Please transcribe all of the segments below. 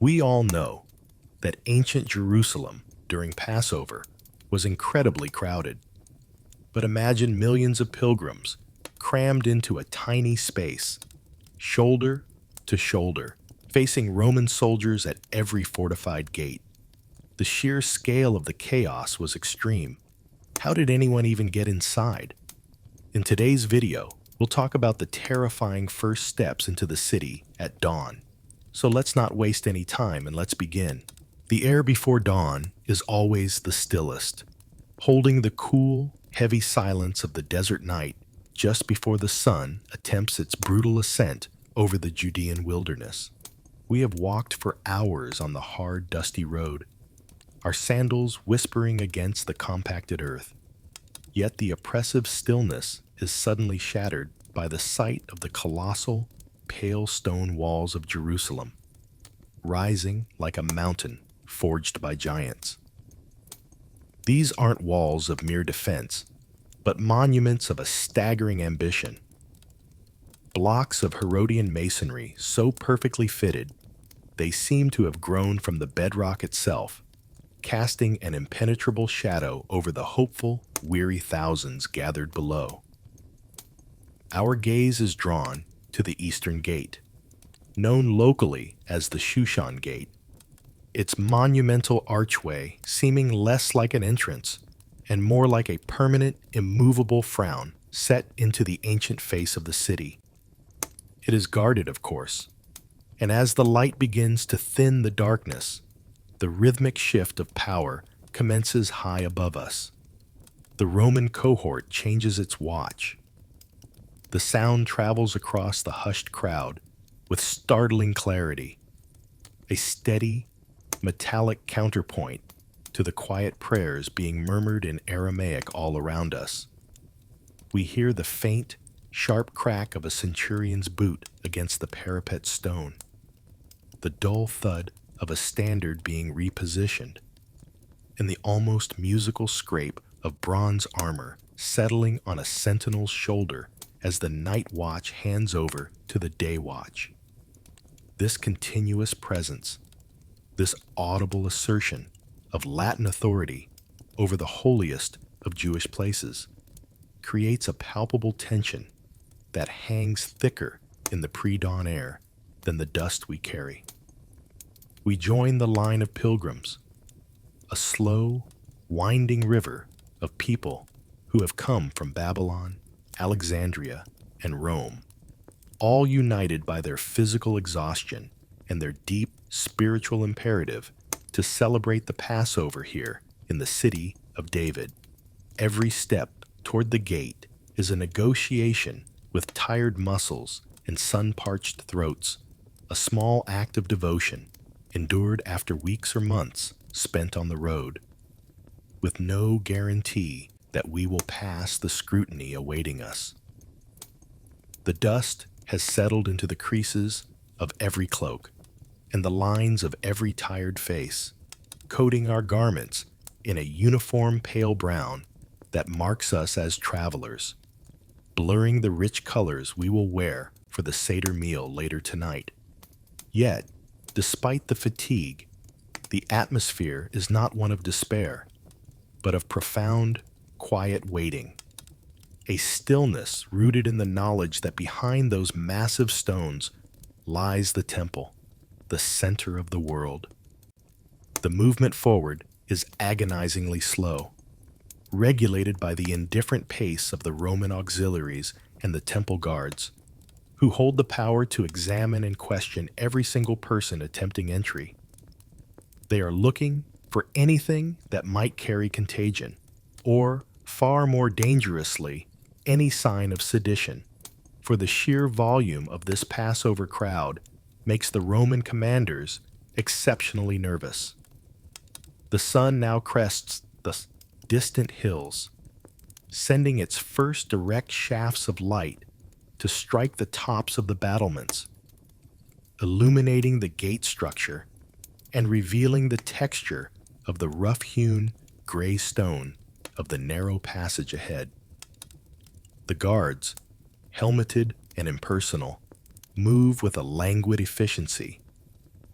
We all know that ancient Jerusalem during Passover was incredibly crowded. But imagine millions of pilgrims crammed into a tiny space, shoulder to shoulder, facing Roman soldiers at every fortified gate. The sheer scale of the chaos was extreme. How did anyone even get inside? In today's video, we'll talk about the terrifying first steps into the city at dawn. So let's not waste any time and let's begin. The air before dawn is always the stillest, holding the cool, heavy silence of the desert night just before the sun attempts its brutal ascent over the Judean wilderness. We have walked for hours on the hard, dusty road, our sandals whispering against the compacted earth. Yet the oppressive stillness is suddenly shattered by the sight of the colossal, pale stone walls of Jerusalem, rising like a mountain forged by giants. These aren't walls of mere defense, but monuments of a staggering ambition. Blocks of Herodian masonry so perfectly fitted, they seem to have grown from the bedrock itself, casting an impenetrable shadow over the hopeful, weary thousands gathered below. Our gaze is drawn to the Eastern Gate, known locally as the Shushan Gate, its monumental archway seeming less like an entrance and more like a permanent, immovable frown set into the ancient face of the city. It is guarded, of course, and as the light begins to thin the darkness, the rhythmic shift of power commences high above us. The Roman cohort changes its watch. The sound travels across the hushed crowd with startling clarity, a steady, metallic counterpoint to the quiet prayers being murmured in Aramaic all around us. We hear the faint, sharp crack of a centurion's boot against the parapet stone, the dull thud of a standard being repositioned, and the almost musical scrape of bronze armor settling on a sentinel's shoulder as the night watch hands over to the day watch. This continuous presence, this audible assertion of Latin authority over the holiest of Jewish places, creates a palpable tension that hangs thicker in the pre-dawn air than the dust we carry. We join the line of pilgrims, a slow, winding river of people who have come from Babylon, Alexandria, and Rome, all united by their physical exhaustion and their deep spiritual imperative to celebrate the Passover here in the city of David. Every step toward the gate is a negotiation with tired muscles and sun-parched throats, a small act of devotion endured after weeks or months spent on the road, with no guarantee that we will pass the scrutiny awaiting us. The dust has settled into the creases of every cloak and the lines of every tired face, coating our garments in a uniform pale brown that marks us as travelers, blurring the rich colors we will wear for the Seder meal later tonight. Yet, despite the fatigue, the atmosphere is not one of despair, but of profound, quiet waiting, a stillness rooted in the knowledge that behind those massive stones lies the temple, the center of the world. The movement forward is agonizingly slow, regulated by the indifferent pace of the Roman auxiliaries and the temple guards, who hold the power to examine and question every single person attempting entry. They are looking for anything that might carry contagion, or, far more dangerously, any sign of sedition, for the sheer volume of this Passover crowd makes the Roman commanders exceptionally nervous. The sun now crests the distant hills, sending its first direct shafts of light to strike the tops of the battlements, illuminating the gate structure and revealing the texture of the rough-hewn gray stone of the narrow passage ahead. The guards, helmeted and impersonal, move with a languid efficiency,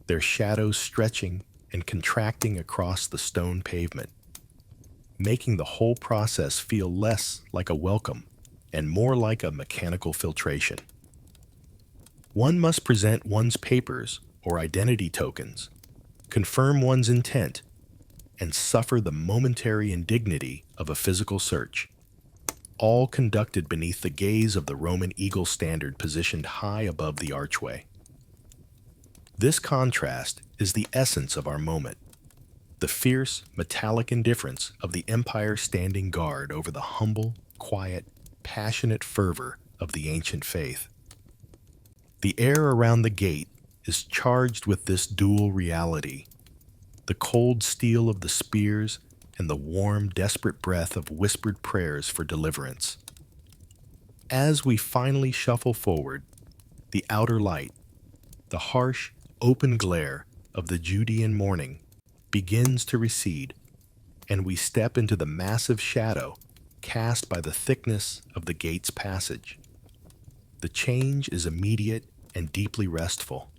their shadows stretching and contracting across the stone pavement, making the whole process feel less like a welcome and more like a mechanical filtration. One must present one's papers or identity tokens, confirm one's intent, and suffer the momentary indignity of a physical search, all conducted beneath the gaze of the Roman eagle standard positioned high above the archway. This contrast is the essence of our moment, the fierce, metallic indifference of the empire standing guard over the humble, quiet, passionate fervor of the ancient faith. The air around the gate is charged with this dual reality, the cold steel of the spears and the warm, desperate breath of whispered prayers for deliverance. As we finally shuffle forward, the outer light, the harsh, open glare of the Judean morning, begins to recede, and we step into the massive shadow cast by the thickness of the gate's passage. The change is immediate and deeply restful.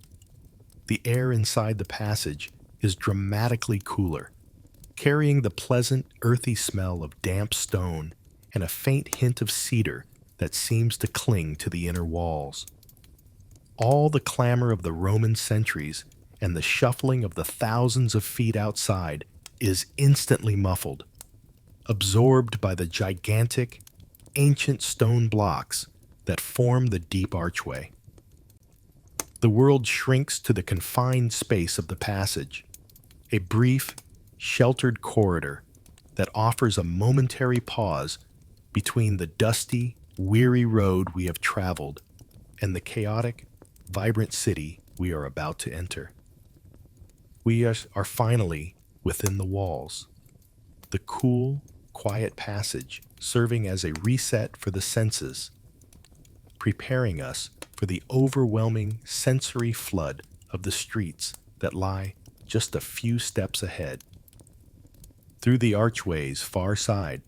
The air inside the passage is dramatically cooler, carrying the pleasant, earthy smell of damp stone and a faint hint of cedar that seems to cling to the inner walls. All the clamor of the Roman sentries and the shuffling of the thousands of feet outside is instantly muffled, absorbed by the gigantic, ancient stone blocks that form the deep archway. The world shrinks to the confined space of the passage, a brief, sheltered corridor that offers a momentary pause between the dusty, weary road we have traveled and the chaotic, vibrant city we are about to enter. We are finally within the walls, the cool, quiet passage serving as a reset for the senses, preparing us for the overwhelming sensory flood of the streets that lie just a few steps ahead. Through the archway's far side,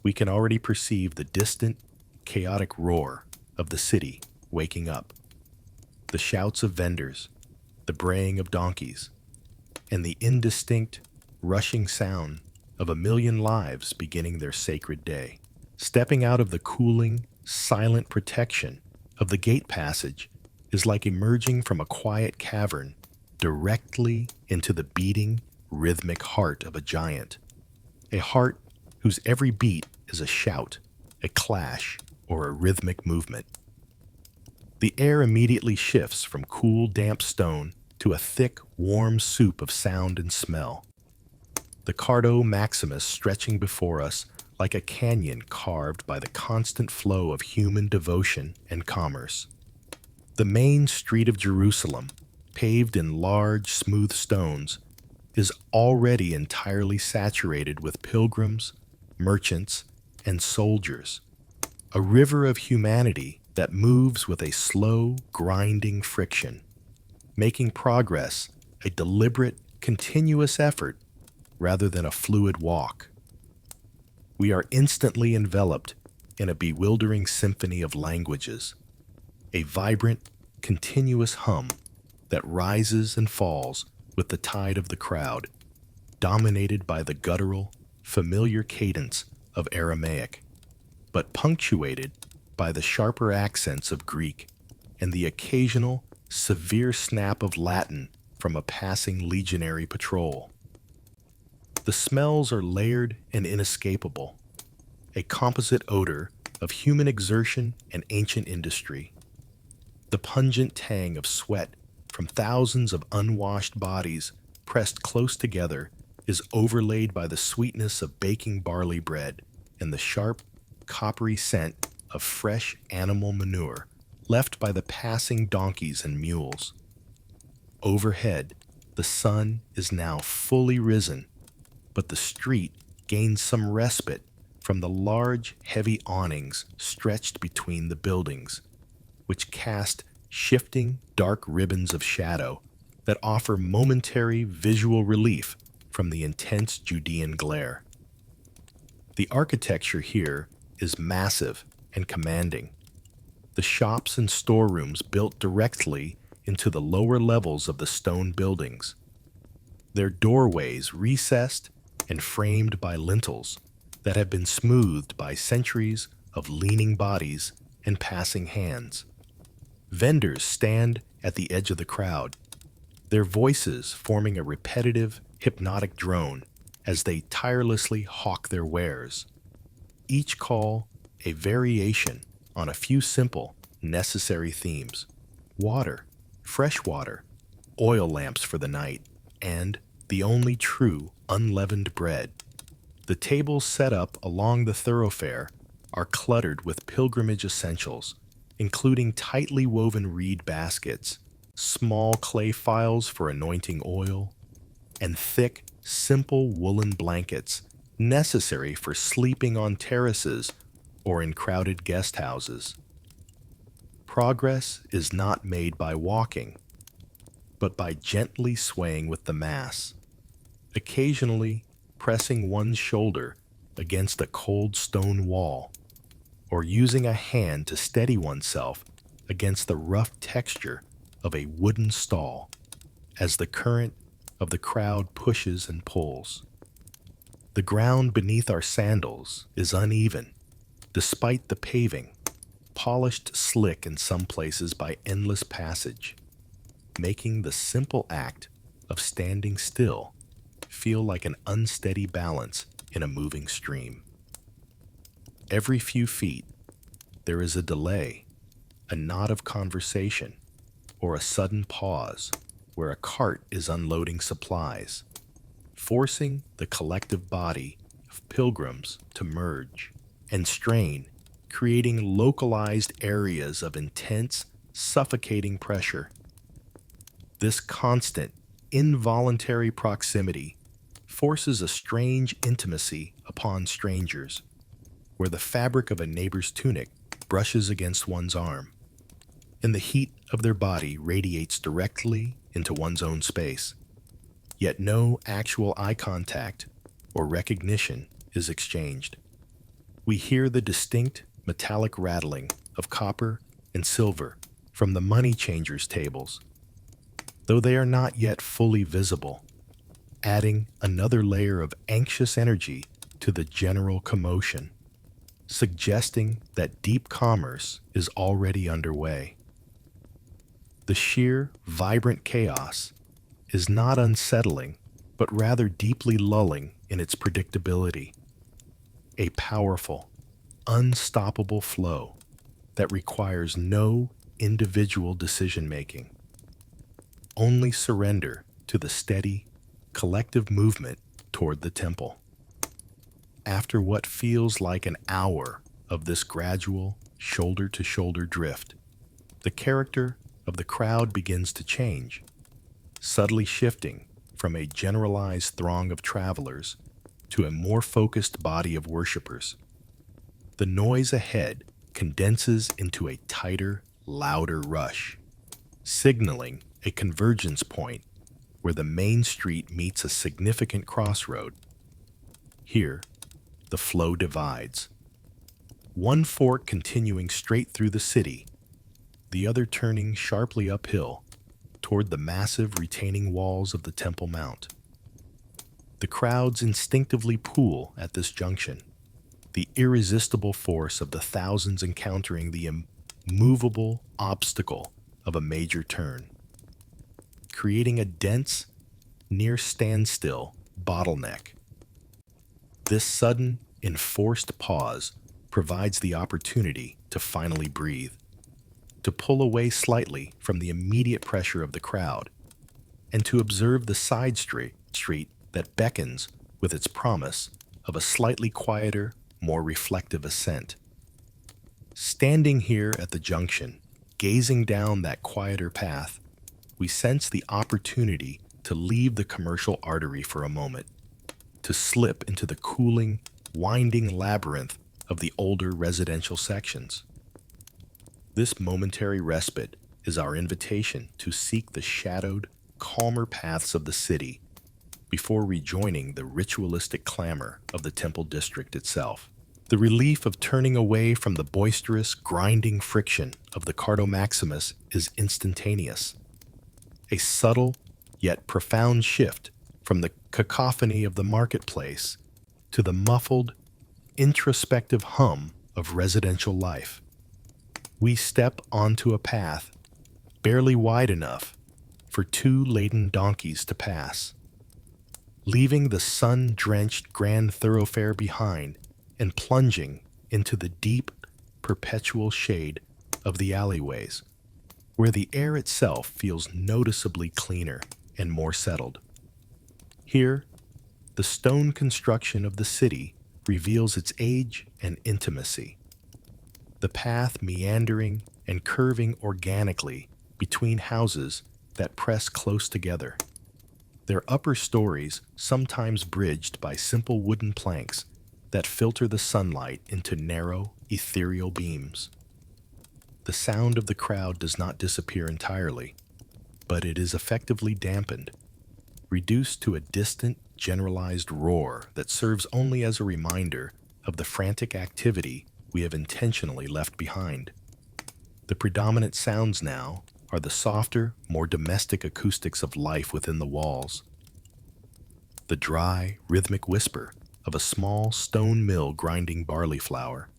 we can already perceive the distant, chaotic roar of the city waking up, the shouts of vendors, the braying of donkeys, and the indistinct, rushing sound of a million lives beginning their sacred day. Stepping out of the cooling, silent protection of the gate passage is like emerging from a quiet cavern directly into the beating, rhythmic heart of a giant, a heart whose every beat is a shout, a clash, or a rhythmic movement. The air immediately shifts from cool, damp stone to a thick, warm soup of sound and smell. The Cardo Maximus stretching before us like a canyon carved by the constant flow of human devotion and commerce. The main street of Jerusalem, paved in large, smooth stones, is already entirely saturated with pilgrims, merchants, and soldiers, a river of humanity that moves with a slow, grinding friction, making progress a deliberate, continuous effort rather than a fluid walk. We are instantly enveloped in a bewildering symphony of languages, a vibrant, continuous hum that rises and falls with the tide of the crowd, dominated by the guttural, familiar cadence of Aramaic, but punctuated by the sharper accents of Greek and the occasional, severe snap of Latin from a passing legionary patrol. The smells are layered and inescapable, a composite odor of human exertion and ancient industry. The pungent tang of sweat from thousands of unwashed bodies pressed close together is overlaid by the sweetness of baking barley bread and the sharp, coppery scent of fresh animal manure left by the passing donkeys and mules. Overhead, the sun is now fully risen, but the street gains some respite from the large, heavy awnings stretched between the buildings, which cast shifting, dark ribbons of shadow that offer momentary visual relief from the intense Judean glare. The architecture here is massive and commanding. The shops and storerooms built directly into the lower levels of the stone buildings, their doorways recessed and framed by lintels that have been smoothed by centuries of leaning bodies and passing hands. Vendors stand at the edge of the crowd, their voices forming a repetitive, hypnotic drone as they tirelessly hawk their wares. Each call a variation on a few simple, necessary themes: water, fresh water, oil lamps for the night, and the only true unleavened bread. The tables set up along the thoroughfare are cluttered with pilgrimage essentials, including tightly woven reed baskets, small clay phials for anointing oil, and thick, simple woolen blankets necessary for sleeping on terraces or in crowded guest houses. Progress is not made by walking, but by gently swaying with the mass, occasionally pressing one's shoulder against a cold stone wall, or using a hand to steady oneself against the rough texture of a wooden stall as the current of the crowd pushes and pulls. The ground beneath our sandals is uneven, despite the paving, polished slick in some places by endless passage, making the simple act of standing still feel like an unsteady balance in a moving stream. Every few feet, there is a delay, a nod of conversation, or a sudden pause where a cart is unloading supplies, forcing the collective body of pilgrims to merge and strain, creating localized areas of intense, suffocating pressure. This constant, involuntary proximity forces a strange intimacy upon strangers, where the fabric of a neighbor's tunic brushes against one's arm, and the heat of their body radiates directly into one's own space. Yet no actual eye contact or recognition is exchanged. We hear the distinct metallic rattling of copper and silver from the money changers' tables, though they are not yet fully visible, adding another layer of anxious energy to the general commotion, suggesting that deep commerce is already underway. The sheer, vibrant chaos is not unsettling, but rather deeply lulling in its predictability. A powerful, unstoppable flow that requires no individual decision-making, only surrender to the steady, collective movement toward the temple. After what feels like an hour of this gradual, shoulder-to-shoulder drift, the character of the crowd begins to change, subtly shifting from a generalized throng of travelers to a more focused body of worshipers. The noise ahead condenses into a tighter, louder rush, signaling a convergence point where the main street meets a significant crossroad. Here, the flow divides, one fork continuing straight through the city, the other turning sharply uphill toward the massive retaining walls of the Temple Mount. The crowds instinctively pool at this junction, the irresistible force of the thousands encountering the immovable obstacle of a major turn, creating a dense, near standstill bottleneck. This sudden, enforced pause provides the opportunity to finally breathe, to pull away slightly from the immediate pressure of the crowd, and to observe the side street that beckons with its promise of a slightly quieter, more reflective ascent. Standing here at the junction, gazing down that quieter path, we sense the opportunity to leave the commercial artery for a moment, to slip into the cooling, winding labyrinth of the older residential sections. This momentary respite is our invitation to seek the shadowed, calmer paths of the city before rejoining the ritualistic clamor of the temple district itself. The relief of turning away from the boisterous, grinding friction of the Cardo Maximus is instantaneous. a subtle yet profound shift from the cacophony of the marketplace to the muffled, introspective hum of residential life. We step onto a path barely wide enough for two laden donkeys to pass, leaving the sun-drenched grand thoroughfare behind and plunging into the deep, perpetual shade of the alleyways, where the air itself feels noticeably cleaner and more settled. Here, the stone construction of the city reveals its age and intimacy, the path meandering and curving organically between houses that press close together, their upper stories sometimes bridged by simple wooden planks that filter the sunlight into narrow, ethereal beams. The sound of the crowd does not disappear entirely, but it is effectively dampened, reduced to a distant, generalized roar that serves only as a reminder of the frantic activity we have intentionally left behind. The predominant sounds now are the softer, more domestic acoustics of life within the walls. The dry, rhythmic whisper of a small stone mill grinding barley flour,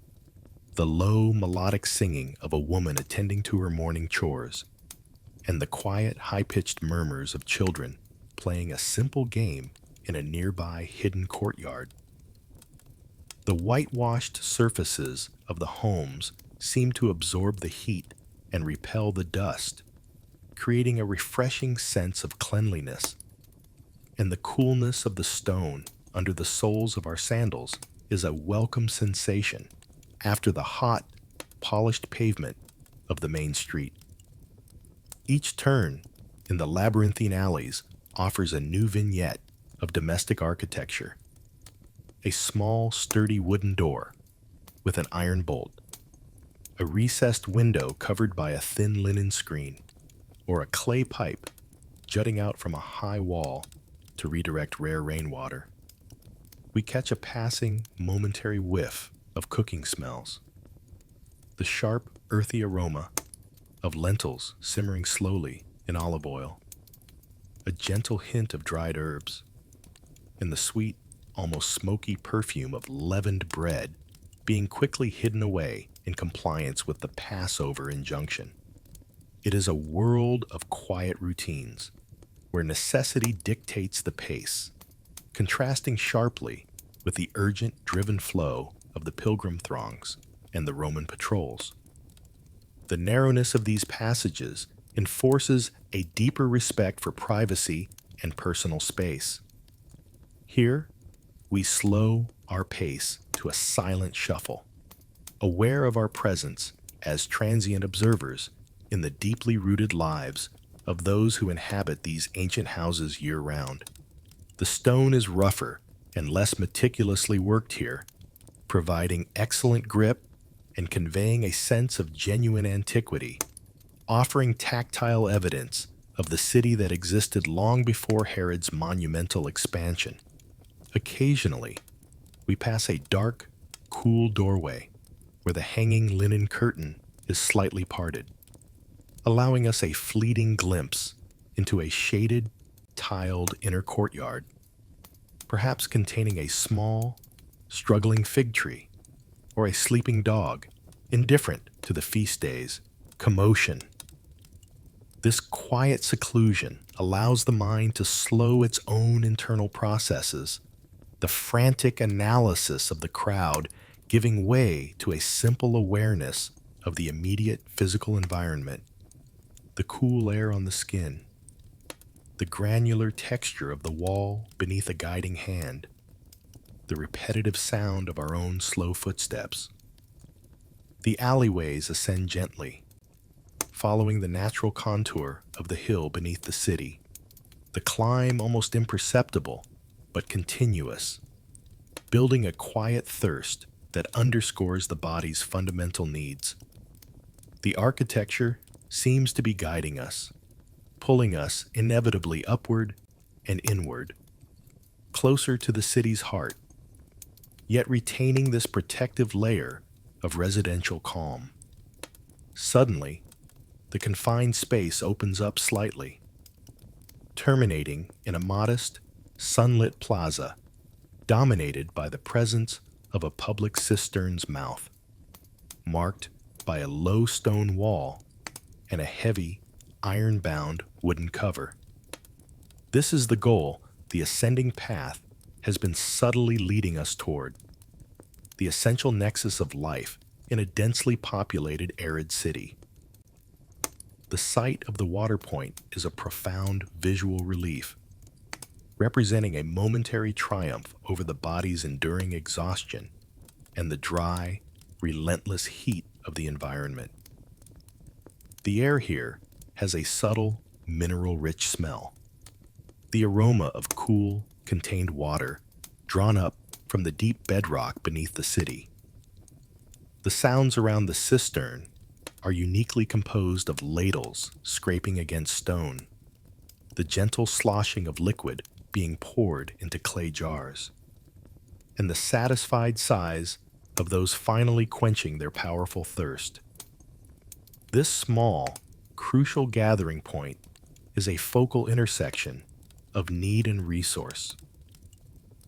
the low, melodic singing of a woman attending to her morning chores, and the quiet, high-pitched murmurs of children playing a simple game in a nearby hidden courtyard. The whitewashed surfaces of the homes seem to absorb the heat and repel the dust, creating a refreshing sense of cleanliness. And the coolness of the stone under the soles of our sandals is a welcome sensation after the hot, polished pavement of the main street. Each turn in the labyrinthine alleys offers a new vignette of domestic architecture. A small, sturdy wooden door with an iron bolt, a recessed window covered by a thin linen screen, or a clay pipe jutting out from a high wall to redirect rare rainwater. We catch a passing, momentary whiff of cooking smells. The sharp, earthy aroma of lentils simmering slowly in olive oil, a gentle hint of dried herbs, and the sweet, almost smoky perfume of leavened bread being quickly hidden away in compliance with the Passover injunction. It is a world of quiet routines, where necessity dictates the pace, contrasting sharply with the urgent, driven flow of the pilgrim throngs and the Roman patrols. The narrowness of these passages enforces a deeper respect for privacy and personal space. Here, we slow our pace to a silent shuffle, aware of our presence as transient observers in the deeply rooted lives of those who inhabit these ancient houses year-round. The stone is rougher and less meticulously worked here, providing excellent grip and conveying a sense of genuine antiquity, offering tactile evidence of the city that existed long before Herod's monumental expansion. Occasionally, we pass a dark, cool doorway where the hanging linen curtain is slightly parted, allowing us a fleeting glimpse into a shaded, tiled inner courtyard, perhaps containing a small, struggling fig tree or a sleeping dog, indifferent to the feast day's commotion. This quiet seclusion allows the mind to slow its own internal processes, the frantic analysis of the crowd giving way to a simple awareness of the immediate physical environment, the cool air on the skin, the granular texture of the wall beneath a guiding hand, the repetitive sound of our own slow footsteps. The alleyways ascend gently, following the natural contour of the hill beneath the city, the climb almost imperceptible but continuous, building a quiet thirst that underscores the body's fundamental needs. The architecture seems to be guiding us, pulling us inevitably upward and inward, closer to the city's heart, yet retaining this protective layer of residential calm. Suddenly, the confined space opens up slightly, terminating in a modest, sunlit plaza dominated by the presence of a public cistern's mouth, marked by a low stone wall and a heavy, iron-bound wooden cover. This is the goal the ascending path has been subtly leading us toward, the essential nexus of life in a densely populated arid city. The sight of the water point is a profound visual relief, representing a momentary triumph over the body's enduring exhaustion and the dry, relentless heat of the environment. The air here has a subtle, mineral-rich smell, the aroma of cool, contained water drawn up from the deep bedrock beneath the city. The sounds around the cistern are uniquely composed of ladles scraping against stone, the gentle sloshing of liquid being poured into clay jars, and the satisfied sighs of those finally quenching their powerful thirst. This small, crucial gathering point is a focal intersection of need and resource,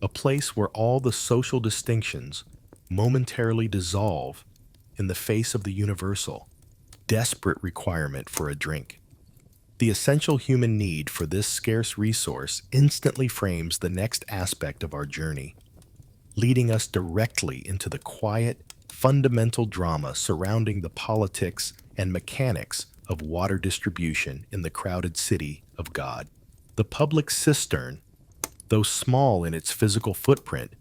a place where all the social distinctions momentarily dissolve in the face of the universal, desperate requirement for a drink. The essential human need for this scarce resource instantly frames the next aspect of our journey, leading us directly into the quiet, fundamental drama surrounding the politics and mechanics of water distribution in the crowded city of God. The public cistern, though small in its physical footprint,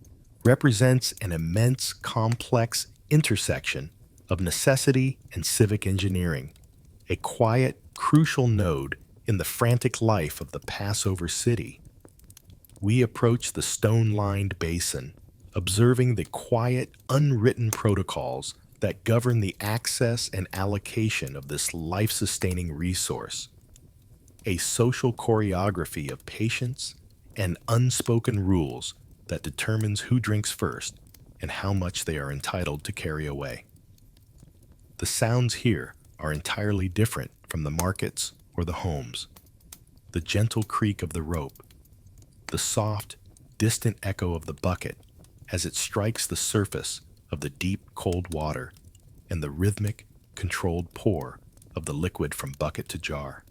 represents an immense, complex intersection of necessity and civic engineering, a quiet, crucial node in the frantic life of the Passover city. We approach the stone-lined basin, observing the quiet, unwritten protocols that govern the access and allocation of this life-sustaining resource, a social choreography of patience and unspoken rules that determines who drinks first and how much they are entitled to carry away. The sounds here are entirely different from the markets or the homes. The gentle creak of the rope, the soft, distant echo of the bucket as it strikes the surface of the deep, cold water, and the rhythmic, controlled pour of the liquid from bucket to jar.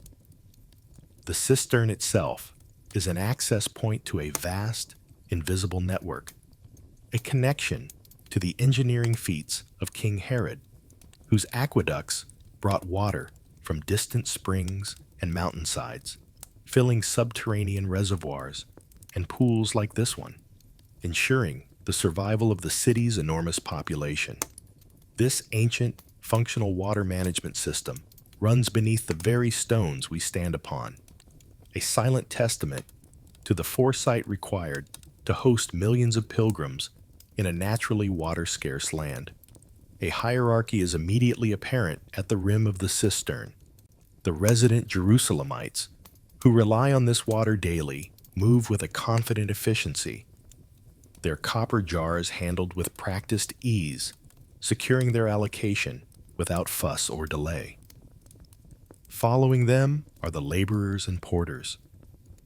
The cistern itself is an access point to a vast, invisible network, a connection to the engineering feats of King Herod, whose aqueducts brought water from distant springs and mountainsides, filling subterranean reservoirs and pools like this one, ensuring the survival of the city's enormous population. This ancient, functional water management system runs beneath the very stones we stand upon, a silent testament to the foresight required to host millions of pilgrims in a naturally water-scarce land. A hierarchy is immediately apparent at the rim of the cistern. The resident Jerusalemites, who rely on this water daily, move with a confident efficiency, their copper jars handled with practiced ease, securing their allocation without fuss or delay. Following them are the laborers and porters,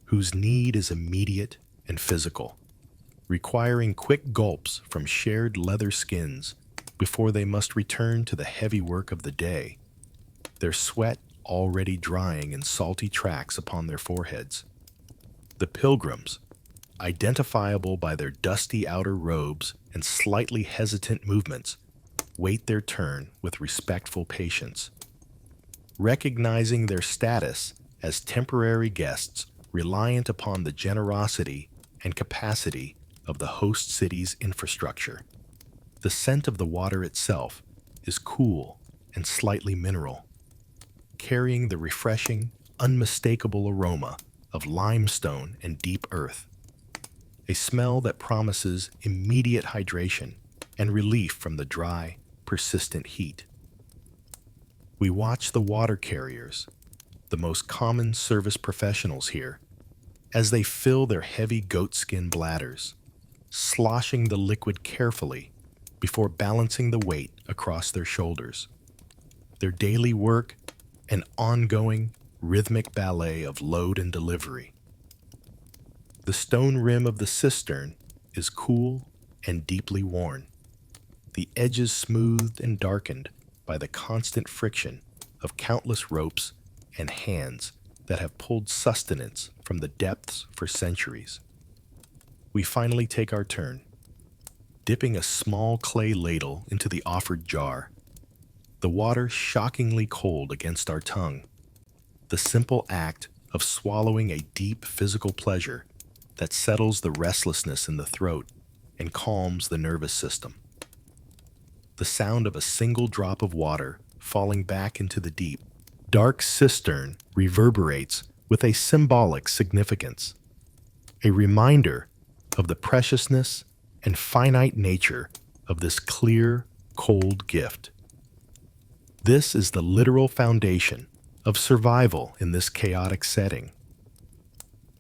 whose need is immediate and physical, requiring quick gulps from shared leather skins before they must return to the heavy work of the day, their sweat already drying in salty tracks upon their foreheads. The pilgrims, identifiable by their dusty outer robes and slightly hesitant movements, wait their turn with respectful patience, recognizing their status as temporary guests reliant upon the generosity and capacity of the host city's infrastructure. The scent of the water itself is cool and slightly mineral, carrying the refreshing, unmistakable aroma of limestone and deep earth, a smell that promises immediate hydration and relief from the dry, persistent heat. We watch the water carriers, the most common service professionals here, as they fill their heavy goatskin bladders, sloshing the liquid carefully before balancing the weight across their shoulders. Their daily work, an ongoing, rhythmic ballet of load and delivery, The stone rim of the cistern is cool and deeply worn, the edges smoothed and darkened by the constant friction of countless ropes and hands that have pulled sustenance from the depths for centuries. We finally take our turn, dipping a small clay ladle into the offered jar, the water shockingly cold against our tongue, the simple act of swallowing a deep physical pleasure that settles the restlessness in the throat and calms the nervous system. The sound of a single drop of water falling back into the deep, dark cistern reverberates with a symbolic significance, a reminder of the preciousness and finite nature of this clear, cold gift. This is the literal foundation of survival in this chaotic setting.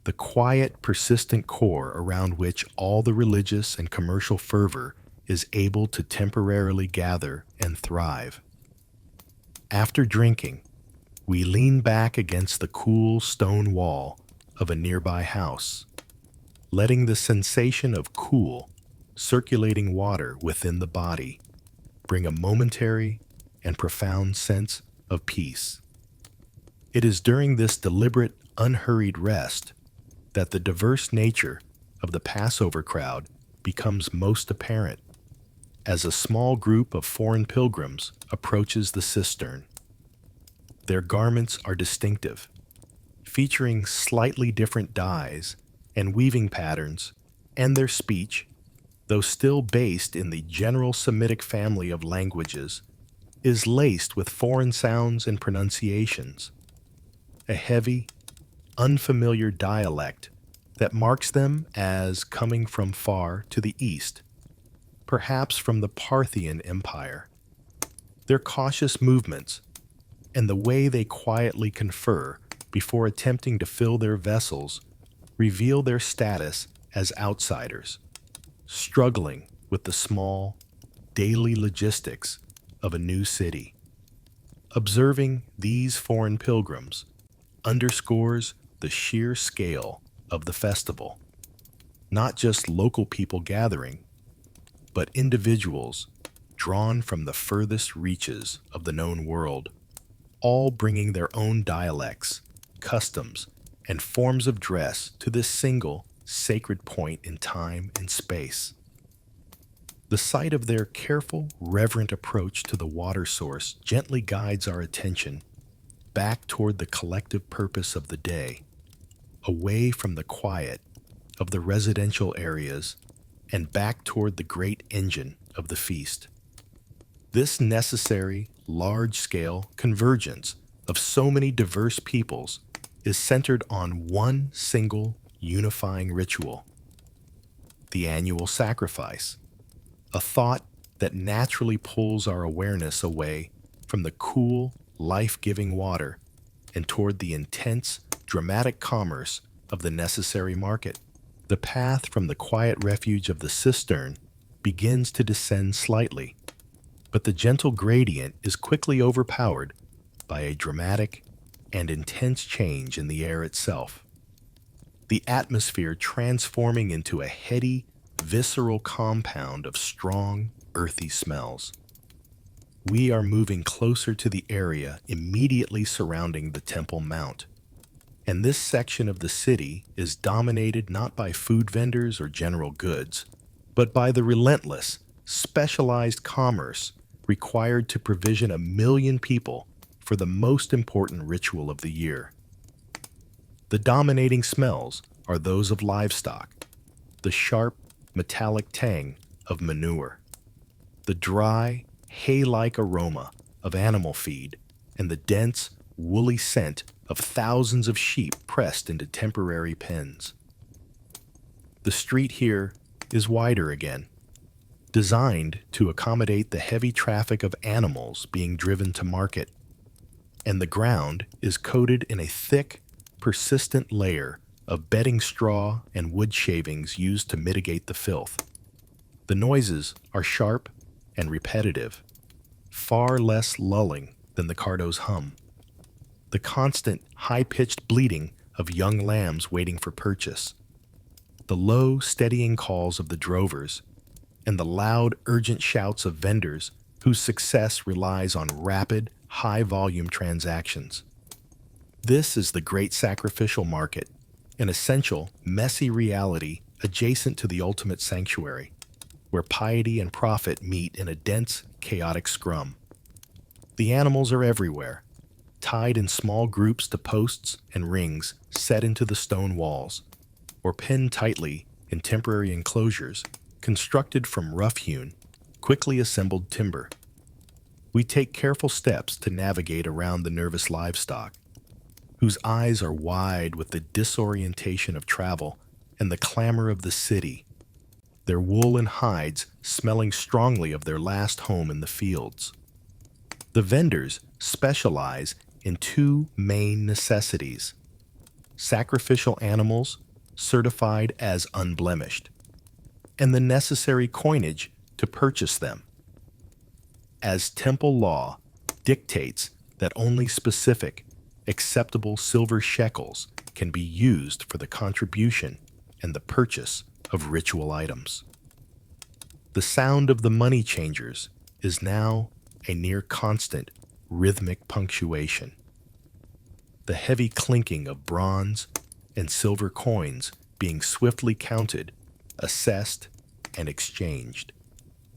The quiet, persistent core around which all the religious and commercial fervor is able to temporarily gather and thrive. After drinking, we lean back against the cool stone wall of a nearby house, letting the sensation of cool, circulating water within the body bring a momentary and profound sense of peace. It is during this deliberate, unhurried rest that the diverse nature of the Passover crowd becomes most apparent as a small group of foreign pilgrims approaches the cistern. Their garments are distinctive, featuring slightly different dyes and weaving patterns, and their speech, though still based in the general Semitic family of languages, is laced with foreign sounds and pronunciations, a heavy, unfamiliar dialect that marks them as coming from far to the east, perhaps from the Parthian Empire. Their cautious movements and the way they quietly confer before attempting to fill their vessels reveal their status as outsiders, struggling with the small, daily logistics of a new city. Observing these foreign pilgrims underscores the sheer scale of the festival. Not just local people gathering, but individuals drawn from the furthest reaches of the known world, all bringing their own dialects, customs, and forms of dress to this single, sacred point in time and space. The sight of their careful, reverent approach to the water source gently guides our attention back toward the collective purpose of the day, away from the quiet of the residential areas and back toward the great engine of the feast. This necessary, large-scale convergence of so many diverse peoples is centered on one single unifying ritual: the annual sacrifice, a thought that naturally pulls our awareness away from the cool, life-giving water and toward the intense, dramatic commerce of the necessary market. The path from the quiet refuge of the cistern begins to descend slightly, but the gentle gradient is quickly overpowered by a dramatic and intense change in the air itself. The atmosphere transforming into a heady, visceral compound of strong, earthy smells. We are moving closer to the area immediately surrounding the Temple Mount, and this section of the city is dominated not by food vendors or general goods, but by the relentless, specialized commerce required to provision 1 million people for the most important ritual of the year. The dominating smells are those of livestock, the sharp, metallic tang of manure, the dry, hay-like aroma of animal feed, and the dense, woolly scent of thousands of sheep pressed into temporary pens. The street here is wider again, designed to accommodate the heavy traffic of animals being driven to market, and the ground is coated in a thick, persistent layer of bedding straw and wood shavings used to mitigate the filth. The noises are sharp and repetitive, far less lulling than the cardo's hum. The constant, high-pitched bleating of young lambs waiting for purchase, The low, steadying calls of the drovers, and the loud, urgent shouts of vendors whose success relies on rapid, high-volume transactions. This is the great sacrificial market, an essential, messy reality adjacent to the ultimate sanctuary, where piety and profit meet in a dense, chaotic scrum. The animals are everywhere, tied in small groups to posts and rings set into the stone walls, or pinned tightly in temporary enclosures constructed from rough-hewn, quickly assembled timber. We take careful steps to navigate around the nervous livestock, whose eyes are wide with the disorientation of travel and the clamor of the city, their wool and hides smelling strongly of their last home in the fields. The vendors specialize in two main necessities: sacrificial animals certified as unblemished, and the necessary coinage to purchase them. As temple law dictates that only specific, acceptable silver shekels can be used for the contribution and the purchase of ritual items. The sound of the money changers is now a near constant rhythmic punctuation. The heavy clinking of bronze and silver coins being swiftly counted, assessed, and exchanged.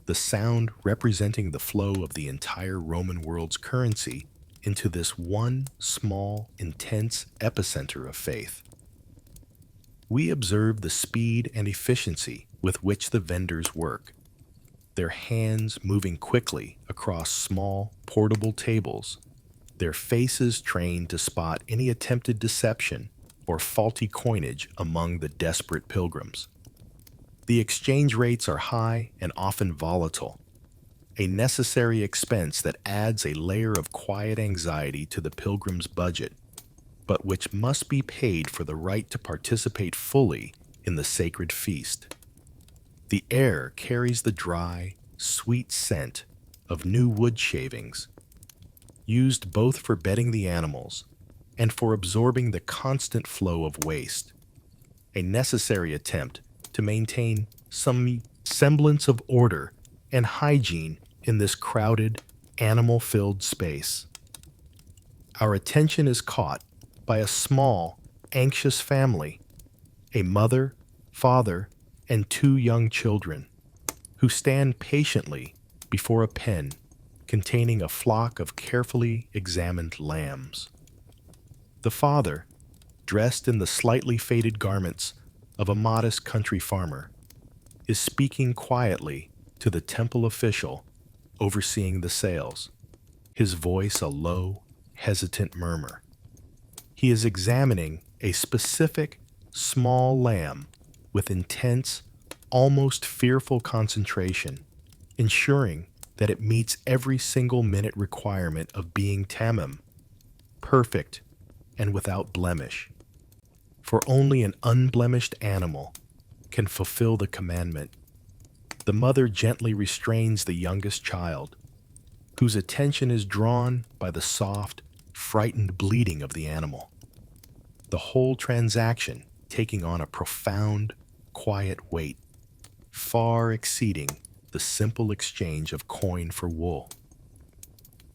The sound representing the flow of the entire Roman world's currency into this one small, intense epicenter of faith. We observe the speed and efficiency with which the vendors work, their hands moving quickly across small, portable tables, their faces trained to spot any attempted deception or faulty coinage among the desperate pilgrims. The exchange rates are high and often volatile, a necessary expense that adds a layer of quiet anxiety to the pilgrim's budget, but which must be paid for the right to participate fully in the sacred feast. The air carries the dry, sweet scent of new wood shavings, used both for bedding the animals and for absorbing the constant flow of waste, a necessary attempt to maintain some semblance of order and hygiene in this crowded, animal-filled space. Our attention is caught by a small, anxious family, a mother, father, and two young children, who stand patiently before a pen containing a flock of carefully examined lambs. The father, dressed in the slightly faded garments of a modest country farmer, is speaking quietly to the temple official overseeing the sales, his voice a low, hesitant murmur. He is examining a specific, small lamb with intense, almost fearful concentration, ensuring that it meets every single minute requirement of being tamim, perfect and without blemish. For only an unblemished animal can fulfill the commandment. The mother gently restrains the youngest child, whose attention is drawn by the soft, frightened bleating of the animal. The whole transaction taking on a profound, quiet weight, far exceeding the simple exchange of coin for wool.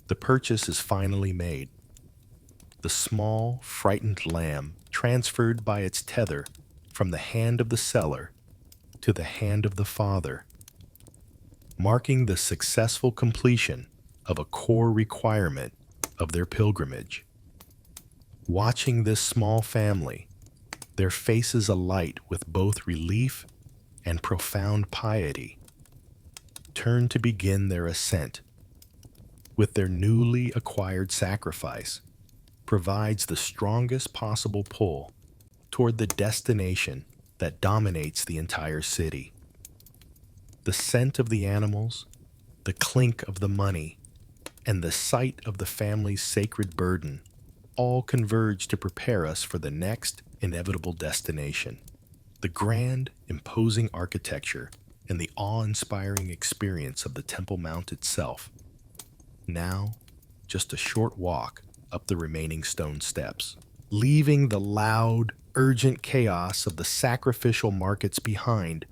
The purchase is finally made. The small, frightened lamb transferred by its tether from the hand of the seller to the hand of the father, marking the successful completion of a core requirement of their pilgrimage. Watching this small family, their faces alight with both relief and profound piety, turn to begin their ascent, with their newly acquired sacrifice, provides the strongest possible pull toward the destination that dominates the entire city. The scent of the animals, the clink of the money, and the sight of the family's sacred burden all converge to prepare us for the next inevitable destination. The grand, imposing architecture and the awe-inspiring experience of the Temple Mount itself. Now, just a short walk up the remaining stone steps, leaving the loud, urgent chaos of the sacrificial markets behind,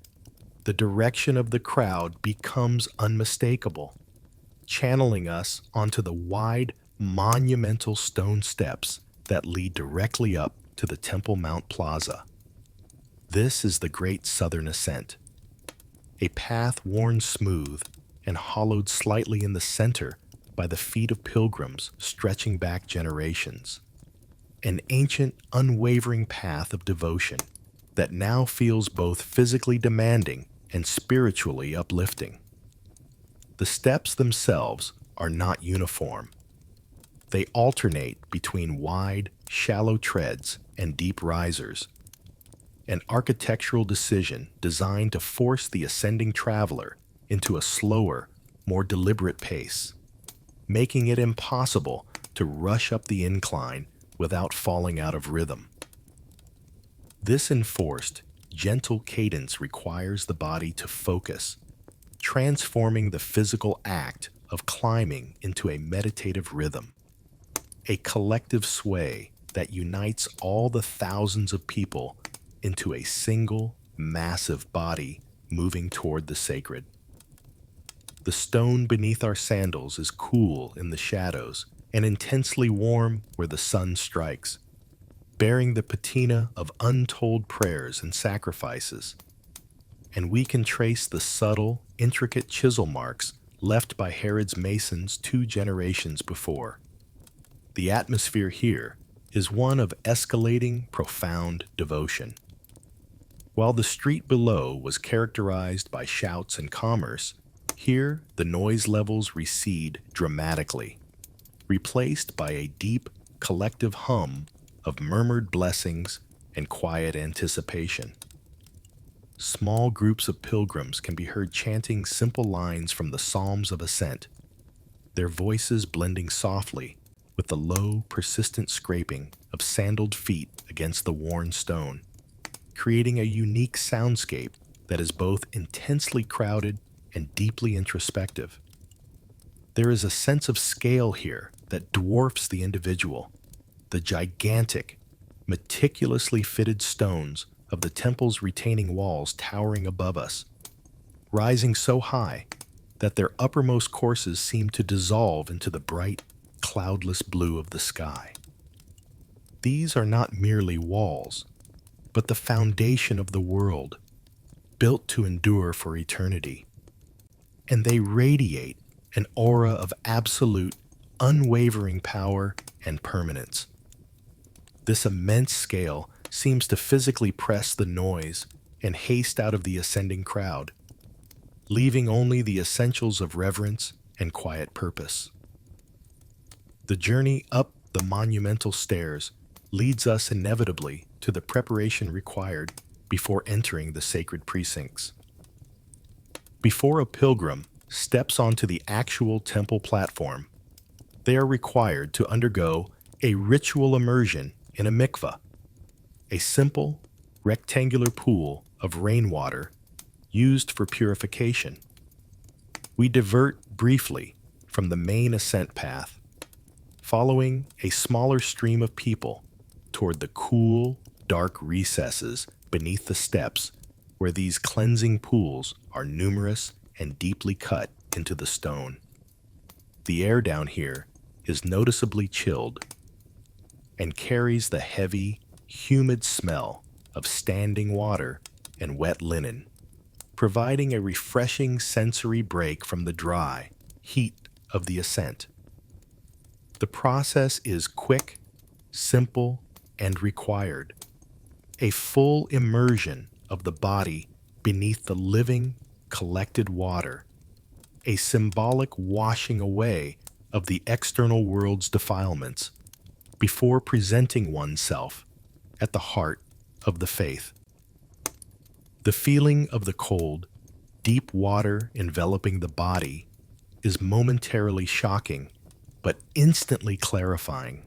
the direction of the crowd becomes unmistakable, channeling us onto the wide, monumental stone steps that lead directly up to the Temple Mount Plaza. This is the Great Southern Ascent, a path worn smooth and hollowed slightly in the center by the feet of pilgrims stretching back generations. An ancient, unwavering path of devotion that now feels both physically demanding and spiritually uplifting. The steps themselves are not uniform. They alternate between wide, shallow treads and deep risers, an architectural decision designed to force the ascending traveler into a slower, more deliberate pace, making it impossible to rush up the incline without falling out of rhythm. This enforced, gentle cadence requires the body to focus, transforming the physical act of climbing into a meditative rhythm, a collective sway that unites all the thousands of people into a single, massive body moving toward the sacred. The stone beneath our sandals is cool in the shadows and intensely warm where the sun strikes, bearing the patina of untold prayers and sacrifices. And we can trace the subtle, intricate chisel marks left by Herod's masons 2 generations before. The atmosphere here is one of escalating, profound devotion. While the street below was characterized by shouts and commerce, here the noise levels recede dramatically, replaced by a deep, collective hum of murmured blessings and quiet anticipation. Small groups of pilgrims can be heard chanting simple lines from the Psalms of Ascent, their voices blending softly with the low, persistent scraping of sandaled feet against the worn stone, creating a unique soundscape that is both intensely crowded and deeply introspective. There is a sense of scale here that dwarfs the individual. The gigantic, meticulously fitted stones of the temple's retaining walls towering above us, rising so high that their uppermost courses seem to dissolve into the bright, cloudless blue of the sky. These are not merely walls, but the foundation of the world, built to endure for eternity. And they radiate an aura of absolute, unwavering power and permanence. This immense scale seems to physically press the noise and haste out of the ascending crowd, leaving only the essentials of reverence and quiet purpose. The journey up the monumental stairs leads us inevitably to the preparation required before entering the sacred precincts. Before a pilgrim steps onto the actual temple platform, they are required to undergo a ritual immersion in a mikveh, a simple, rectangular pool of rainwater used for purification. We divert briefly from the main ascent path, following a smaller stream of people toward the cool, dark recesses beneath the steps where these cleansing pools are numerous and deeply cut into the stone. The air down here is noticeably chilled and carries the heavy, humid smell of standing water and wet linen, providing a refreshing sensory break from the dry heat of the ascent. The process is quick, simple, and required. A full immersion of the body beneath the living, collected water, a symbolic washing away of the external world's defilements before presenting oneself at the heart of the faith. The feeling of the cold, deep water enveloping the body is momentarily shocking, but instantly clarifying.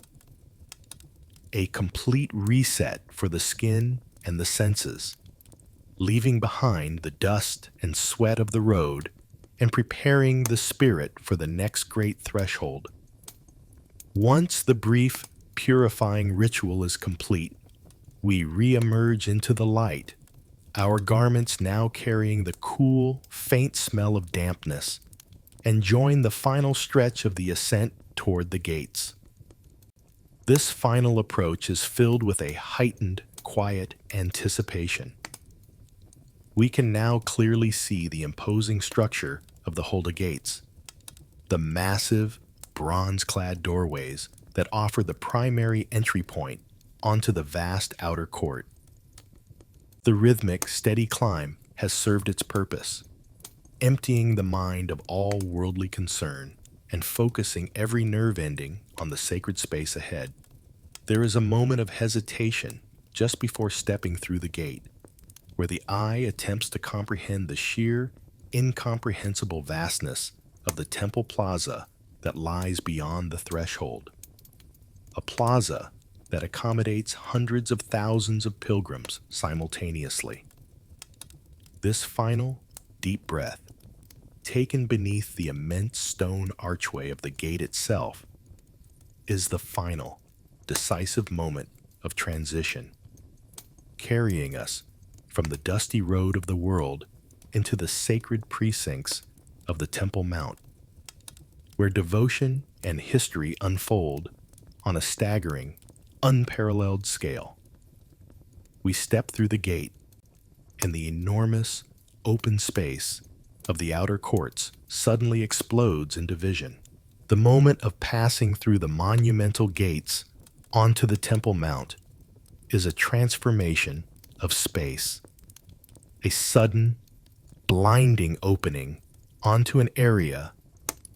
A complete reset for the skin and the senses, leaving behind the dust and sweat of the road and preparing the spirit for the next great threshold. Once the brief, purifying ritual is complete, We re-emerge into the light, our garments now carrying the cool, faint smell of dampness, and join the final stretch of the ascent toward the gates. This final approach is filled with a heightened, quiet anticipation. We can now clearly see the imposing structure of the Hulda Gates, the massive, bronze-clad doorways that offer the primary entry point onto the vast outer court. The rhythmic, steady climb has served its purpose, emptying the mind of all worldly concern and focusing every nerve ending on the sacred space ahead. There is a moment of hesitation just before stepping through the gate, where the eye attempts to comprehend the sheer, incomprehensible vastness of the temple plaza that lies beyond the threshold. A plaza that accommodates hundreds of thousands of pilgrims simultaneously. This final, deep breath, taken beneath the immense stone archway of the gate itself, is the final, decisive moment of transition, carrying us from the dusty road of the world into the sacred precincts of the Temple Mount, where devotion and history unfold on a staggering, unparalleled scale. We step through the gate, and the enormous, open space of the outer courts suddenly explodes into vision. The moment of passing through the monumental gates onto the Temple Mount is a transformation of space, a sudden, blinding opening onto an area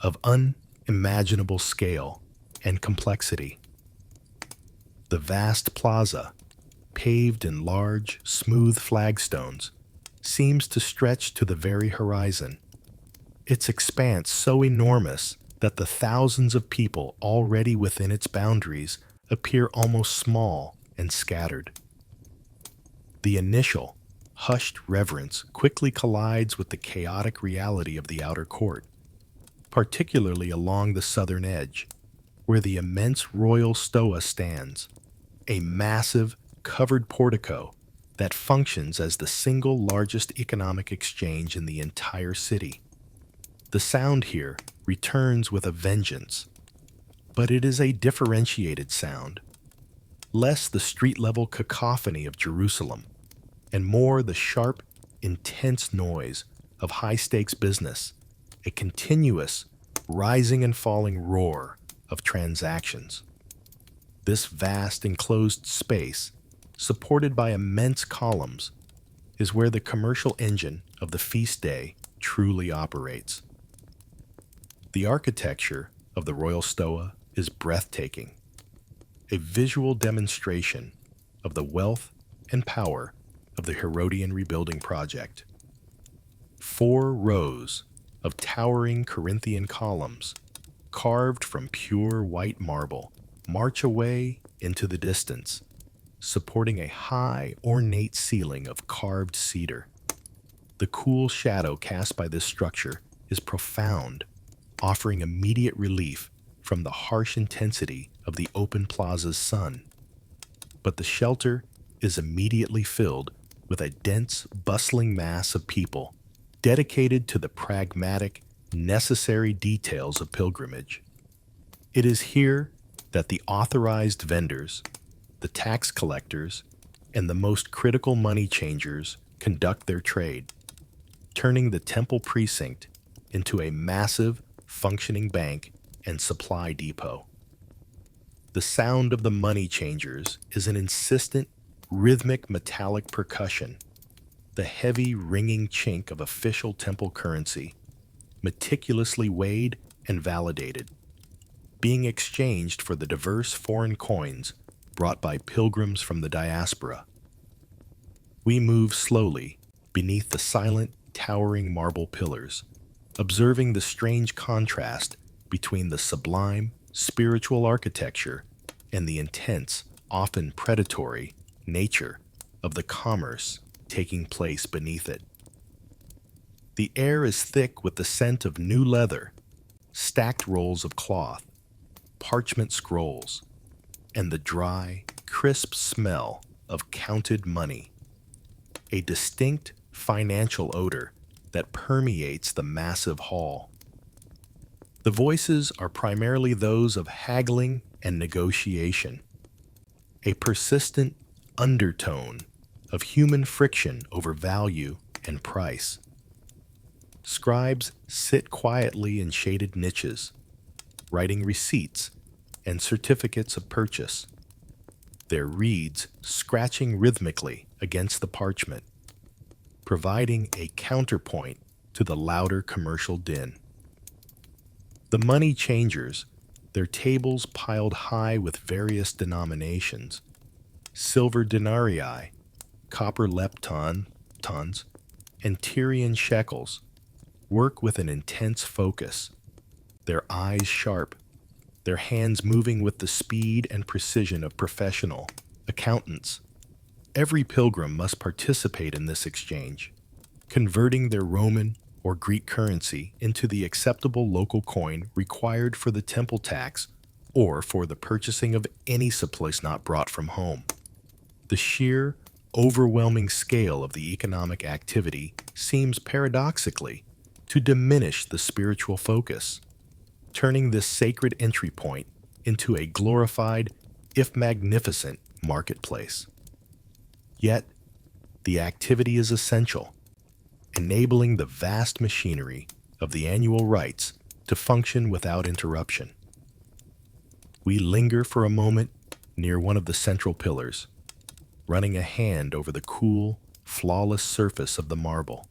of unimaginable scale and complexity. The vast plaza, paved in large, smooth flagstones, seems to stretch to the very horizon, its expanse so enormous that the thousands of people already within its boundaries appear almost small and scattered. The initial, hushed reverence quickly collides with the chaotic reality of the outer court, particularly along the southern edge, where the immense royal stoa stands, a massive, covered portico that functions as the single largest economic exchange in the entire city. The sound here returns with a vengeance, but it is a differentiated sound, less the street-level cacophony of Jerusalem, and more the sharp, intense noise of high-stakes business, a continuous, rising and falling roar of transactions. This vast enclosed space, supported by immense columns, is where the commercial engine of the feast day truly operates. The architecture of the Royal Stoa is breathtaking, a visual demonstration of the wealth and power of the Herodian rebuilding project. 4 rows of towering Corinthian columns, carved from pure white marble, march away into the distance, supporting a high, ornate ceiling of carved cedar. The cool shadow cast by this structure is profound, offering immediate relief from the harsh intensity of the open plaza's sun. But the shelter is immediately filled with a dense, bustling mass of people dedicated to the pragmatic, necessary details of pilgrimage. It is here that the authorized vendors, the tax collectors, and the most critical money changers conduct their trade, turning the temple precinct into a massive, functioning bank and supply depot. The sound of the money changers is an insistent, rhythmic metallic percussion, the heavy, ringing chink of official temple currency, meticulously weighed and validated, being exchanged for the diverse foreign coins brought by pilgrims from the diaspora. We move slowly beneath the silent, towering marble pillars, observing the strange contrast between the sublime, spiritual architecture and the intense, often predatory, nature of the commerce taking place beneath it. The air is thick with the scent of new leather, stacked rolls of cloth, parchment scrolls, and the dry, crisp smell of counted money, a distinct financial odor that permeates the massive hall. The voices are primarily those of haggling and negotiation, a persistent undertone of human friction over value and price. Scribes sit quietly in shaded niches, writing receipts and certificates of purchase, their reeds scratching rhythmically against the parchment, providing a counterpoint to the louder commercial din. The money changers, their tables piled high with various denominations, silver denarii, copper leptons, and Tyrian shekels, work with an intense focus, their eyes sharp, their hands moving with the speed and precision of professional accountants. Every pilgrim must participate in this exchange, converting their Roman or Greek currency into the acceptable local coin required for the temple tax or for the purchasing of any supplies not brought from home. The sheer, overwhelming scale of the economic activity seems paradoxically to diminish the spiritual focus, turning this sacred entry point into a glorified, if magnificent, marketplace. Yet, the activity is essential, enabling the vast machinery of the annual rites to function without interruption. We linger for a moment near one of the central pillars, running a hand over the cool, flawless surface of the marble,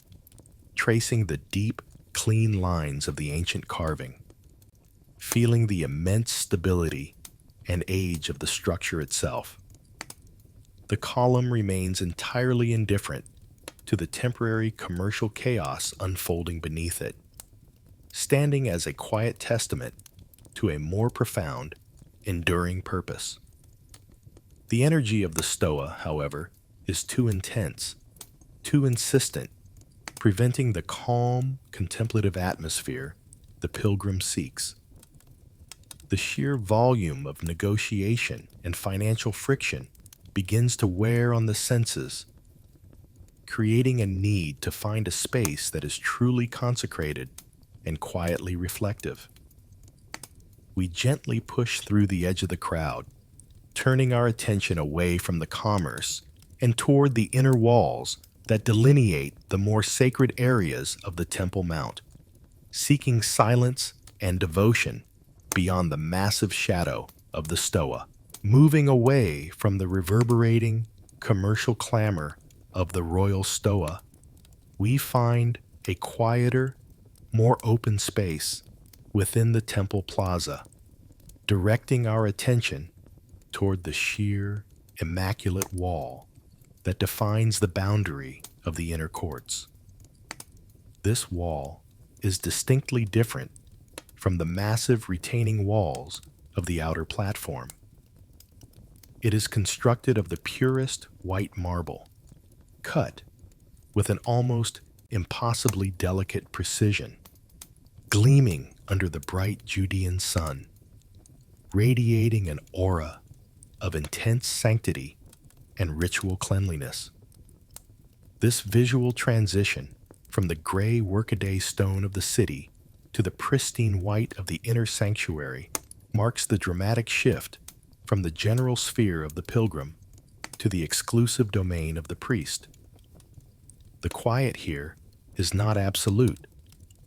tracing the deep, clean lines of the ancient carving, feeling the immense stability and age of the structure itself. The column remains entirely indifferent to the temporary commercial chaos unfolding beneath it, standing as a quiet testament to a more profound, enduring purpose. The energy of the stoa, however, is too intense, too insistent, preventing the calm, contemplative atmosphere the pilgrim seeks. The sheer volume of negotiation and financial friction begins to wear on the senses, creating a need to find a space that is truly consecrated and quietly reflective. We gently push through the edge of the crowd, turning our attention away from the commerce and toward the inner walls that delineate the more sacred areas of the Temple Mount, seeking silence and devotion beyond the massive shadow of the stoa. Moving away from the reverberating commercial clamor of the royal stoa, we find a quieter, more open space within the temple plaza, directing our attention toward the sheer, immaculate wall that defines the boundary of the inner courts. This wall is distinctly different from the massive retaining walls of the outer platform. It is constructed of the purest white marble, cut with an almost impossibly delicate precision, gleaming under the bright Judean sun, radiating an aura of intense sanctity and ritual cleanliness. This visual transition from the gray workaday stone of the city to the pristine white of the inner sanctuary marks the dramatic shift from the general sphere of the pilgrim to the exclusive domain of the priest. The quiet here is not absolute,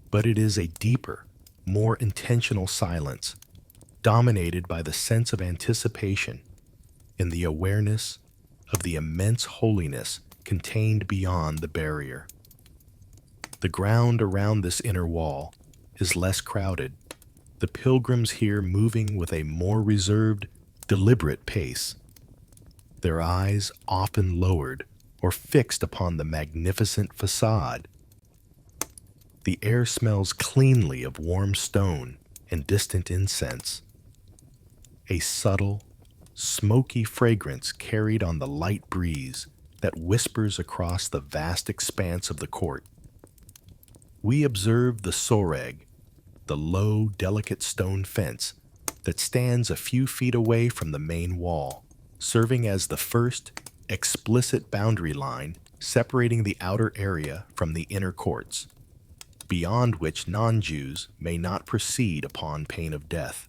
but it is a deeper, more intentional silence, dominated by the sense of anticipation and the awareness of the immense holiness contained beyond the barrier. The ground around this inner wall is less crowded, the pilgrims here moving with a more reserved, deliberate pace, their eyes often lowered or fixed upon the magnificent facade. The air smells cleanly of warm stone and distant incense, a subtle, smoky fragrance carried on the light breeze that whispers across the vast expanse of the court. We observe the soreg, the low, delicate stone fence that stands a few feet away from the main wall, serving as the first explicit boundary line separating the outer area from the inner courts, beyond which non-Jews may not proceed upon pain of death.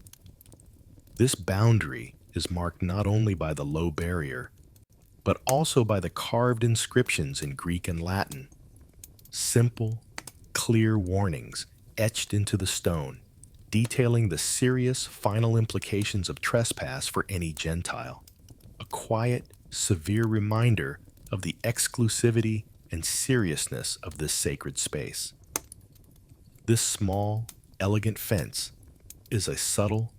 This boundary is marked not only by the low barrier, but also by the carved inscriptions in Greek and Latin, simple, clear warnings etched into the stone, detailing the serious final implications of trespass for any Gentile. A quiet, severe reminder of the exclusivity and seriousness of this sacred space. This small, elegant fence is a subtle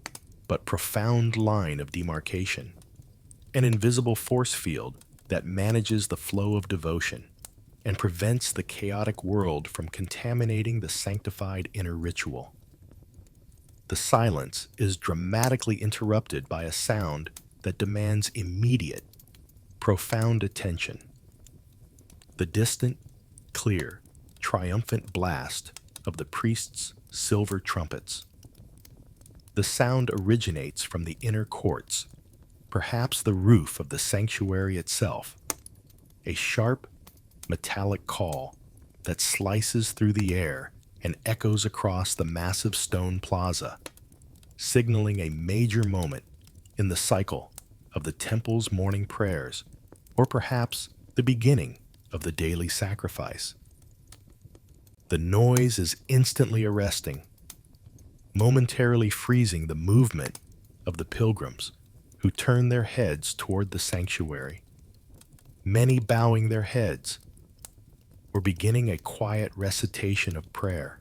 but profound line of demarcation, an invisible force field that manages the flow of devotion and prevents the chaotic world from contaminating the sanctified inner ritual. The silence is dramatically interrupted by a sound that demands immediate, profound attention. The distant, clear, triumphant blast of the priest's silver trumpets. The sound originates from the inner courts, perhaps the roof of the sanctuary itself, a sharp, metallic call that slices through the air and echoes across the massive stone plaza, signaling a major moment in the cycle of the temple's morning prayers, or perhaps the beginning of the daily sacrifice. The noise is instantly arresting, momentarily freezing the movement of the pilgrims who turn their heads toward the sanctuary, many bowing their heads or beginning a quiet recitation of prayer.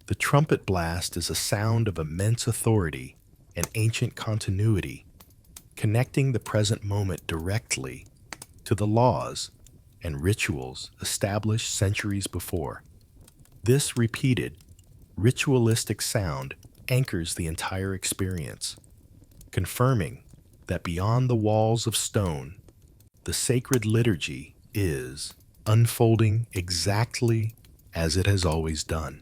The trumpet blast is a sound of immense authority and ancient continuity, connecting the present moment directly to the laws and rituals established centuries before. This repeated, ritualistic sound anchors the entire experience, confirming that beyond the walls of stone, the sacred liturgy is unfolding exactly as it has always done.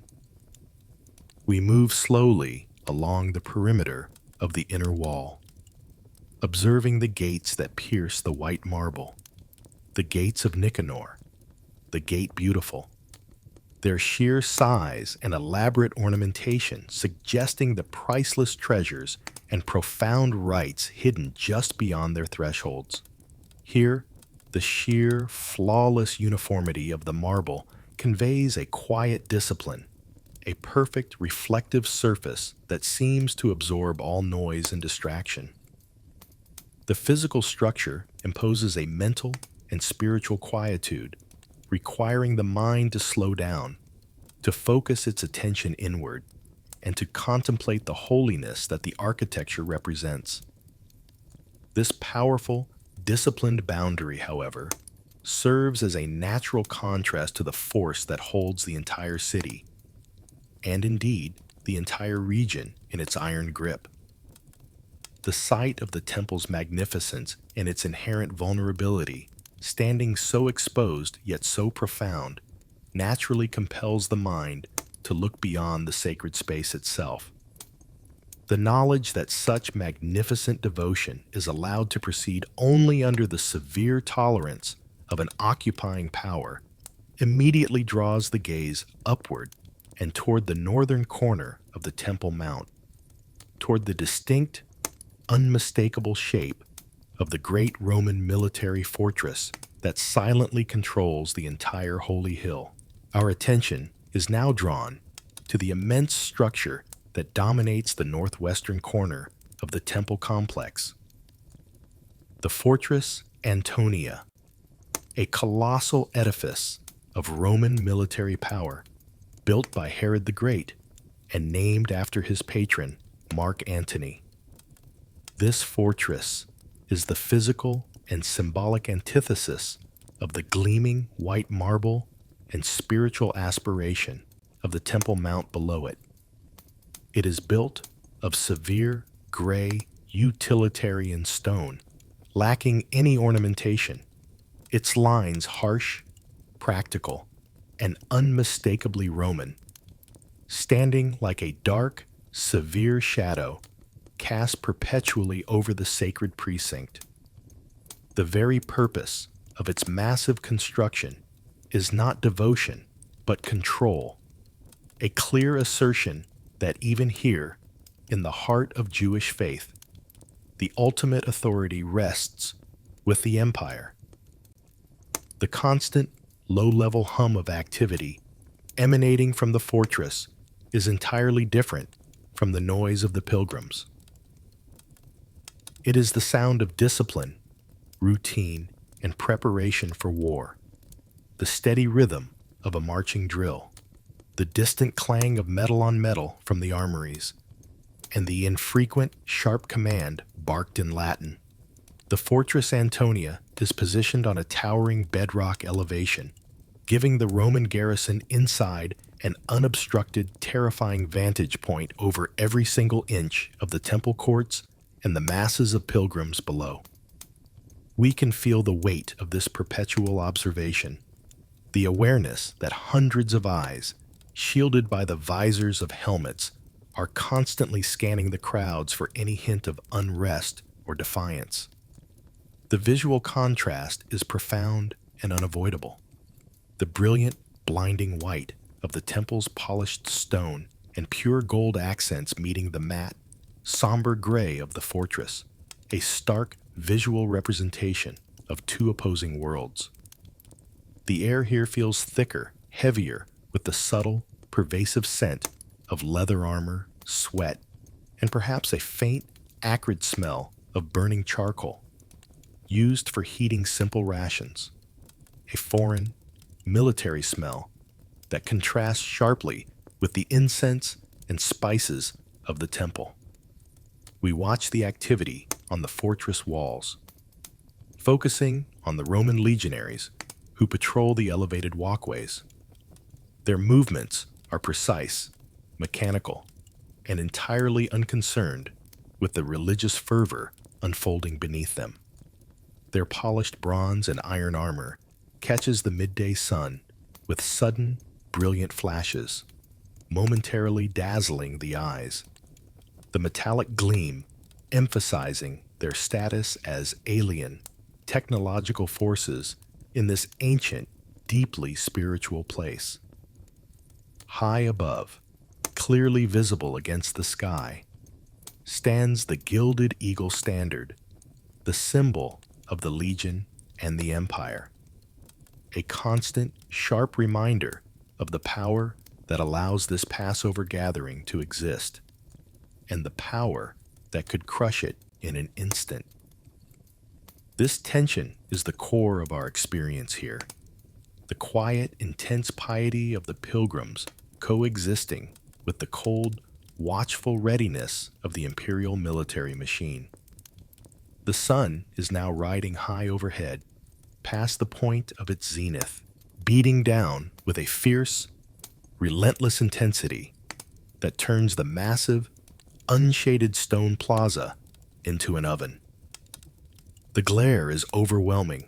We move slowly along the perimeter of the inner wall, observing the gates that pierce the white marble, the gates of Nicanor, the Gate Beautiful, their sheer size and elaborate ornamentation suggesting the priceless treasures and profound rites hidden just beyond their thresholds. Here, the sheer, flawless uniformity of the marble conveys a quiet discipline, a perfect reflective surface that seems to absorb all noise and distraction. The physical structure imposes a mental and spiritual quietude, requiring the mind to slow down, to focus its attention inward, and to contemplate the holiness that the architecture represents. This powerful, disciplined boundary, however, serves as a natural contrast to the force that holds the entire city, and indeed the entire region in its iron grip. The sight of the temple's magnificence and its inherent vulnerability, standing so exposed yet so profound, naturally compels the mind to look beyond the sacred space itself. The knowledge that such magnificent devotion is allowed to proceed only under the severe tolerance of an occupying power immediately draws the gaze upward and toward the northern corner of the Temple Mount, toward the distinct, unmistakable shape of the great Roman military fortress that silently controls the entire Holy Hill. Our attention is now drawn to the immense structure that dominates the northwestern corner of the temple complex. The Fortress Antonia, a colossal edifice of Roman military power, built by Herod the Great and named after his patron, Mark Antony. This fortress is the physical and symbolic antithesis of the gleaming white marble and spiritual aspiration of the Temple Mount below it. It is built of severe, gray, utilitarian stone, lacking any ornamentation, its lines harsh, practical, and unmistakably Roman, standing like a dark, severe shadow cast perpetually over the sacred precinct. The very purpose of its massive construction is not devotion, but control, a clear assertion that even here, in the heart of Jewish faith, the ultimate authority rests with the empire. The constant, low-level hum of activity emanating from the fortress is entirely different from the noise of the pilgrims. It is the sound of discipline, routine, and preparation for war, the steady rhythm of a marching drill, the distant clang of metal on metal from the armories, and the infrequent, sharp command barked in Latin. The Fortress Antonia is positioned on a towering bedrock elevation, giving the Roman garrison inside an unobstructed, terrifying vantage point over every single inch of the temple courts and the masses of pilgrims below. We can feel the weight of this perpetual observation, the awareness that hundreds of eyes, shielded by the visors of helmets, are constantly scanning the crowds for any hint of unrest or defiance. The visual contrast is profound and unavoidable. The brilliant, blinding white of the temple's polished stone and pure gold accents meeting the matte, somber gray of the fortress, a stark visual representation of two opposing worlds. The air here feels thicker, heavier, with the subtle, pervasive scent of leather armor, sweat, and perhaps a faint, acrid smell of burning charcoal, used for heating simple rations. A foreign, military smell that contrasts sharply with the incense and spices of the temple. We watch the activity on the fortress walls, focusing on the Roman legionaries who patrol the elevated walkways. Their movements are precise, mechanical, and entirely unconcerned with the religious fervor unfolding beneath them. Their polished bronze and iron armor catches the midday sun with sudden, brilliant flashes, momentarily dazzling the eyes. The metallic gleam emphasizing their status as alien, technological forces in this ancient, deeply spiritual place. High above, clearly visible against the sky, stands the gilded eagle standard, the symbol of the legion and the empire. A constant, sharp reminder of the power that allows this Passover gathering to exist, and the power that could crush it in an instant. This tension is the core of our experience here. The quiet, intense piety of the pilgrims coexisting with the cold, watchful readiness of the imperial military machine. The sun is now riding high overhead, past the point of its zenith, beating down with a fierce, relentless intensity that turns the massive, unshaded stone plaza into an oven. The glare is overwhelming,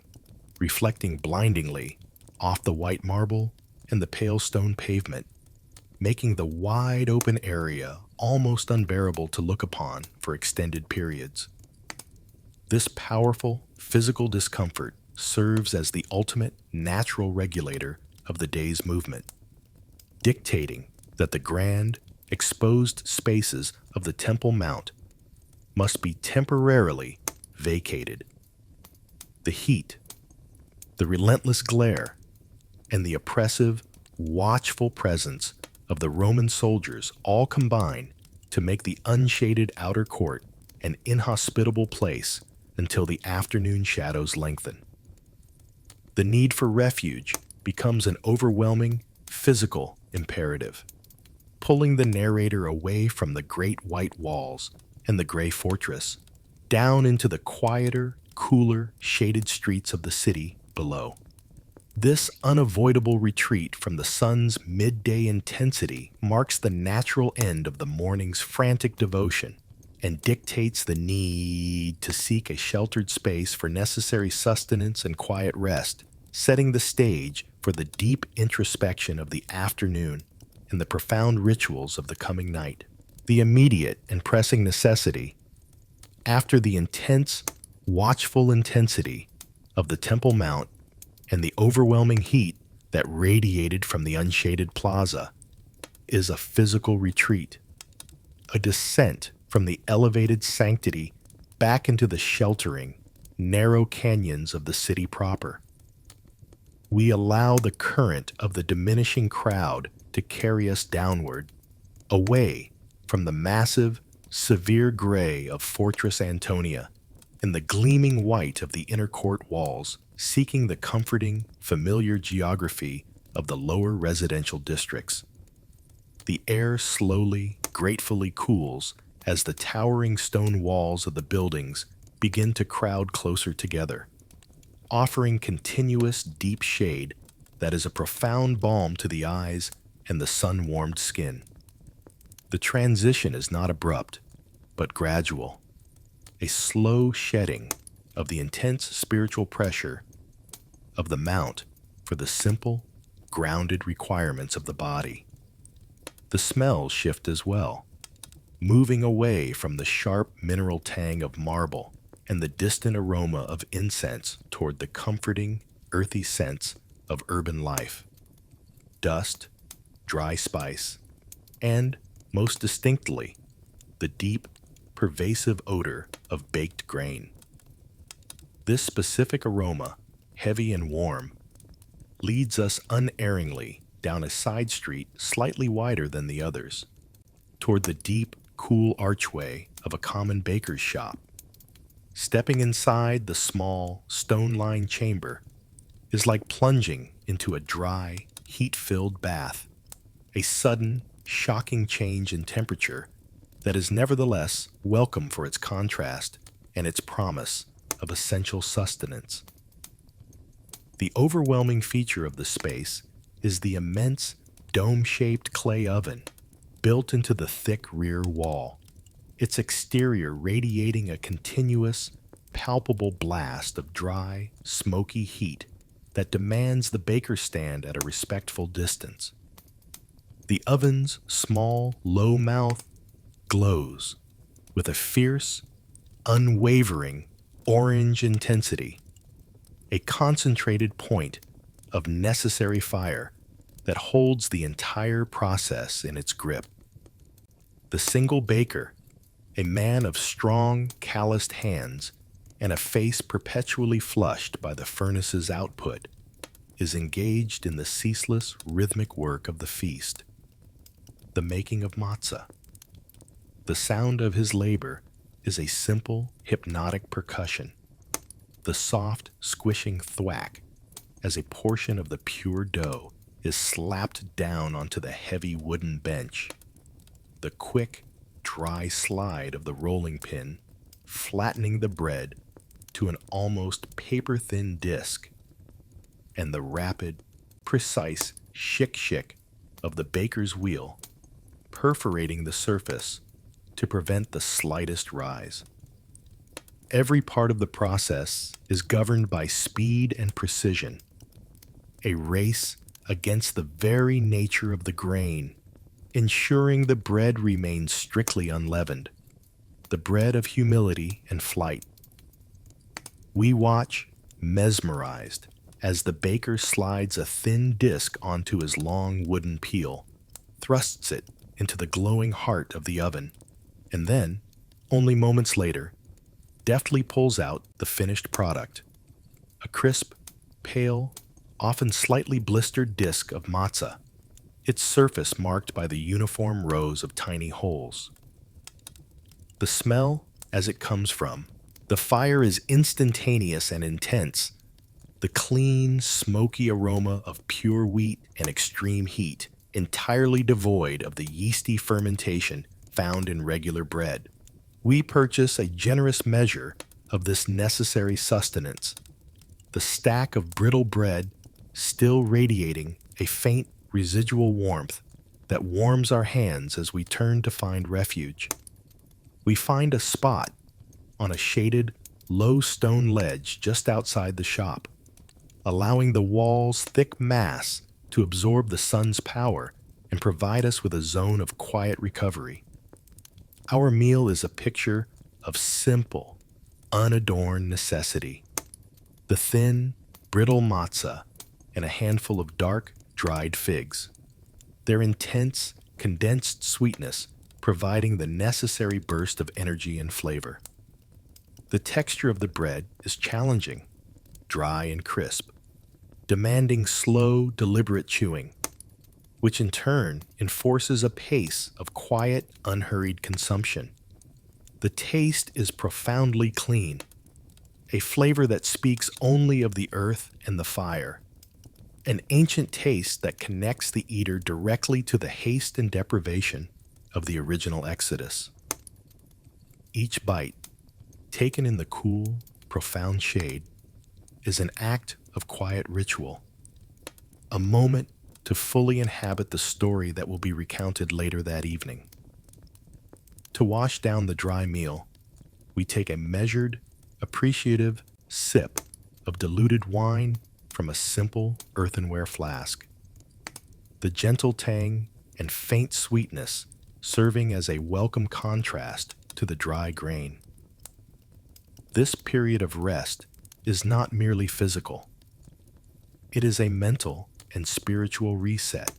reflecting blindingly off the white marble and the pale stone pavement, making the wide open area almost unbearable to look upon for extended periods. This powerful physical discomfort serves as the ultimate natural regulator of the day's movement, dictating that the grand, exposed spaces of the Temple Mount must be temporarily vacated. The heat, the relentless glare, and the oppressive, watchful presence of the Roman soldiers all combine to make the unshaded outer court an inhospitable place until the afternoon shadows lengthen. The need for refuge becomes an overwhelming physical imperative, pulling the narrator away from the great white walls and the gray fortress, down into the quieter, cooler, shaded streets of the city below. This unavoidable retreat from the sun's midday intensity marks the natural end of the morning's frantic devotion and dictates the need to seek a sheltered space for necessary sustenance and quiet rest, setting the stage for the deep introspection of the afternoon and the profound rituals of the coming night. The immediate and pressing necessity, after the intense, watchful intensity of the Temple Mount and the overwhelming heat that radiated from the unshaded plaza is a physical retreat, a descent from the elevated sanctity back into the sheltering, narrow canyons of the city proper. We allow the current of the diminishing crowd to carry us downward, away from the massive, severe gray of Fortress Antonia and the gleaming white of the inner court walls, seeking the comforting, familiar geography of the lower residential districts. The air slowly, gratefully cools as the towering stone walls of the buildings begin to crowd closer together, offering continuous deep shade that is a profound balm to the eyes and the sun-warmed skin. The transition is not abrupt, but gradual, a slow shedding of the intense spiritual pressure of the mount for the simple, grounded requirements of the body. The smells shift as well, moving away from the sharp mineral tang of marble and the distant aroma of incense toward the comforting, earthy scents of urban life. Dust, dry spice, and, most distinctly, the deep, pervasive odor of baked grain. This specific aroma, heavy and warm, leads us unerringly down a side street slightly wider than the others, toward the deep, cool archway of a common baker's shop. Stepping inside the small, stone-lined chamber is like plunging into a dry, heat-filled bath, a sudden, shocking change in temperature that is nevertheless welcome for its contrast and its promise of essential sustenance. The overwhelming feature of the space is the immense, dome-shaped clay oven built into the thick rear wall, its exterior radiating a continuous, palpable blast of dry, smoky heat that demands the baker stand at a respectful distance. The oven's small, low mouth glows with a fierce, unwavering orange intensity, a concentrated point of necessary fire that holds the entire process in its grip. The single baker, a man of strong, calloused hands and a face perpetually flushed by the furnace's output, is engaged in the ceaseless, rhythmic work of the feast, the making of matzah. The sound of his labor is a simple, hypnotic percussion, the soft, squishing thwack as a portion of the pure dough is slapped down onto the heavy wooden bench, the quick, dry slide of the rolling pin flattening the bread to an almost paper-thin disc, and the rapid, precise shick-shick of the baker's wheel perforating the surface to prevent the slightest rise. Every part of the process is governed by speed and precision, a race against the very nature of the grain, ensuring the bread remains strictly unleavened, the bread of humility and flight. We watch, mesmerized, as the baker slides a thin disc onto his long wooden peel, thrusts it into the glowing heart of the oven, and then, only moments later, deftly pulls out the finished product, a crisp, pale, often slightly blistered disc of matzah, its surface marked by the uniform rows of tiny holes. The smell, as it comes from the fire, is instantaneous and intense, the clean, smoky aroma of pure wheat and extreme heat, entirely devoid of the yeasty fermentation found in regular bread. We purchase a generous measure of this necessary sustenance, the stack of brittle bread still radiating a faint residual warmth that warms our hands as we turn to find refuge. We find a spot on a shaded, low stone ledge just outside the shop, allowing the wall's thick mass to absorb the sun's power and provide us with a zone of quiet recovery. Our meal is a picture of simple, unadorned necessity. the thin, brittle matzah, and a handful of dark, dried figs. Their intense, condensed sweetness providing the necessary burst of energy and flavor. The texture of the bread is challenging, dry and crisp, demanding slow, deliberate chewing, which in turn enforces a pace of quiet, unhurried consumption. The taste is profoundly clean, a flavor that speaks only of the earth and the fire, an ancient taste that connects the eater directly to the haste and deprivation of the original Exodus. Each bite, taken in the cool, profound shade, is an act of quiet ritual, a moment to fully inhabit the story that will be recounted later that evening. To wash down the dry meal, we take a measured, appreciative sip of diluted wine from a simple earthenware flask. The gentle tang and faint sweetness serving as a welcome contrast to the dry grain. This period of rest is not merely physical. It is a mental and spiritual reset,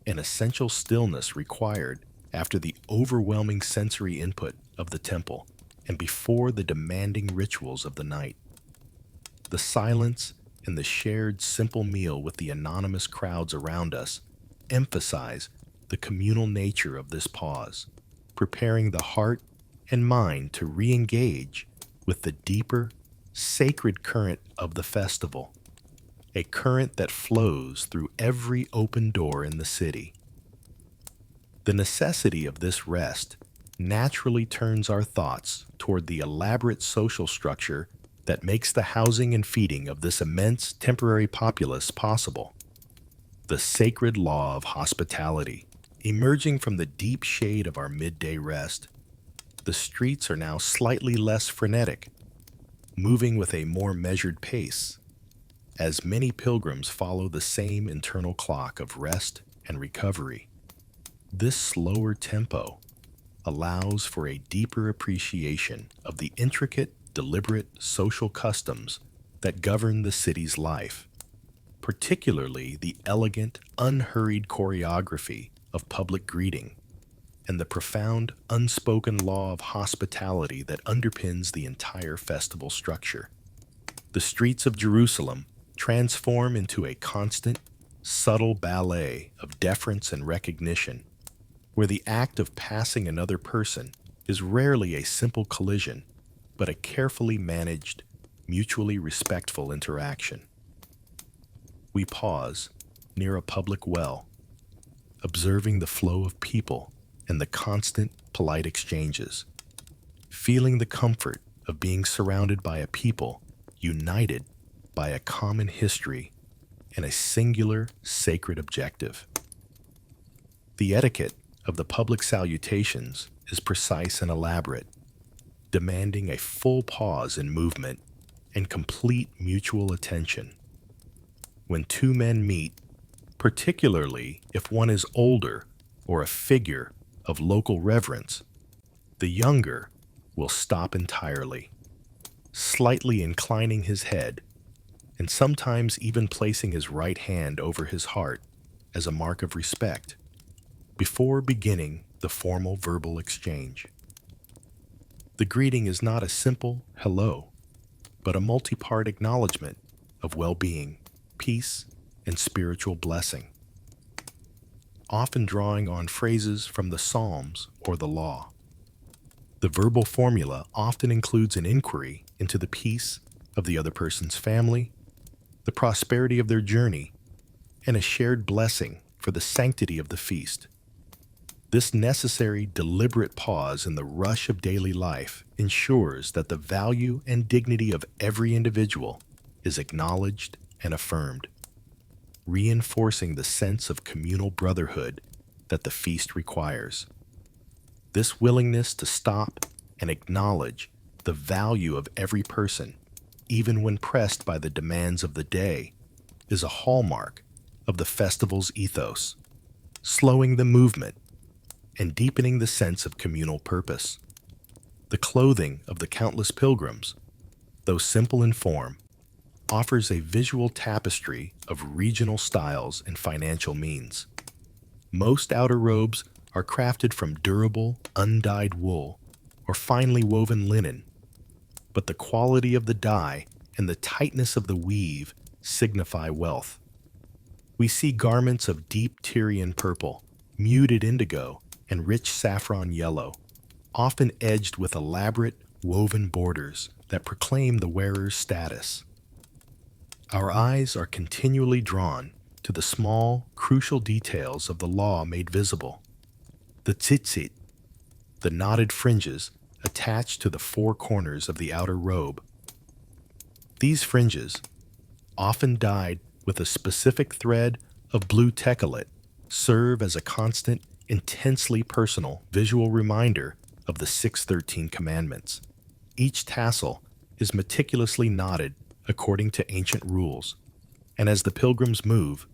an essential stillness required after the overwhelming sensory input of the temple and before the demanding rituals of the night. The silence and the shared simple meal with the anonymous crowds around us emphasize the communal nature of this pause, preparing the heart and mind to re-engage with the deeper, sacred current of the festival, a current that flows through every open door in the city. The necessity of this rest naturally turns our thoughts toward the elaborate social structure that makes the housing and feeding of this immense temporary populace possible. The sacred law of hospitality, emerging from the deep shade of our midday rest. The streets are now slightly less frenetic, moving with a more measured pace, as many pilgrims follow the same internal clock of rest and recovery. This slower tempo allows for a deeper appreciation of the intricate, deliberate social customs that govern the city's life, particularly the elegant, unhurried choreography of public greeting and the profound, unspoken law of hospitality that underpins the entire festival structure. The streets of Jerusalem transform into a constant, subtle ballet of deference and recognition, where the act of passing another person is rarely a simple collision, but a carefully managed, mutually respectful interaction. We pause near a public well, observing the flow of people and the constant, polite exchanges, feeling the comfort of being surrounded by a people united by a common history and a singular, sacred objective. The etiquette of the public salutations is precise and elaborate, demanding a full pause in movement and complete mutual attention. When two men meet, particularly if one is older or a figure of local reverence, the younger will stop entirely, slightly inclining his head and sometimes even placing his right hand over his heart as a mark of respect before beginning the formal verbal exchange. The greeting is not a simple hello, but a multi-part acknowledgement of well-being, peace, and spiritual blessing, often drawing on phrases from the Psalms or the Law. The verbal formula often includes an inquiry into the peace of the other person's family, the prosperity of their journey, and a shared blessing for the sanctity of the feast. This necessary, deliberate pause in the rush of daily life ensures that the value and dignity of every individual is acknowledged and affirmed, reinforcing the sense of communal brotherhood that the feast requires. This willingness to stop and acknowledge the value of every person, even when pressed by the demands of the day, is a hallmark of the festival's ethos, slowing the movement and deepening the sense of communal purpose. The clothing of the countless pilgrims, though simple in form, offers a visual tapestry of regional styles and financial means. Most outer robes are crafted from durable, undyed wool or finely woven linen, but the quality of the dye and the tightness of the weave signify wealth. We see garments of deep Tyrian purple, muted indigo, and rich saffron yellow, often edged with elaborate woven borders that proclaim the wearer's status. Our eyes are continually drawn to the small, crucial details of the law made visible. The tzitzit, the knotted fringes attached to the four corners of the outer robe. These fringes, often dyed with a specific thread of blue techelet, serve as a constant, intensely personal visual reminder of the 613 commandments. Each tassel is meticulously knotted according to ancient rules, and as the pilgrims move,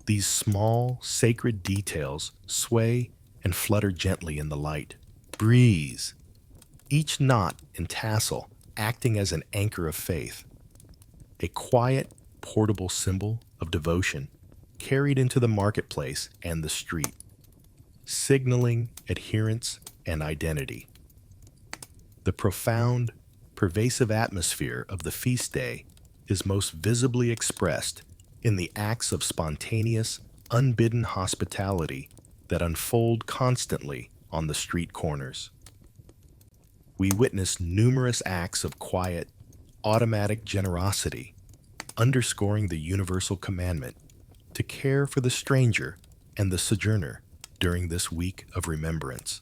these small, sacred details sway and flutter gently in the light. Breeze, each knot and tassel acting as an anchor of faith, a quiet, portable symbol of devotion carried into the marketplace and the street, signaling adherence and identity. The profound, pervasive atmosphere of the feast day is most visibly expressed in the acts of spontaneous, unbidden hospitality that unfold constantly on the street corners. We witness numerous acts of quiet, automatic generosity, underscoring the universal commandment to care for the stranger and the sojourner during this week of remembrance.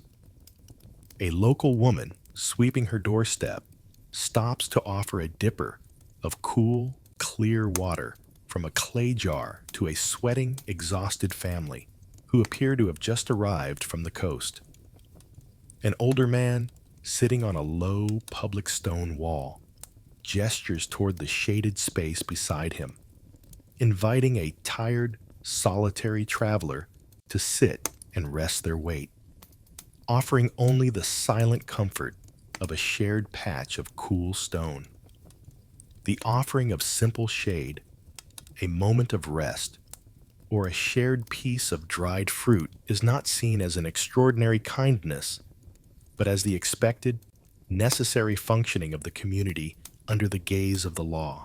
A local woman sweeping her doorstep stops to offer a dipper of cool, clear water from a clay jar to a sweating, exhausted family who appear to have just arrived from the coast. An older man, sitting on a low public stone wall, gestures toward the shaded space beside him, inviting a tired, solitary traveler to sit and rest their weight, offering only the silent comfort of a shared patch of cool stone. The offering of simple shade, a moment of rest, or a shared piece of dried fruit is not seen as an extraordinary kindness, but as the expected, necessary functioning of the community under the gaze of the law.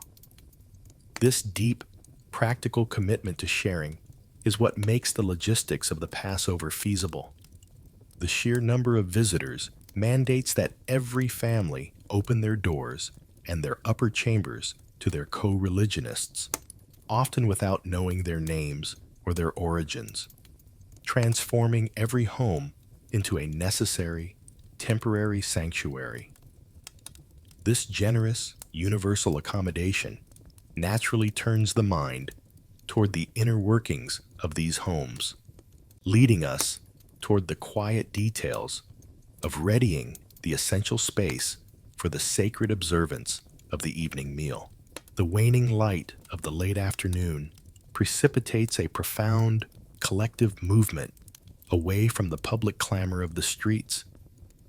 This deep, practical commitment to sharing is what makes the logistics of the Passover feasible. The sheer number of visitors mandates that every family open their doors and their upper chambers to their co-religionists, often without knowing their names or their origins, transforming every home into a necessary, temporary sanctuary. This generous, universal accommodation naturally turns the mind toward the inner workings of these homes, leading us toward the quiet details of readying the essential space for the sacred observance of the evening meal. The waning light of the late afternoon precipitates a profound, collective movement away from the public clamor of the streets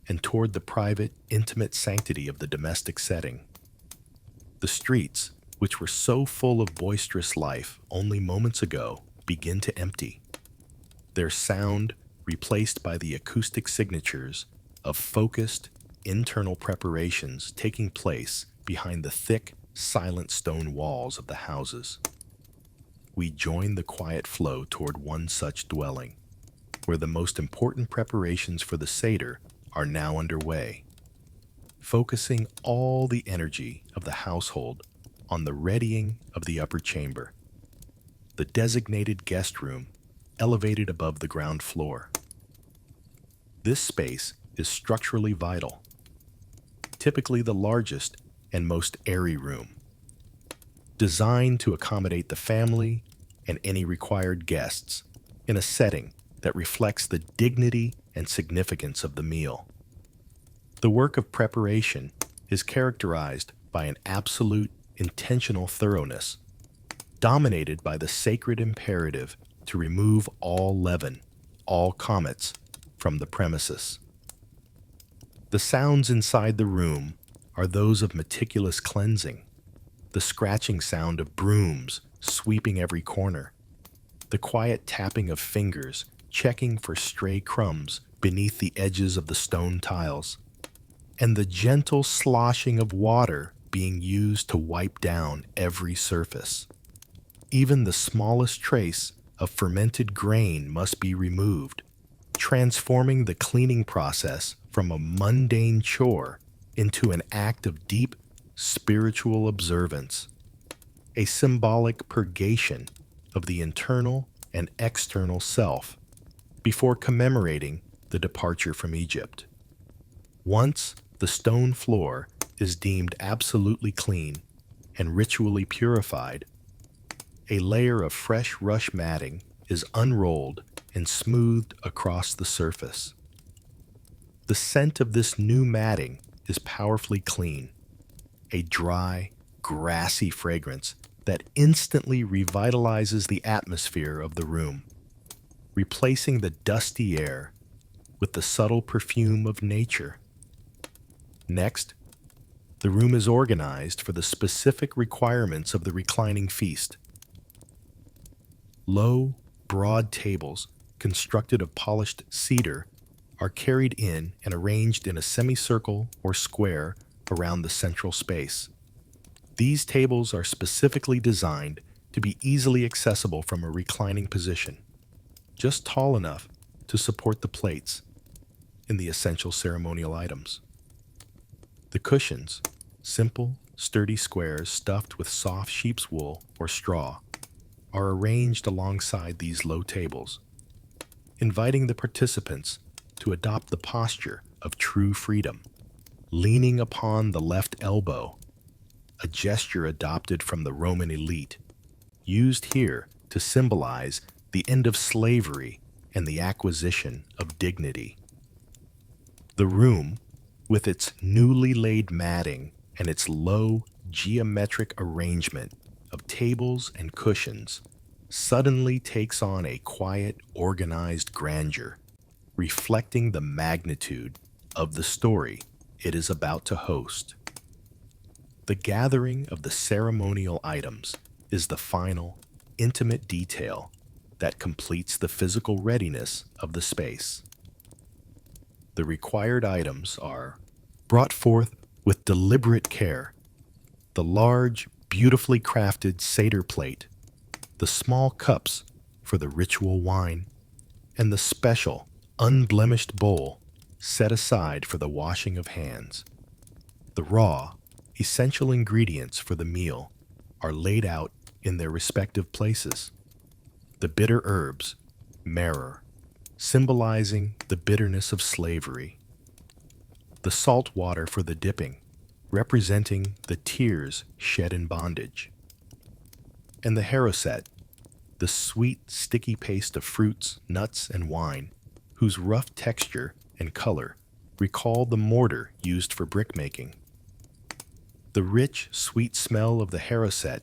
and toward the private, intimate sanctity of the domestic setting. The streets, which were so full of boisterous life only moments ago, begin to empty, their sound replaced by the acoustic signatures of focused, internal preparations taking place behind the thick, silent stone walls of the houses. We join the quiet flow toward one such dwelling, where the most important preparations for the Seder are now underway, focusing all the energy of the household on the readying of the upper chamber, the designated guest room elevated above the ground floor. This space is structurally vital, typically the largest and most airy room, designed to accommodate the family and any required guests in a setting that reflects the dignity and significance of the meal. The work of preparation is characterized by an absolute, intentional thoroughness, dominated by the sacred imperative to remove all leaven, all comets, from the premises. The sounds inside the room are those of meticulous cleansing, the scratching sound of brooms sweeping every corner, the quiet tapping of fingers checking for stray crumbs beneath the edges of the stone tiles, and the gentle sloshing of water being used to wipe down every surface. Even the smallest trace of fermented grain must be removed, transforming the cleaning process from a mundane chore into an act of deep spiritual observance, a symbolic purgation of the internal and external self before commemorating the departure from Egypt. Once the stone floor is deemed absolutely clean and ritually purified, a layer of fresh rush matting is unrolled and smoothed across the surface. The scent of this new matting is powerfully clean, a dry, grassy fragrance that instantly revitalizes the atmosphere of the room, replacing the dusty air with the subtle perfume of nature. Next, the room is organized for the specific requirements of the reclining feast. Low, broad tables, constructed of polished cedar, are carried in and arranged in a semicircle or square around the central space. These tables are specifically designed to be easily accessible from a reclining position, just tall enough to support the plates and the essential ceremonial items. The cushions, simple, sturdy squares stuffed with soft sheep's wool or straw, are arranged alongside these low tables, inviting the participants to adopt the posture of true freedom, leaning upon the left elbow, a gesture adopted from the Roman elite, used here to symbolize the end of slavery and the acquisition of dignity. The room, with its newly laid matting and its low, geometric arrangement of tables and cushions, suddenly takes on a quiet, organized grandeur, reflecting the magnitude of the story it is about to host. The gathering of the ceremonial items is the final, intimate detail that completes the physical readiness of the space. The required items are brought forth with deliberate care: the large, beautifully crafted Seder plate, the small cups for the ritual wine, and the special, unblemished bowl set aside for the washing of hands. The raw, essential ingredients for the meal are laid out in their respective places. The bitter herbs, maror, symbolizing the bitterness of slavery. The salt water for the dipping, representing the tears shed in bondage. And the haroset, the sweet, sticky paste of fruits, nuts, and wine, whose rough texture and color recall the mortar used for brickmaking. The rich, sweet smell of the haroset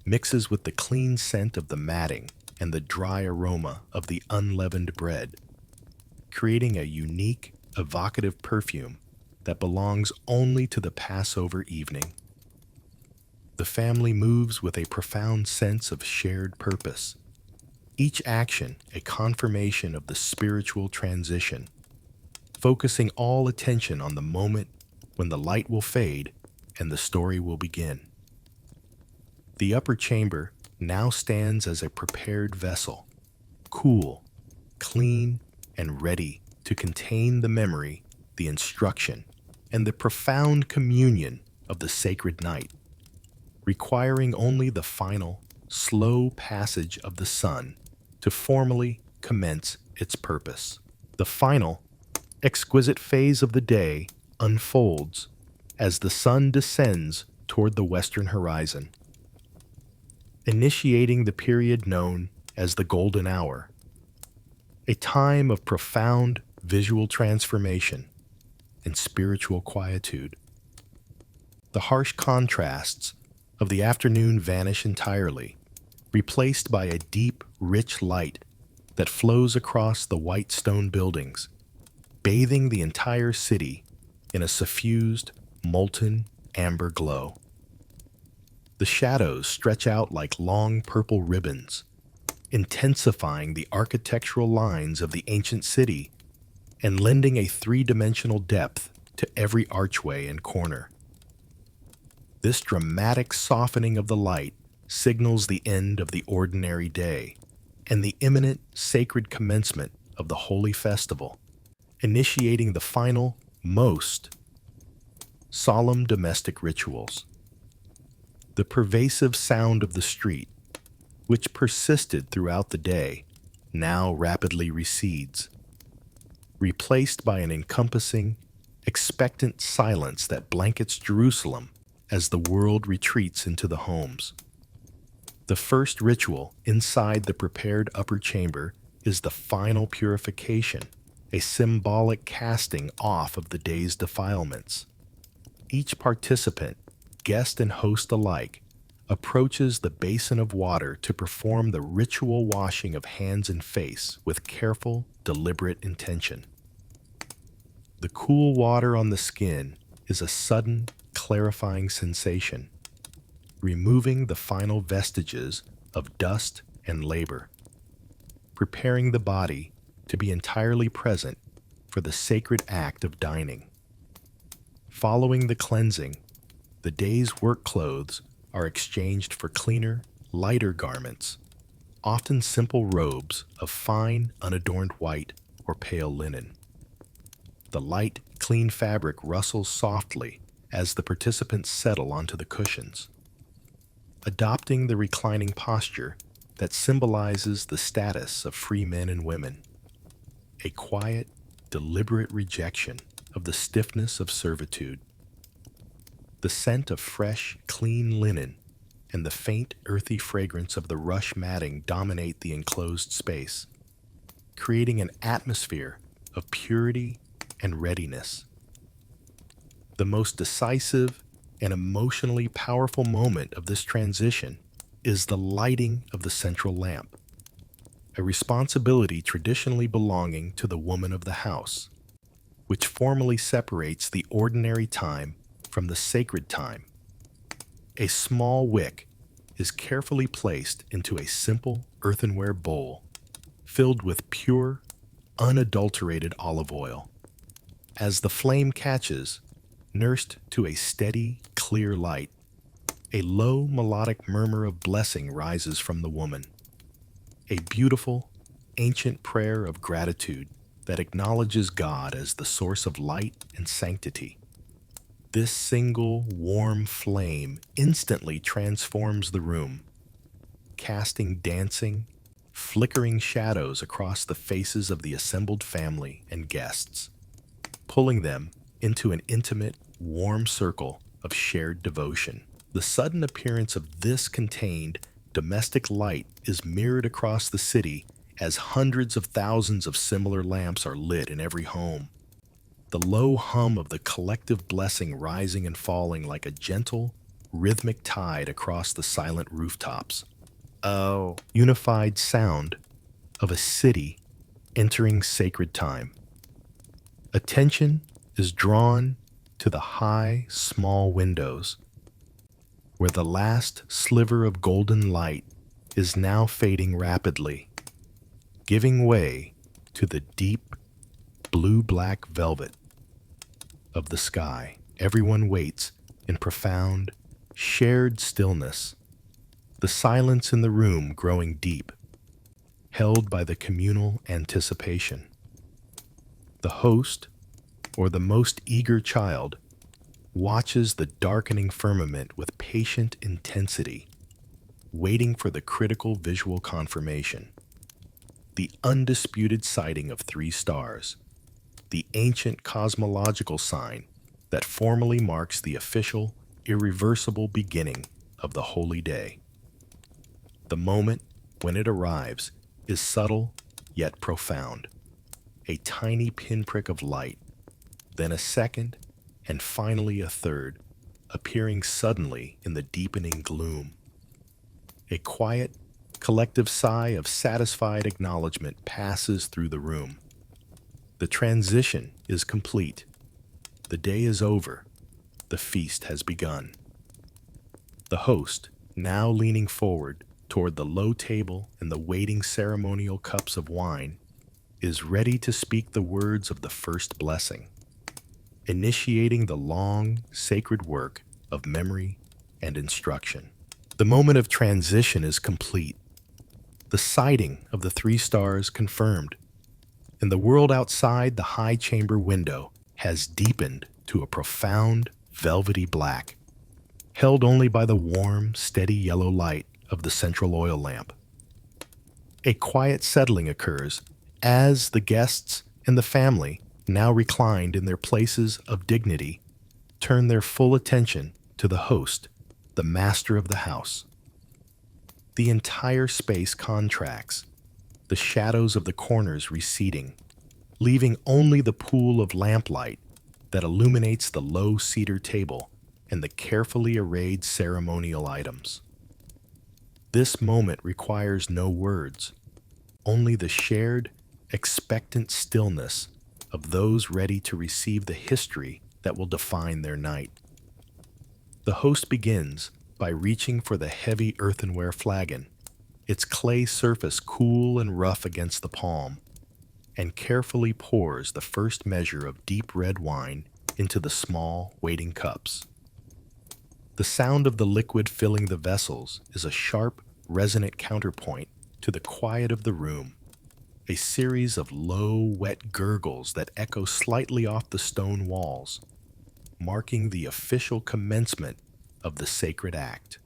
mixes with the clean scent of the matting and the dry aroma of the unleavened bread, creating a unique, evocative perfume that belongs only to the Passover evening. The family moves with a profound sense of shared purpose, each action a confirmation of the spiritual transition, focusing all attention on the moment when the light will fade and the story will begin. The upper chamber now stands as a prepared vessel, cool, clean, and ready to contain the memory, the instruction, and the profound communion of the sacred night, requiring only the final, slow passage of the sun to formally commence its purpose. The final, exquisite phase of the day unfolds as the sun descends toward the western horizon, initiating the period known as the golden hour, a time of profound visual transformation and spiritual quietude. The harsh contrasts of the afternoon vanish entirely, replaced by a deep, rich light that flows across the white stone buildings, bathing the entire city in a suffused, molten amber glow. The shadows stretch out like long purple ribbons, intensifying the architectural lines of the ancient city and lending a three-dimensional depth to every archway and corner. This dramatic softening of the light signals the end of the ordinary day and the imminent sacred commencement of the holy festival, initiating the final, most solemn domestic rituals. The pervasive sound of the street, which persisted throughout the day, now rapidly recedes, replaced by an encompassing, expectant silence that blankets Jerusalem as the world retreats into the homes. The first ritual inside the prepared upper chamber is the final purification, a symbolic casting off of the day's defilements. Each participant, guest and host alike, approaches the basin of water to perform the ritual washing of hands and face with careful, deliberate intention. The cool water on the skin is a sudden, clarifying sensation, removing the final vestiges of dust and labor, preparing the body to be entirely present for the sacred act of dining. Following the cleansing, the day's work clothes are exchanged for cleaner, lighter garments, often simple robes of fine, unadorned white or pale linen. The light, clean fabric rustles softly as the participants settle onto the cushions, adopting the reclining posture that symbolizes the status of free men and women, a quiet, deliberate rejection of the stiffness of servitude. The scent of fresh, clean linen and the faint, earthy fragrance of the rush matting dominate the enclosed space, creating an atmosphere of purity and readiness. The most decisive and emotionally powerful moment of this transition is the lighting of the central lamp, a responsibility traditionally belonging to the woman of the house, which formally separates the ordinary time from the sacred time. A small wick is carefully placed into a simple earthenware bowl filled with pure, unadulterated olive oil. As the flame catches, nursed to a steady, clear light, a low melodic murmur of blessing rises from the woman, a beautiful, ancient prayer of gratitude that acknowledges God as the source of light and sanctity. This single, warm flame instantly transforms the room, casting dancing, flickering shadows across the faces of the assembled family and guests, pulling them into an intimate, warm circle of shared devotion. The sudden appearance of this contained, domestic light is mirrored across the city as hundreds of thousands of similar lamps are lit in every home. The low hum of the collective blessing rising and falling like a gentle, rhythmic tide across the silent rooftops. A unified sound of a city entering sacred time. Attention is drawn to the high, small windows, where the last sliver of golden light is now fading rapidly, giving way to the deep, blue-black velvet of the sky. Everyone waits in profound, shared stillness, the silence in the room growing deep, held by the communal anticipation. The host, or the most eager child, watches the darkening firmament with patient intensity, waiting for the critical visual confirmation. The undisputed sighting of 3 stars, the ancient cosmological sign that formally marks the official, irreversible beginning of the holy day. The moment, when it arrives, is subtle yet profound. A tiny pinprick of light, then a second, and finally a third, appearing suddenly in the deepening gloom. A quiet, collective sigh of satisfied acknowledgement passes through the room. The transition is complete. The day is over. The feast has begun. The host, now leaning forward toward the low table and the waiting ceremonial cups of wine, is ready to speak the words of the first blessing, initiating the long, sacred work of memory and instruction. The moment of transition is complete. The sighting of the three stars confirmed, and the world outside the high chamber window has deepened to a profound, velvety black, held only by the warm, steady yellow light of the central oil lamp. A quiet settling occurs as the guests and the family, now reclined in their places of dignity, turn their full attention to the host, the master of the house. The entire space contracts, the shadows of the corners receding, leaving only the pool of lamplight that illuminates the low cedar table and the carefully arrayed ceremonial items. This moment requires no words, only the shared, expectant stillness of those ready to receive the history that will define their night. The host begins by reaching for the heavy earthenware flagon, its clay surface cool and rough against the palm, and carefully pours the first measure of deep red wine into the small, waiting cups. The sound of the liquid filling the vessels is a sharp, resonant counterpoint to the quiet of the room, a series of low, wet gurgles that echo slightly off the stone walls, marking the official commencement of the sacred act.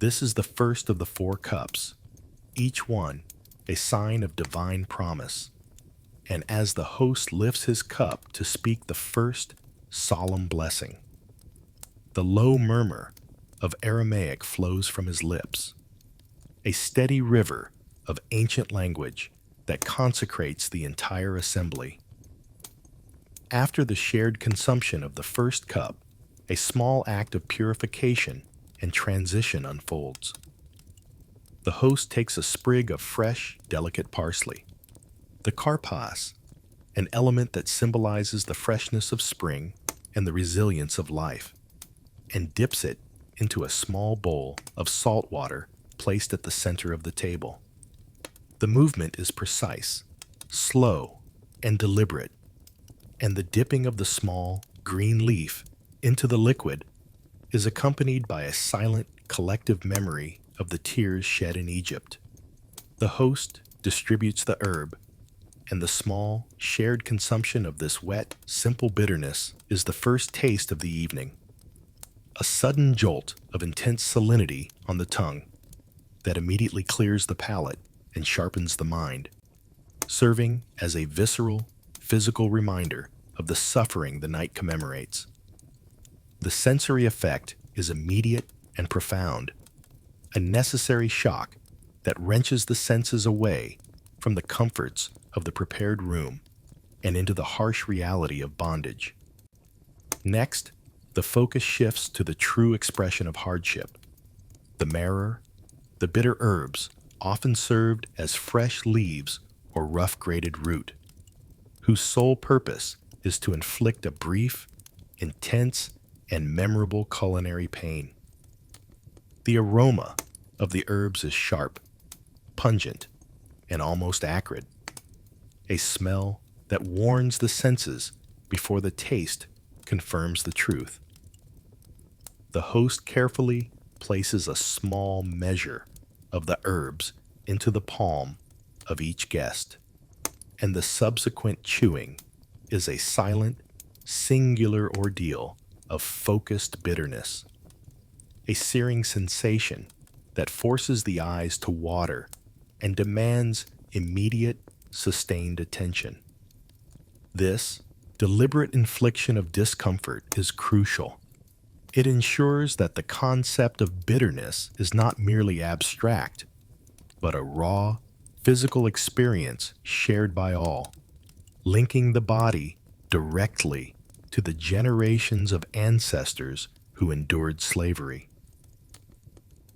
This is the first of the 4 cups, each one a sign of divine promise. And as the host lifts his cup to speak the first solemn blessing, the low murmur of Aramaic flows from his lips, a steady river of ancient language that consecrates the entire assembly. After the shared consumption of the first cup, a small act of purification and transition unfolds. The host takes a sprig of fresh, delicate parsley, the karpas, an element that symbolizes the freshness of spring and the resilience of life, and dips it into a small bowl of salt water placed at the center of the table. The movement is precise, slow, and deliberate, and the dipping of the small, green leaf into the liquid is accompanied by a silent, collective memory of the tears shed in Egypt. The host distributes the herb, and the small, shared consumption of this wet, simple bitterness is the first taste of the evening. A sudden jolt of intense salinity on the tongue that immediately clears the palate and sharpens the mind, serving as a visceral, physical reminder of the suffering the night commemorates. The sensory effect is immediate and profound, a necessary shock that wrenches the senses away from the comforts of the prepared room and into the harsh reality of bondage. Next, the focus shifts to the true expression of hardship. The maror, the bitter herbs, often served as fresh leaves or rough grated root, whose sole purpose is to inflict a brief, intense, and memorable culinary pain. The aroma of the herbs is sharp, pungent, and almost acrid, a smell that warns the senses before the taste confirms the truth. The host carefully places a small measure of the herbs into the palm of each guest, and the subsequent chewing is a silent, singular ordeal of focused bitterness, a searing sensation that forces the eyes to water and demands immediate, sustained attention. This deliberate infliction of discomfort is crucial. It ensures that the concept of bitterness is not merely abstract, but a raw, physical experience shared by all, linking the body directly to the generations of ancestors who endured slavery.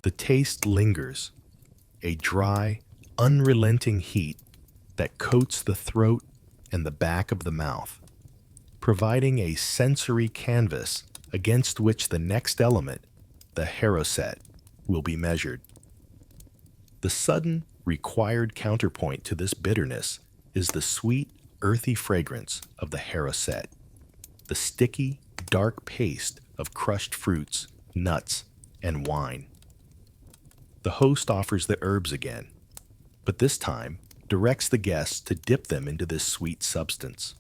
The taste lingers, a dry, unrelenting heat that coats the throat and the back of the mouth, providing a sensory canvas against which the next element, the Haroset, will be measured. The sudden, required counterpoint to this bitterness is the sweet, earthy fragrance of the Haroset, the sticky, dark paste of crushed fruits, nuts, and wine. The host offers the herbs again, but this time directs the guests to dip them into this sweet substance.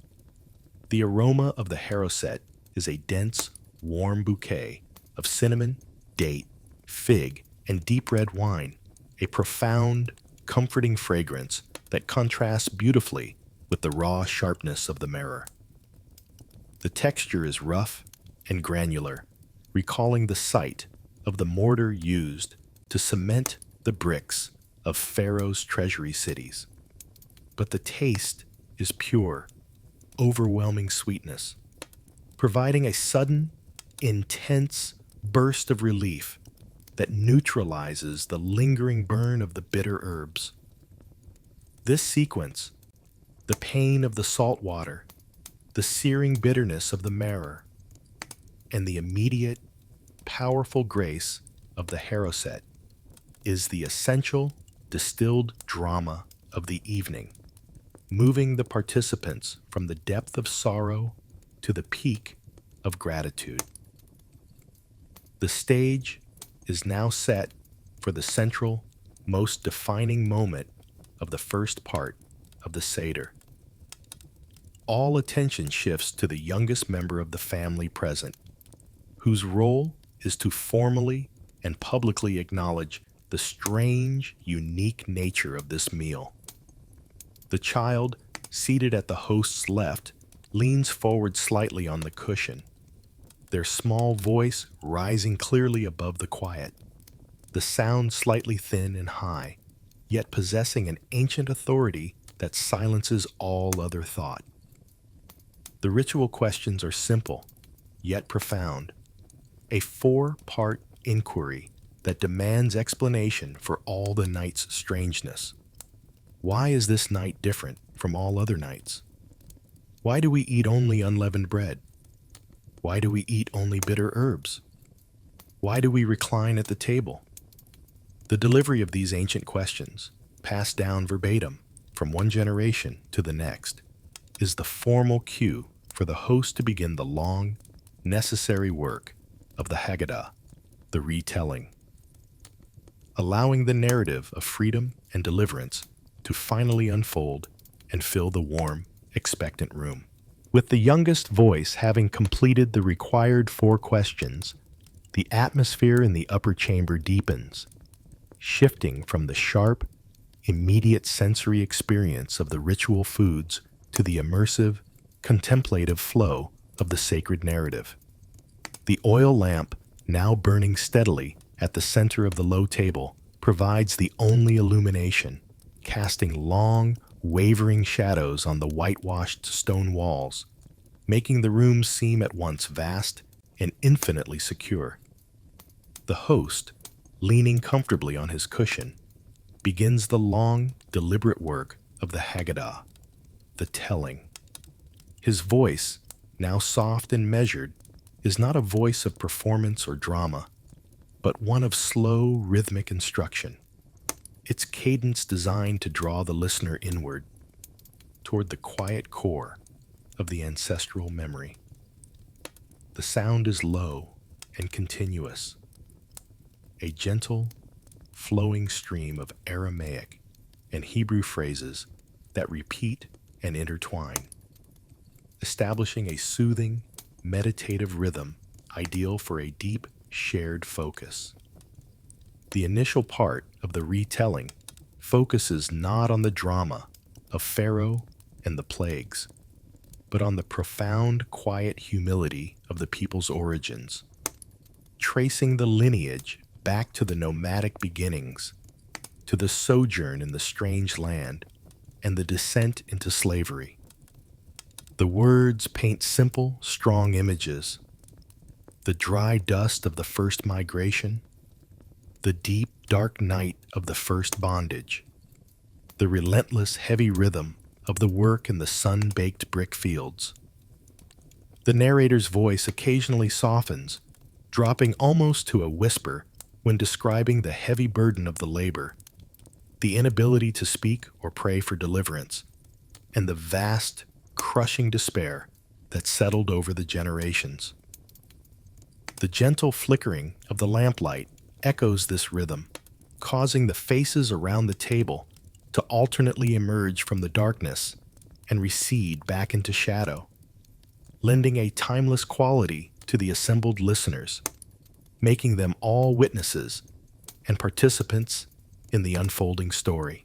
The aroma of the Haroset is a dense, warm bouquet of cinnamon, date, fig, and deep red wine, a profound, comforting fragrance that contrasts beautifully with the raw sharpness of the maror. The texture is rough and granular, recalling the sight of the mortar used to cement the bricks of Pharaoh's treasury cities. But the taste is pure, overwhelming sweetness, providing a sudden, intense burst of relief that neutralizes the lingering burn of the bitter herbs. This sequence, the pain of the salt water, the searing bitterness of the maror, and the immediate, powerful grace of the Haroset, is the essential, distilled drama of the evening, moving the participants from the depth of sorrow to the peak of gratitude. The stage is now set for the central, most defining moment of the first part of the Seder. All attention shifts to the youngest member of the family present, whose role is to formally and publicly acknowledge the strange, unique nature of this meal. The child, seated at the host's left, leans forward slightly on the cushion, their small voice rising clearly above the quiet, the sound slightly thin and high, yet possessing an ancient authority that silences all other thought. The ritual questions are simple, yet profound, a four-part inquiry that demands explanation for all the night's strangeness. Why is this night different from all other nights? Why do we eat only unleavened bread? Why do we eat only bitter herbs? Why do we recline at the table? The delivery of these ancient questions, passed down verbatim from one generation to the next, is the formal cue for the host to begin the long, necessary work of the Haggadah, the retelling, allowing the narrative of freedom and deliverance to finally unfold and fill the warm, expectant room. With the youngest voice having completed the required 4 questions, the atmosphere in the upper chamber deepens, shifting from the sharp, immediate sensory experience of the ritual foods to the immersive, contemplative flow of the sacred narrative. The oil lamp, now burning steadily at the center of the low table, provides the only illumination, casting long, wavering shadows on the whitewashed stone walls, making the room seem at once vast and infinitely secure. The host, leaning comfortably on his cushion, begins the long, deliberate work of the Haggadah, the telling. His voice, now soft and measured, is not a voice of performance or drama, but one of slow, rhythmic instruction, its cadence designed to draw the listener inward, toward the quiet core of the ancestral memory. The sound is low and continuous, a gentle, flowing stream of Aramaic and Hebrew phrases that repeat and intertwine, establishing a soothing, meditative rhythm ideal for a deep, shared focus. The initial part of the retelling focuses not on the drama of Pharaoh and the plagues, but on the profound, quiet humility of the people's origins, tracing the lineage back to the nomadic beginnings, to the sojourn in the strange land, and the descent into slavery. The words paint simple, strong images: the dry dust of the first migration, the deep, dark night of the first bondage, the relentless, heavy rhythm of the work in the sun-baked brick fields. The narrator's voice occasionally softens, dropping almost to a whisper when describing the heavy burden of the labor, the inability to speak or pray for deliverance, and the vast, crushing despair that settled over the generations. The gentle flickering of the lamplight echoes this rhythm, causing the faces around the table to alternately emerge from the darkness and recede back into shadow, lending a timeless quality to the assembled listeners, making them all witnesses and participants in the unfolding story.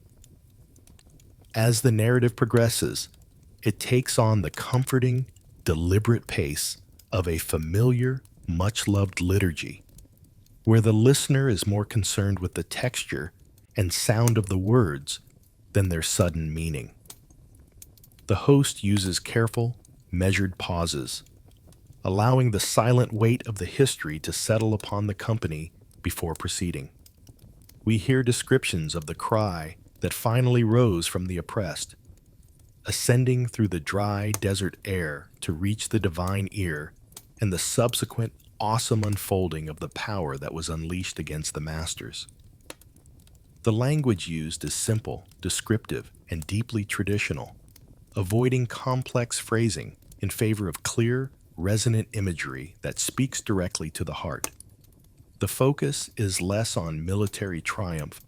As the narrative progresses, it takes on the comforting, deliberate pace of a familiar, much-loved liturgy, where the listener is more concerned with the texture and sound of the words than their sudden meaning. The host uses careful, measured pauses, allowing the silent weight of the history to settle upon the company before proceeding. We hear descriptions of the cry that finally rose from the oppressed, ascending through the dry desert air to reach the divine ear, and the subsequent awesome unfolding of the power that was unleashed against the masters. The language used is simple, descriptive, and deeply traditional, avoiding complex phrasing in favor of clear, resonant imagery that speaks directly to the heart. The focus is less on military triumph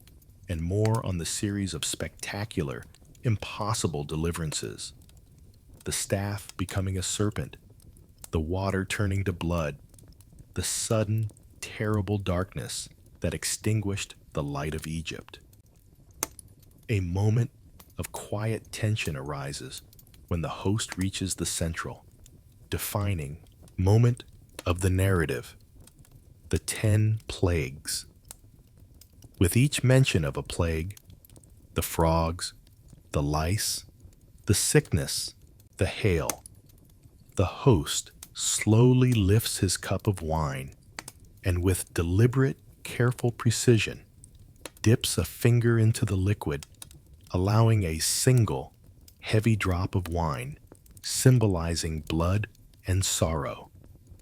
and more on the series of spectacular, impossible deliverances. The staff becoming a serpent, the water turning to blood, the sudden, terrible darkness that extinguished the light of Egypt. A moment of quiet tension arises when the host reaches the central, defining moment of the narrative, the 10 plagues. With each mention of a plague, the frogs, the lice, the sickness, the hail, the host slowly lifts his cup of wine and with deliberate, careful precision dips a finger into the liquid, allowing a single, heavy drop of wine, symbolizing blood and sorrow,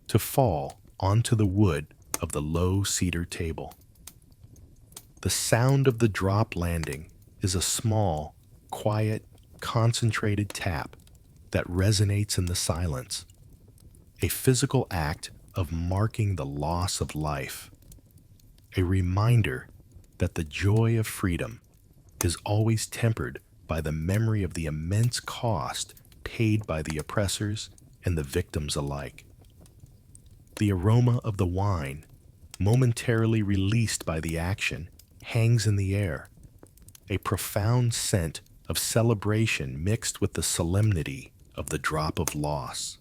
to fall onto the wood of the low cedar table. The sound of the drop landing is a small, quiet, concentrated tap that resonates in the silence, a physical act of marking the loss of life, a reminder that the joy of freedom is always tempered by the memory of the immense cost paid by the oppressors and the victims alike. The aroma of the wine, momentarily released by the action, hangs in the air, a profound scent of celebration mixed with the solemnity of the drop of loss.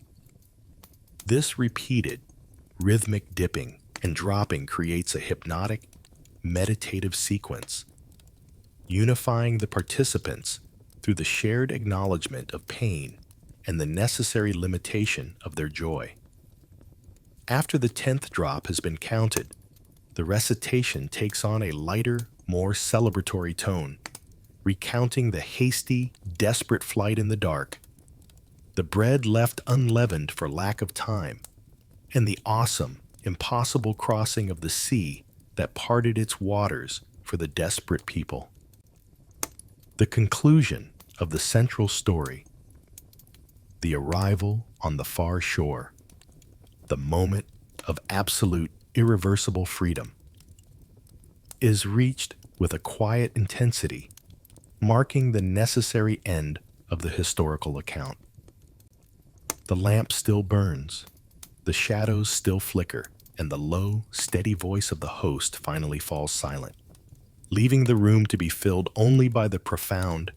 This repeated, rhythmic dipping and dropping creates a hypnotic, meditative sequence, unifying the participants through the shared acknowledgement of pain and the necessary limitation of their joy. After the 10th drop has been counted, the recitation takes on a lighter, more celebratory tone, recounting the hasty, desperate flight in the dark, the bread left unleavened for lack of time, and the awesome, impossible crossing of the sea that parted its waters for the desperate people. The conclusion of the central story, the arrival on the far shore, the moment of absolute, irreversible freedom, is reached with a quiet intensity, marking the necessary end of the historical account. The lamp still burns, the shadows still flicker, and the low, steady voice of the host finally falls silent, leaving the room to be filled only by the profound,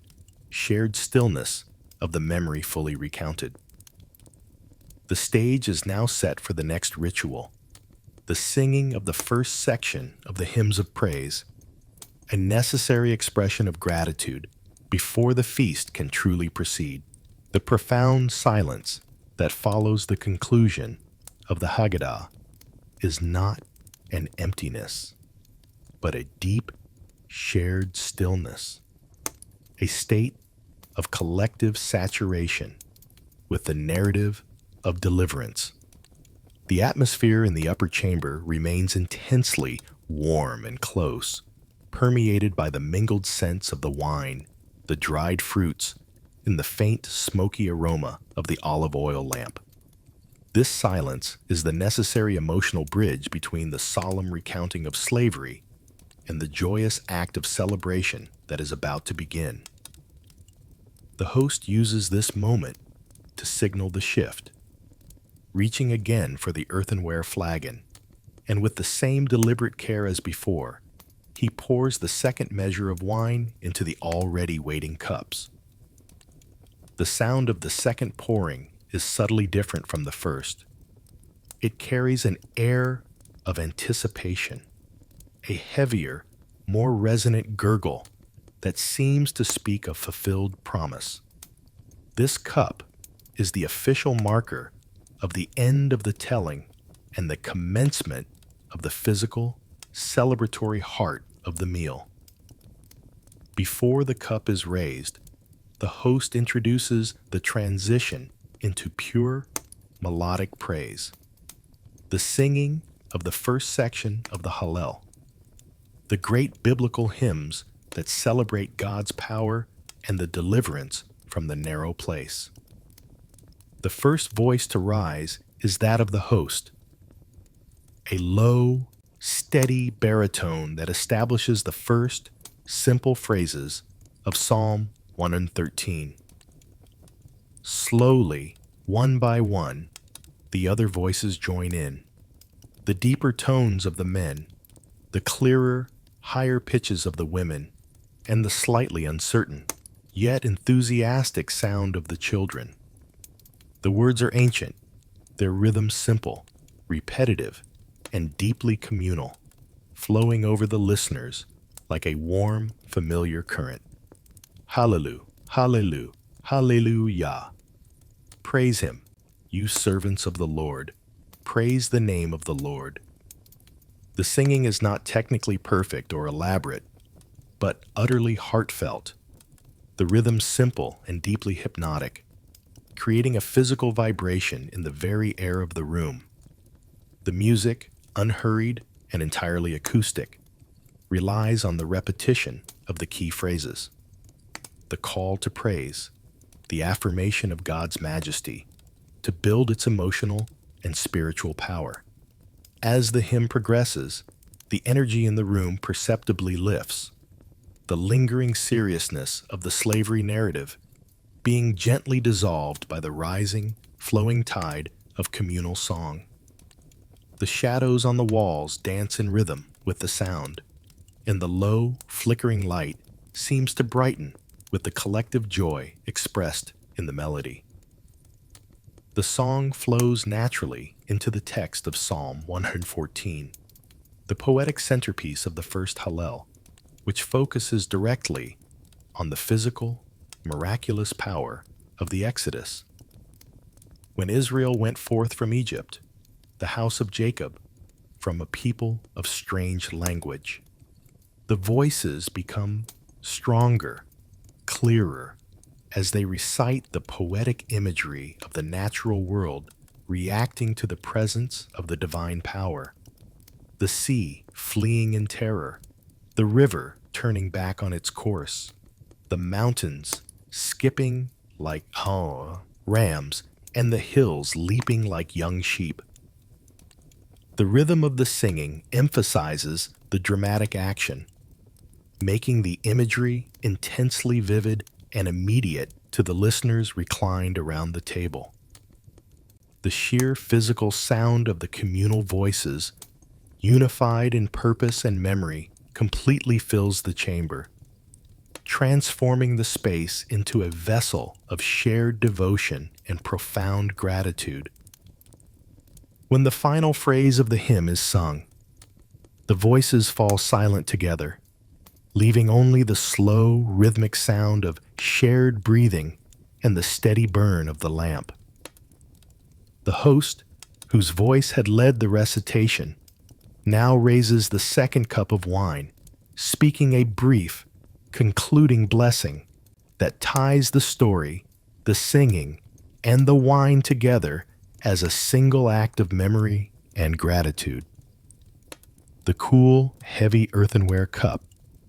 shared stillness of the memory fully recounted. The stage is now set for the next ritual, the singing of the first section of the hymns of praise, a necessary expression of gratitude before the feast can truly proceed. The profound silence that follows the conclusion of the Haggadah is not an emptiness, but a deep, shared stillness, a state of collective saturation with the narrative of deliverance, The atmosphere in the upper chamber remains intensely warm and close, permeated by the mingled scents of the wine, the dried fruits, and the faint, smoky aroma of the olive oil lamp. This silence is the necessary emotional bridge between the solemn recounting of slavery and the joyous act of celebration that is about to begin. The host uses this moment to signal the shift, reaching again for the earthenware flagon, and with the same deliberate care as before, he pours the second measure of wine into the already waiting cups. The sound of the second pouring is subtly different from the first. It carries an air of anticipation, a heavier, more resonant gurgle that seems to speak of fulfilled promise. This cup is the official marker of the end of the telling and the commencement of the physical, celebratory heart of the meal. Before the cup is raised, the host introduces the transition into pure, melodic praise, the singing of the first section of the Hallel, the great biblical hymns that celebrate God's power and the deliverance from the narrow place. The first voice to rise is that of the host, a low, steady baritone that establishes the first simple phrases of Psalm 113. Slowly, one by one, the other voices join in. The deeper tones of the men, the clearer, higher pitches of the women, and the slightly uncertain, yet enthusiastic sound of the children. The words are ancient, their rhythm simple, repetitive, and deeply communal, flowing over the listeners like a warm, familiar current. Hallelujah, hallelujah, hallelujah. Praise him, you servants of the Lord. Praise the name of the Lord. The singing is not technically perfect or elaborate, but utterly heartfelt. The rhythm simple and deeply hypnotic, creating a physical vibration in the very air of the room. The music, unhurried and entirely acoustic, relies on the repetition of the key phrases. The call to praise, the affirmation of God's majesty, to build its emotional and spiritual power. As the hymn progresses, the energy in the room perceptibly lifts, the lingering seriousness of the slavery narrative being gently dissolved by the rising, flowing tide of communal song. The shadows on the walls dance in rhythm with the sound, and the low, flickering light seems to brighten with the collective joy expressed in the melody. The song flows naturally into the text of Psalm 114, the poetic centerpiece of the first Hallel, which focuses directly on the physical, miraculous power of the Exodus. When Israel went forth from Egypt, the house of Jacob, from a people of strange language, the voices become stronger, clearer, as they recite the poetic imagery of the natural world reacting to the presence of the divine power. The sea fleeing in terror, the river turning back on its course, the mountains skipping like rams, and the hills leaping like young sheep. The rhythm of the singing emphasizes the dramatic action, making the imagery intensely vivid and immediate to the listeners reclined around the table. The sheer physical sound of the communal voices, unified in purpose and memory, completely fills the chamber, transforming the space into a vessel of shared devotion and profound gratitude. When the final phrase of the hymn is sung, the voices fall silent together, leaving only the slow, rhythmic sound of shared breathing and the steady burn of the lamp. The host, whose voice had led the recitation, now raises the second cup of wine, speaking a brief, concluding blessing that ties the story, the singing, and the wine together as a single act of memory and gratitude. The cool, heavy earthenware cup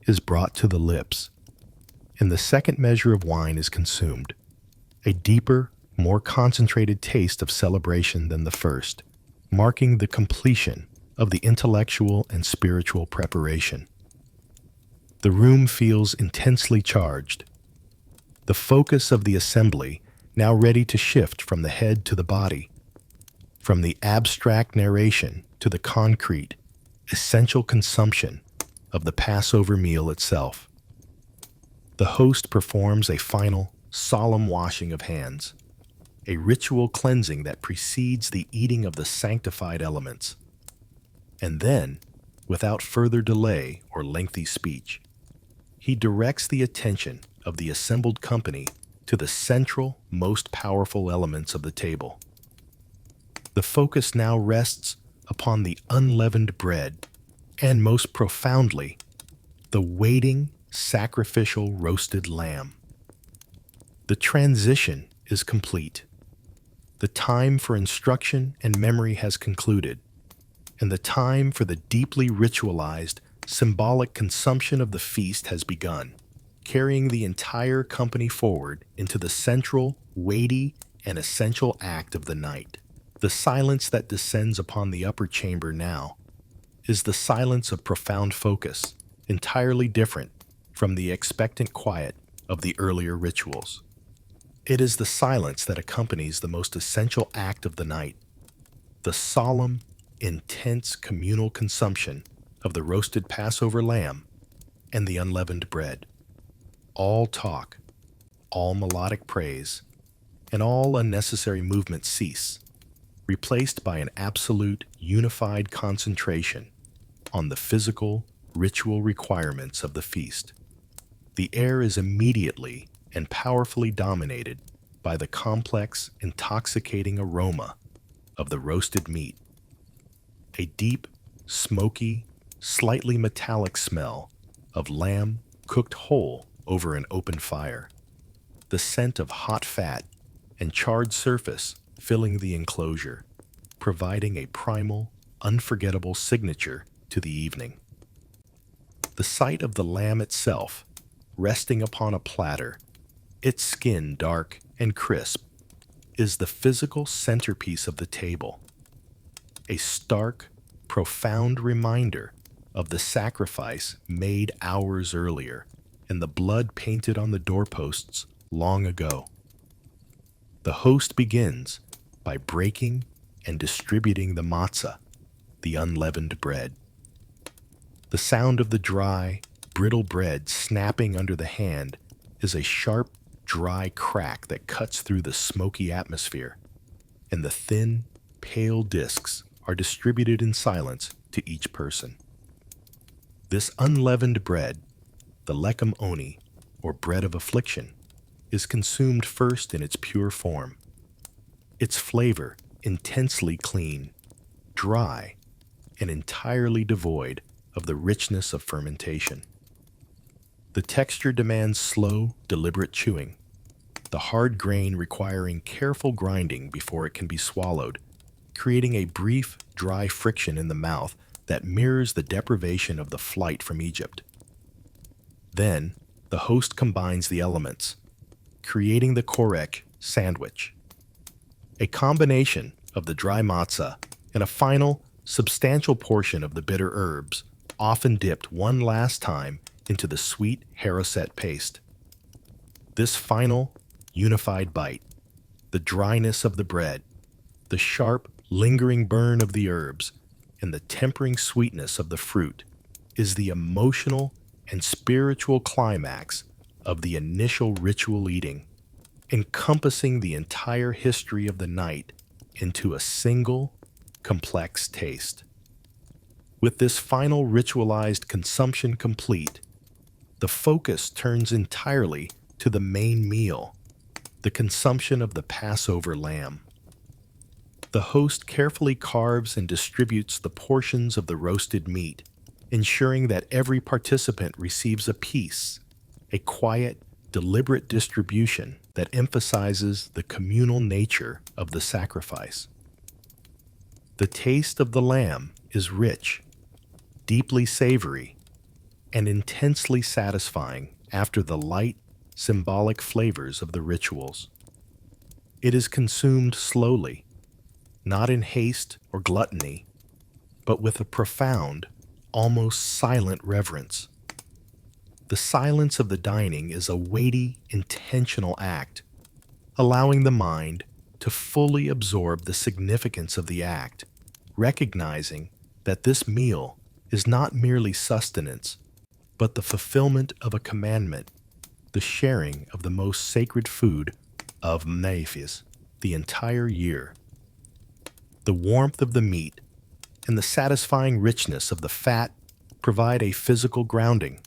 is brought to the lips, and the second measure of wine is consumed, a deeper, more concentrated taste of celebration than the first, marking the completion of the intellectual and spiritual preparation. The room feels intensely charged, the focus of the assembly now ready to shift from the head to the body, from the abstract narration to the concrete, essential consumption of the Passover meal itself. The host performs a final, solemn washing of hands, a ritual cleansing that precedes the eating of the sanctified elements. And then, without further delay or lengthy speech, he directs the attention of the assembled company to the central, most powerful elements of the table. The focus now rests upon the unleavened bread, and most profoundly, the waiting, sacrificial roasted lamb. The transition is complete. The time for instruction and memory has concluded, and the time for the deeply ritualized, symbolic consumption of the feast has begun, carrying the entire company forward into the central, weighty, and essential act of the night. The silence that descends upon the upper chamber now is the silence of profound focus, entirely different from the expectant quiet of the earlier rituals. It is the silence that accompanies the most essential act of the night, the solemn, intense communal consumption of the roasted Passover lamb and the unleavened bread. All talk, all melodic praise, and all unnecessary movement cease, replaced by an absolute, unified concentration on the physical, ritual requirements of the feast. The air is immediately and powerfully dominated by the complex, intoxicating aroma of the roasted meat. A deep, smoky, slightly metallic smell of lamb cooked whole over an open fire. The scent of hot fat and charred surface filling the enclosure, providing a primal, unforgettable signature to the evening. The sight of the lamb itself, resting upon a platter, its skin dark and crisp, is the physical centerpiece of the table. A stark, profound reminder of the sacrifice made hours earlier and the blood painted on the doorposts long ago. The host begins by breaking and distributing the matzah, the unleavened bread. The sound of the dry, brittle bread snapping under the hand is a sharp, dry crack that cuts through the smoky atmosphere, and the thin, pale discs are distributed in silence to each person. This unleavened bread, the lechem oni, or bread of affliction, is consumed first in its pure form. Its flavor intensely clean, dry, and entirely devoid of the richness of fermentation. The texture demands slow, deliberate chewing, the hard grain requiring careful grinding before it can be swallowed, creating a brief, dry friction in the mouth that mirrors the deprivation of the flight from Egypt. Then, the host combines the elements, creating the korech sandwich, a combination of the dry matzah and a final, substantial portion of the bitter herbs, often dipped one last time into the sweet haroset paste. This final, unified bite, the dryness of the bread, the sharp, lingering burn of the herbs, and the tempering sweetness of the fruit, is the emotional and spiritual climax of the initial ritual eating, encompassing the entire history of the night into a single, complex taste. With this final ritualized consumption complete, the focus turns entirely to the main meal, the consumption of the Passover lamb. The host carefully carves and distributes the portions of the roasted meat, ensuring that every participant receives a piece, a quiet, deliberate distribution that emphasizes the communal nature of the sacrifice. The taste of the lamb is rich, deeply savory, and intensely satisfying after the light, symbolic flavors of the rituals. It is consumed slowly, not in haste or gluttony, but with a profound, almost silent reverence. The silence of the dining is a weighty, intentional act, allowing the mind to fully absorb the significance of the act, recognizing that this meal is not merely sustenance, but the fulfillment of a commandment, the sharing of the most sacred food of Nephis the entire year. The warmth of the meat and the satisfying richness of the fat provide a physical grounding,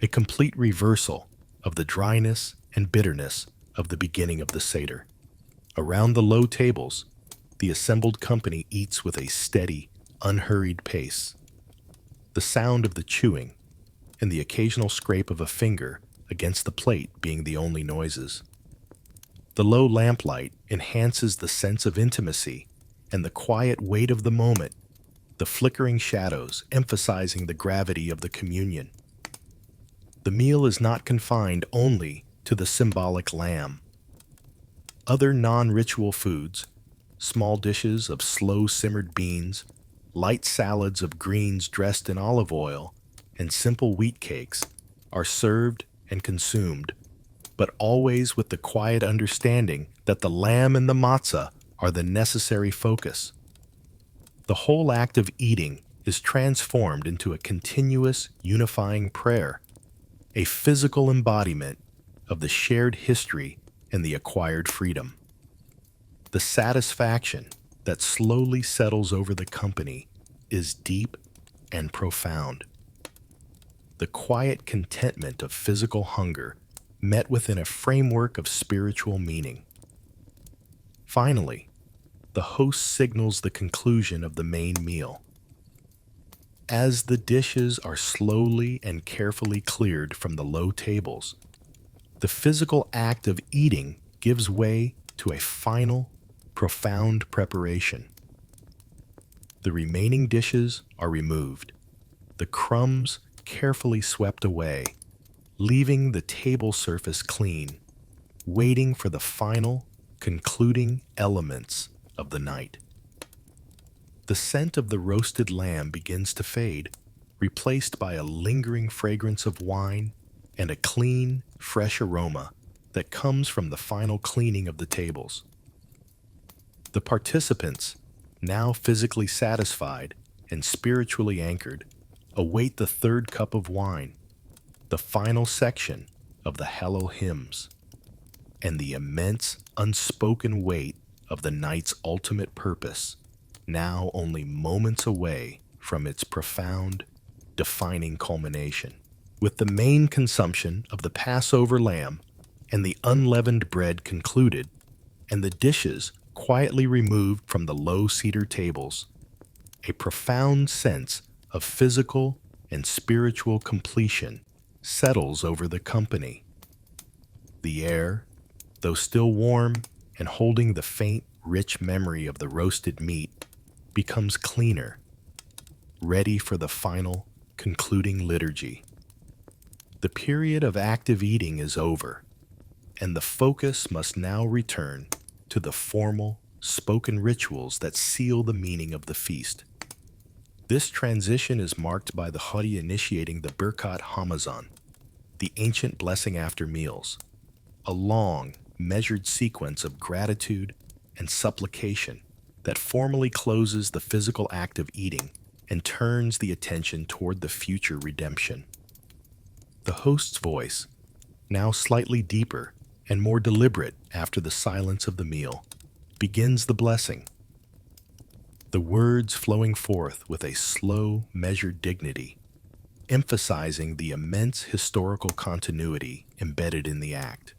a complete reversal of the dryness and bitterness of the beginning of the Seder. Around the low tables, the assembled company eats with a steady, unhurried pace. The sound of the chewing and the occasional scrape of a finger against the plate being the only noises. The low lamplight enhances the sense of intimacy and the quiet weight of the moment, the flickering shadows emphasizing the gravity of the communion. The meal is not confined only to the symbolic lamb. Other non-ritual foods, small dishes of slow-simmered beans, light salads of greens dressed in olive oil, and simple wheat cakes, are served and consumed, but always with the quiet understanding that the lamb and the matzah are the necessary focus. The whole act of eating is transformed into a continuous, unifying prayer, a physical embodiment of the shared history and the acquired freedom. The satisfaction that slowly settles over the company is deep and profound. The quiet contentment of physical hunger met within a framework of spiritual meaning. Finally, the host signals the conclusion of the main meal. As the dishes are slowly and carefully cleared from the low tables, the physical act of eating gives way to a final, profound preparation. The remaining dishes are removed, the crumbs carefully swept away, leaving the table surface clean, waiting for the final, concluding elements of the night. The scent of the roasted lamb begins to fade, replaced by a lingering fragrance of wine and a clean, fresh aroma that comes from the final cleaning of the tables. The participants, now physically satisfied and spiritually anchored, await the third cup of wine, the final section of the Hallel hymns, and the immense, unspoken weight of the night's ultimate purpose, now only moments away from its profound, defining culmination. With the main consumption of the Passover lamb and the unleavened bread concluded, and the dishes quietly removed from the low cedar tables, a profound sense of physical and spiritual completion settles over the company. The air, though still warm and holding the faint, rich memory of the roasted meat, becomes cleaner, ready for the final, concluding liturgy. The period of active eating is over, and the focus must now return to the formal, spoken rituals that seal the meaning of the feast. This transition is marked by the Hadi initiating the Birkat Hamazon, the ancient blessing after meals, a long, measured sequence of gratitude and supplication that formally closes the physical act of eating and turns the attention toward the future redemption. The host's voice, now slightly deeper and more deliberate after the silence of the meal, begins the blessing, the words flowing forth with a slow, measured dignity, emphasizing the immense historical continuity embedded in the act.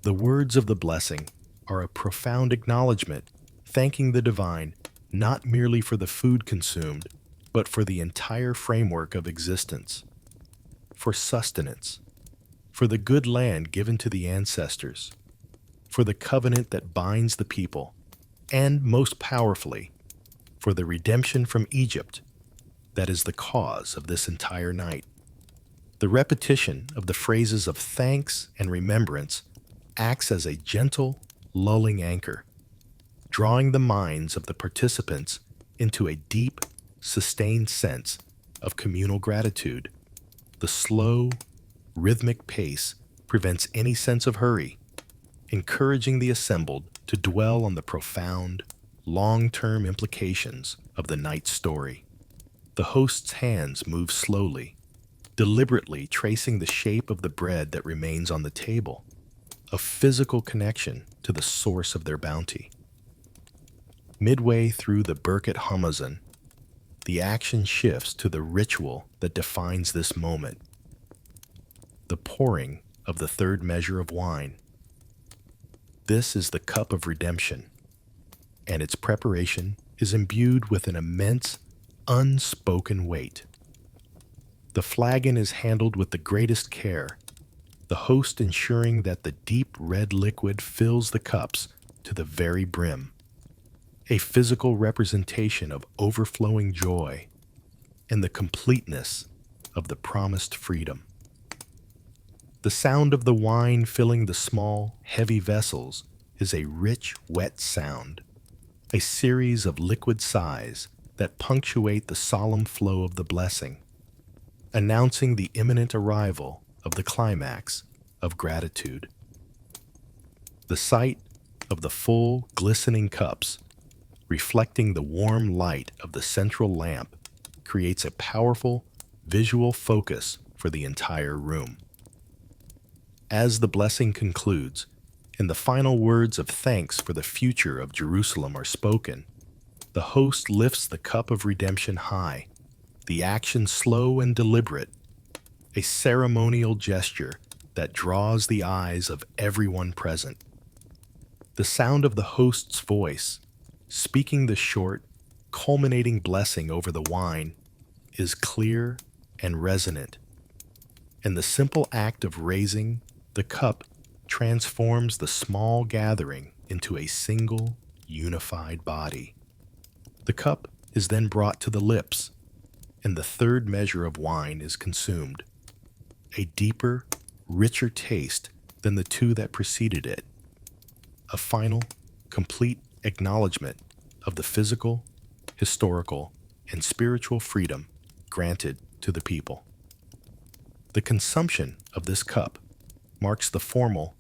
The words of the blessing are a profound acknowledgement, thanking the divine not merely for the food consumed, but for the entire framework of existence, for sustenance, for the good land given to the ancestors, for the covenant that binds the people, and most powerfully, for the redemption from Egypt that is the cause of this entire night. The repetition of the phrases of thanks and remembrance acts as a gentle, lulling anchor, drawing the minds of the participants into a deep, sustained sense of communal gratitude. The slow, rhythmic pace prevents any sense of hurry, encouraging the assembled to dwell on the profound, long-term implications of the night's story. The host's hands move slowly, deliberately tracing the shape of the bread that remains on the table, a physical connection to the source of their bounty. Midway through the Birkat Hamazon, the action shifts to the ritual that defines this moment, the pouring of the third measure of wine. This is the cup of redemption, and its preparation is imbued with an immense, unspoken weight. The flagon is handled with the greatest care, the host ensuring that the deep red liquid fills the cups to the very brim, a physical representation of overflowing joy and the completeness of the promised freedom. The sound of the wine filling the small, heavy vessels is a rich, wet sound, a series of liquid sighs that punctuate the solemn flow of the blessing, announcing the imminent arrival of the climax of gratitude. The sight of the full, glistening cups, reflecting the warm light of the central lamp, creates a powerful visual focus for the entire room. As the blessing concludes, and the final words of thanks for the future of Jerusalem are spoken, the host lifts the cup of redemption high, the action slow and deliberate, a ceremonial gesture that draws the eyes of everyone present. The sound of the host's voice, speaking the short, culminating blessing over the wine, is clear and resonant, and the simple act of raising the cup transforms the small gathering into a single, unified body. The cup is then brought to the lips, and the third measure of wine is consumed, a deeper, richer taste than the two that preceded it, a final, complete acknowledgement of the physical, historical, and spiritual freedom granted to the people. The consumption of this cup marks the formal,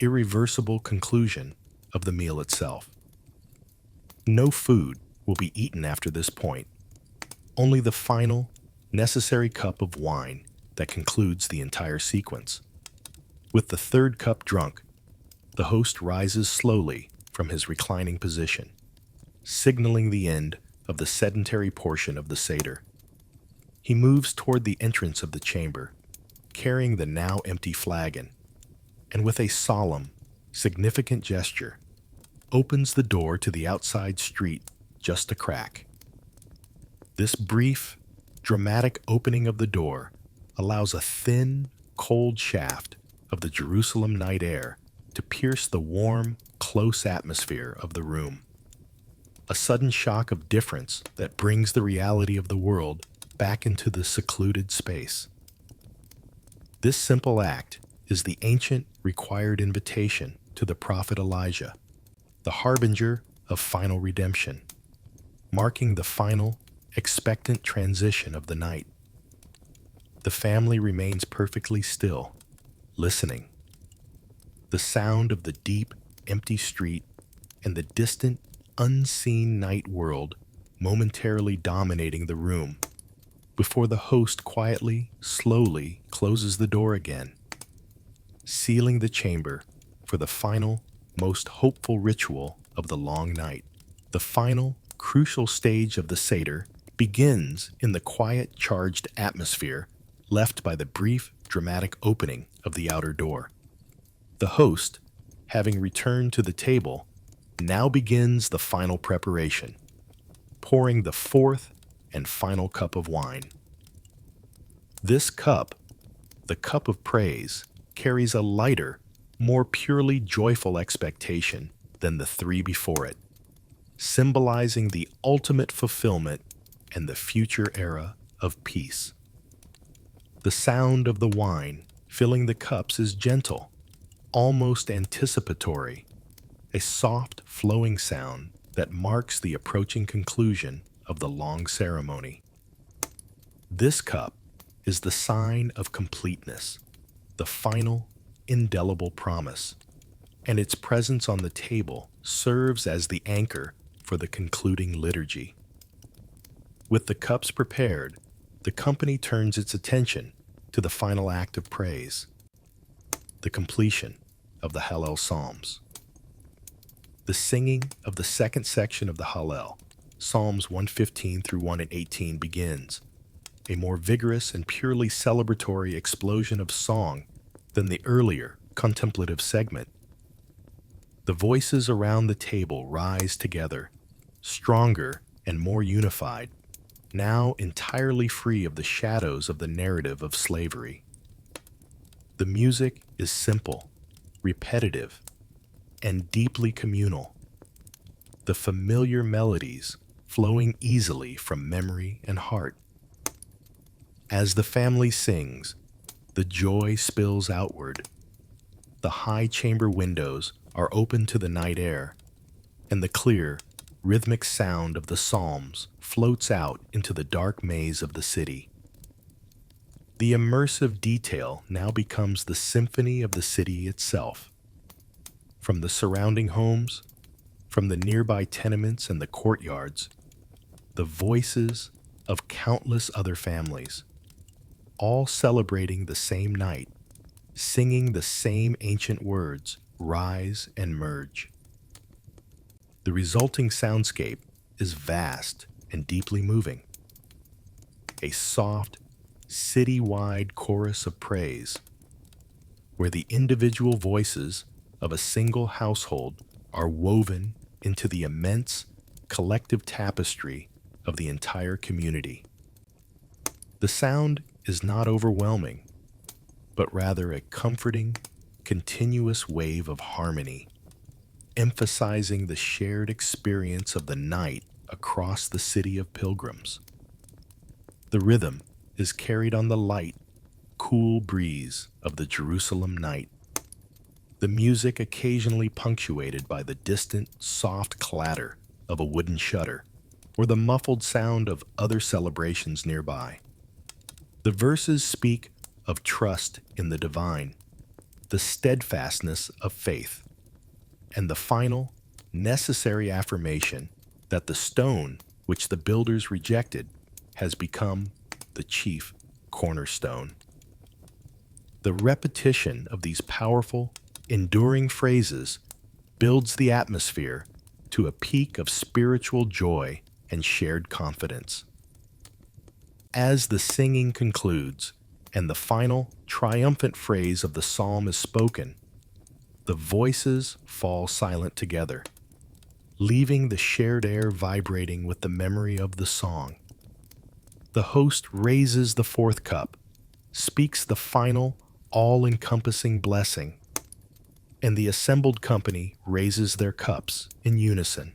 irreversible conclusion of the meal itself. No food will be eaten after this point, only the final, necessary cup of wine that concludes the entire sequence. With the third cup drunk, the host rises slowly from his reclining position, signaling the end of the sedentary portion of the Seder. He moves toward the entrance of the chamber, carrying the now empty flagon, and with a solemn, significant gesture, opens the door to the outside street just a crack. This brief, dramatic opening of the door allows a thin, cold shaft of the Jerusalem night air to pierce the warm, close atmosphere of the room. A sudden shock of difference that brings the reality of the world back into the secluded space. This simple act is the ancient required invitation to the prophet Elijah, the harbinger of final redemption, marking the final, expectant transition of the night. The family remains perfectly still, listening. The sound of the deep, empty street and the distant, unseen night world momentarily dominating the room before the host quietly, slowly closes the door again, sealing the chamber for the final, most hopeful ritual of the long night. The final, crucial stage of the Seder begins in the quiet, charged atmosphere left by the brief, dramatic opening of the outer door. The host, having returned to the table, now begins the final preparation, pouring the fourth and final cup of wine. This cup, the cup of praise, carries a lighter, more purely joyful expectation than the three before it. symbolizing the ultimate fulfillment and the future era of peace. The sound of the wine filling the cups is gentle, almost anticipatory, a soft, flowing sound that marks the approaching conclusion of the long ceremony. This cup is the sign of completeness, the final, indelible promise, and its presence on the table serves as the anchor for the concluding liturgy. With the cups prepared, the company turns its attention to the final act of praise, the completion of the Hallel Psalms. The singing of the second section of the Hallel, Psalms 115 through 118, begins, a more vigorous and purely celebratory explosion of song than the earlier contemplative segment. The voices around the table rise together, stronger and more unified, now entirely free of the shadows of the narrative of slavery. The music is simple, repetitive, and deeply communal, the familiar melodies flowing easily from memory and heart. As the family sings, the joy spills outward. The high chamber windows are open to the night air, and the clear, rhythmic sound of the psalms floats out into the dark maze of the city. The immersive detail now becomes the symphony of the city itself. From the surrounding homes, from the nearby tenements and the courtyards, the voices of countless other families, all celebrating the same night, singing the same ancient words, rise and merge. The resulting soundscape is vast and deeply moving. A soft, city-wide chorus of praise, where the individual voices of a single household are woven into the immense collective tapestry of the entire community. The sound is not overwhelming, but rather a comforting, continuous wave of harmony, emphasizing the shared experience of the night across the city of pilgrims. The rhythm is carried on the light, cool breeze of the Jerusalem night, the music occasionally punctuated by the distant, soft clatter of a wooden shutter or the muffled sound of other celebrations nearby. The verses speak of trust in the divine, the steadfastness of faith, and the final, necessary affirmation that the stone which the builders rejected has become the chief cornerstone. The repetition of these powerful, enduring phrases builds the atmosphere to a peak of spiritual joy and shared confidence. As the singing concludes and the final, triumphant phrase of the psalm is spoken, the voices fall silent together, leaving the shared air vibrating with the memory of the song. The host raises the fourth cup, speaks the final, all-encompassing blessing, and the assembled company raises their cups in unison.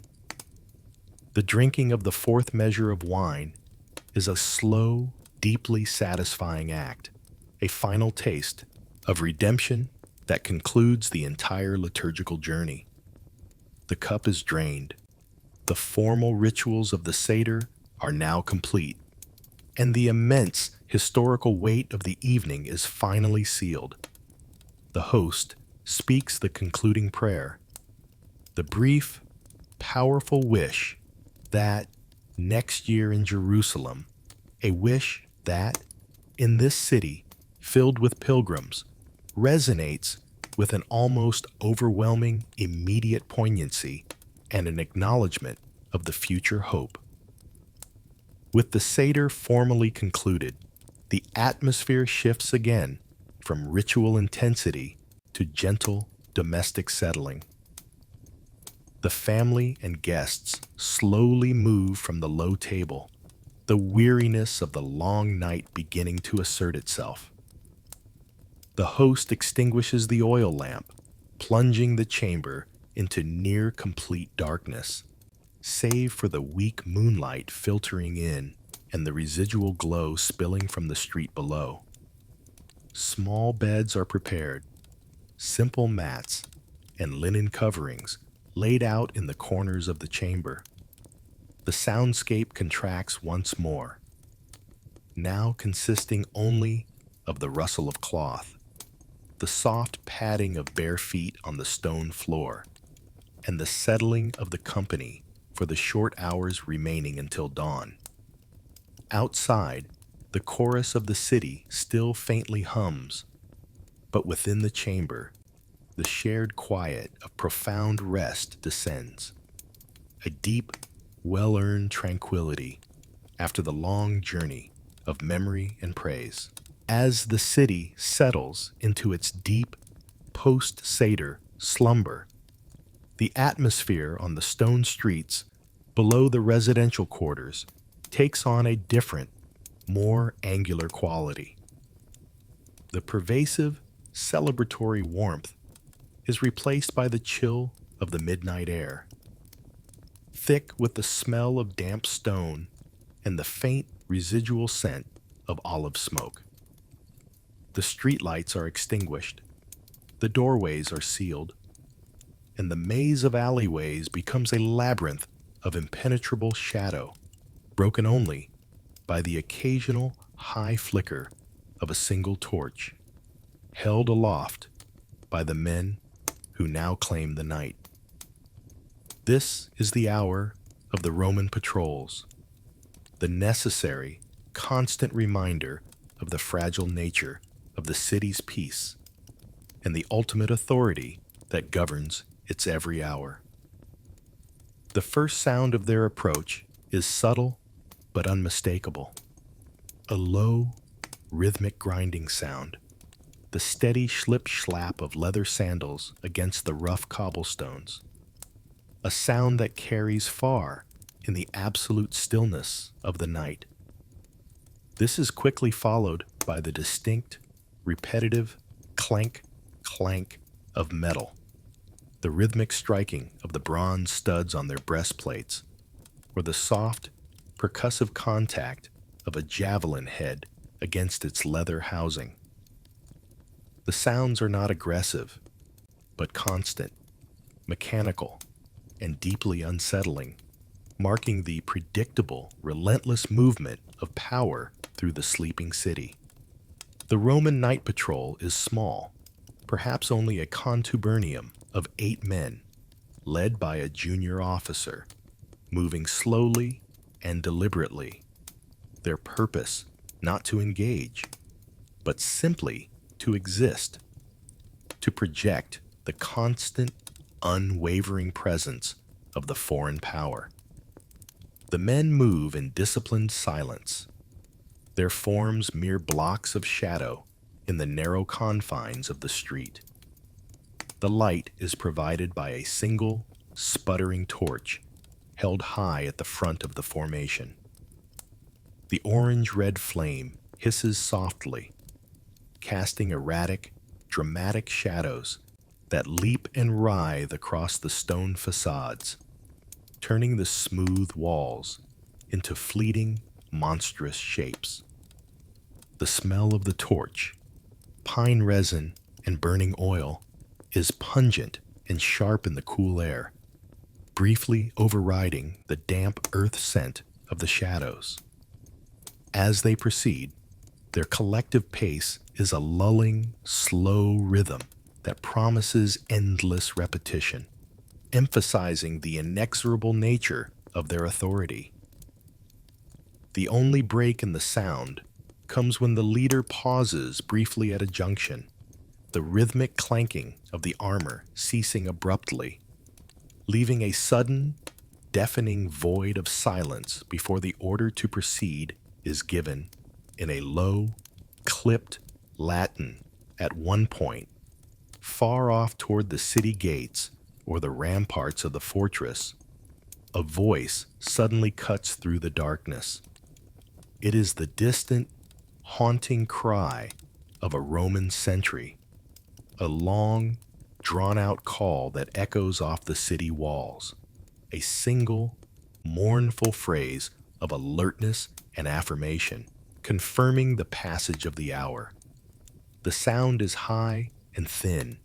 The drinking of the fourth measure of wine is a slow, deeply satisfying act, a final taste of redemption that concludes the entire liturgical journey. The cup is drained. The formal rituals of the Seder are now complete, and the immense historical weight of the evening is finally sealed. The host speaks the concluding prayer, the brief, powerful wish that next year in Jerusalem, a wish that, in this city filled with pilgrims, resonates with an almost overwhelming, immediate poignancy and an acknowledgement of the future hope. With the Seder formally concluded, the atmosphere shifts again from ritual intensity to gentle domestic settling. The family and guests slowly move from the low table, the weariness of the long night beginning to assert itself. The host extinguishes the oil lamp, plunging the chamber into near complete darkness. save for the weak moonlight filtering in and the residual glow spilling from the street below. Small beds are prepared, simple mats and linen coverings laid out in the corners of the chamber. The soundscape contracts once more, now consisting only of the rustle of cloth, the soft padding of bare feet on the stone floor, and the settling of the company for the short hours remaining until dawn. Outside, the chorus of the city still faintly hums, but within the chamber, the shared quiet of profound rest descends, a deep, well-earned tranquility after the long journey of memory and praise. As the city settles into its deep, post-Seder slumber, the atmosphere on the stone streets below the residential quarters takes on a different, more angular quality. The pervasive, celebratory warmth is replaced by the chill of the midnight air, thick with the smell of damp stone and the faint residual scent of olive smoke. The streetlights are extinguished, the doorways are sealed, and the maze of alleyways becomes a labyrinth of impenetrable shadow, broken only by the occasional high flicker of a single torch, held aloft by the men who now claim the night. This is the hour of the Roman patrols, the necessary, constant reminder of the fragile nature of the city's peace and the ultimate authority that governs its every hour. The first sound of their approach is subtle but unmistakable. A low, rhythmic grinding sound, the steady slip-slap of leather sandals against the rough cobblestones. A sound that carries far in the absolute stillness of the night. This is quickly followed by the distinct, repetitive clank, clank of metal, the rhythmic striking of the bronze studs on their breastplates, or the soft, percussive contact of a javelin head against its leather housing. The sounds are not aggressive, but constant, mechanical, and deeply unsettling, marking the predictable, relentless movement of power through the sleeping city. The Roman night patrol is small, perhaps only a contubernium of 8 men, led by a junior officer, moving slowly and deliberately, their purpose not to engage, but simply to exist, to project the constant, unwavering presence of the foreign power. The men move in disciplined silence, their forms mere blocks of shadow in the narrow confines of the street. The light is provided by a single, sputtering torch held high at the front of the formation. The orange-red flame hisses softly, casting erratic, dramatic shadows that leap and writhe across the stone facades, turning the smooth walls into fleeting, monstrous shapes. The smell of the torch, pine resin and burning oil, is pungent and sharp in the cool air, briefly overriding the damp earth scent of the shadows. As they proceed, their collective pace is a lulling, slow rhythm that promises endless repetition, emphasizing the inexorable nature of their authority. The only break in the sound comes when the leader pauses briefly at a junction, the rhythmic clanking of the armor ceasing abruptly, leaving a sudden, deafening void of silence before the order to proceed is given in a low, clipped Latin at one point, far off toward the city gates or the ramparts of the fortress. A voice suddenly cuts through the darkness. It is the distant, haunting cry of a Roman sentry, a long, drawn-out call that echoes off the city walls, a single, mournful phrase of alertness and affirmation, confirming the passage of the hour. The sound is high and thin,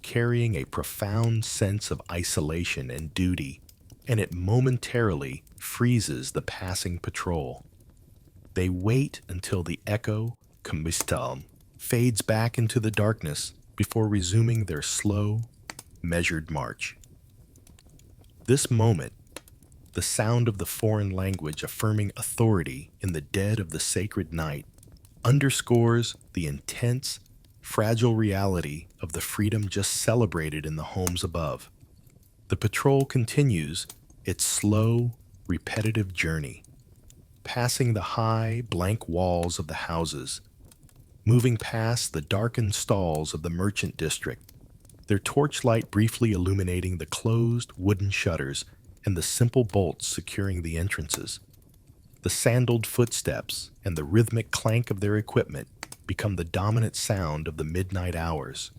carrying a profound sense of isolation and duty, and it momentarily freezes the passing patrol. They wait until the echo, cambistal, fades back into the darkness before resuming their slow, measured march. This moment, the sound of the foreign language affirming authority in the dead of the sacred night, underscores the intense, fragile reality of the freedom just celebrated in the homes above. The patrol continues its slow, repetitive journey, passing the high, blank walls of the houses, moving past the darkened stalls of the merchant district, their torchlight briefly illuminating the closed wooden shutters and the simple bolts securing the entrances. The sandaled footsteps and the rhythmic clank of their equipment become the dominant sound of the midnight hours,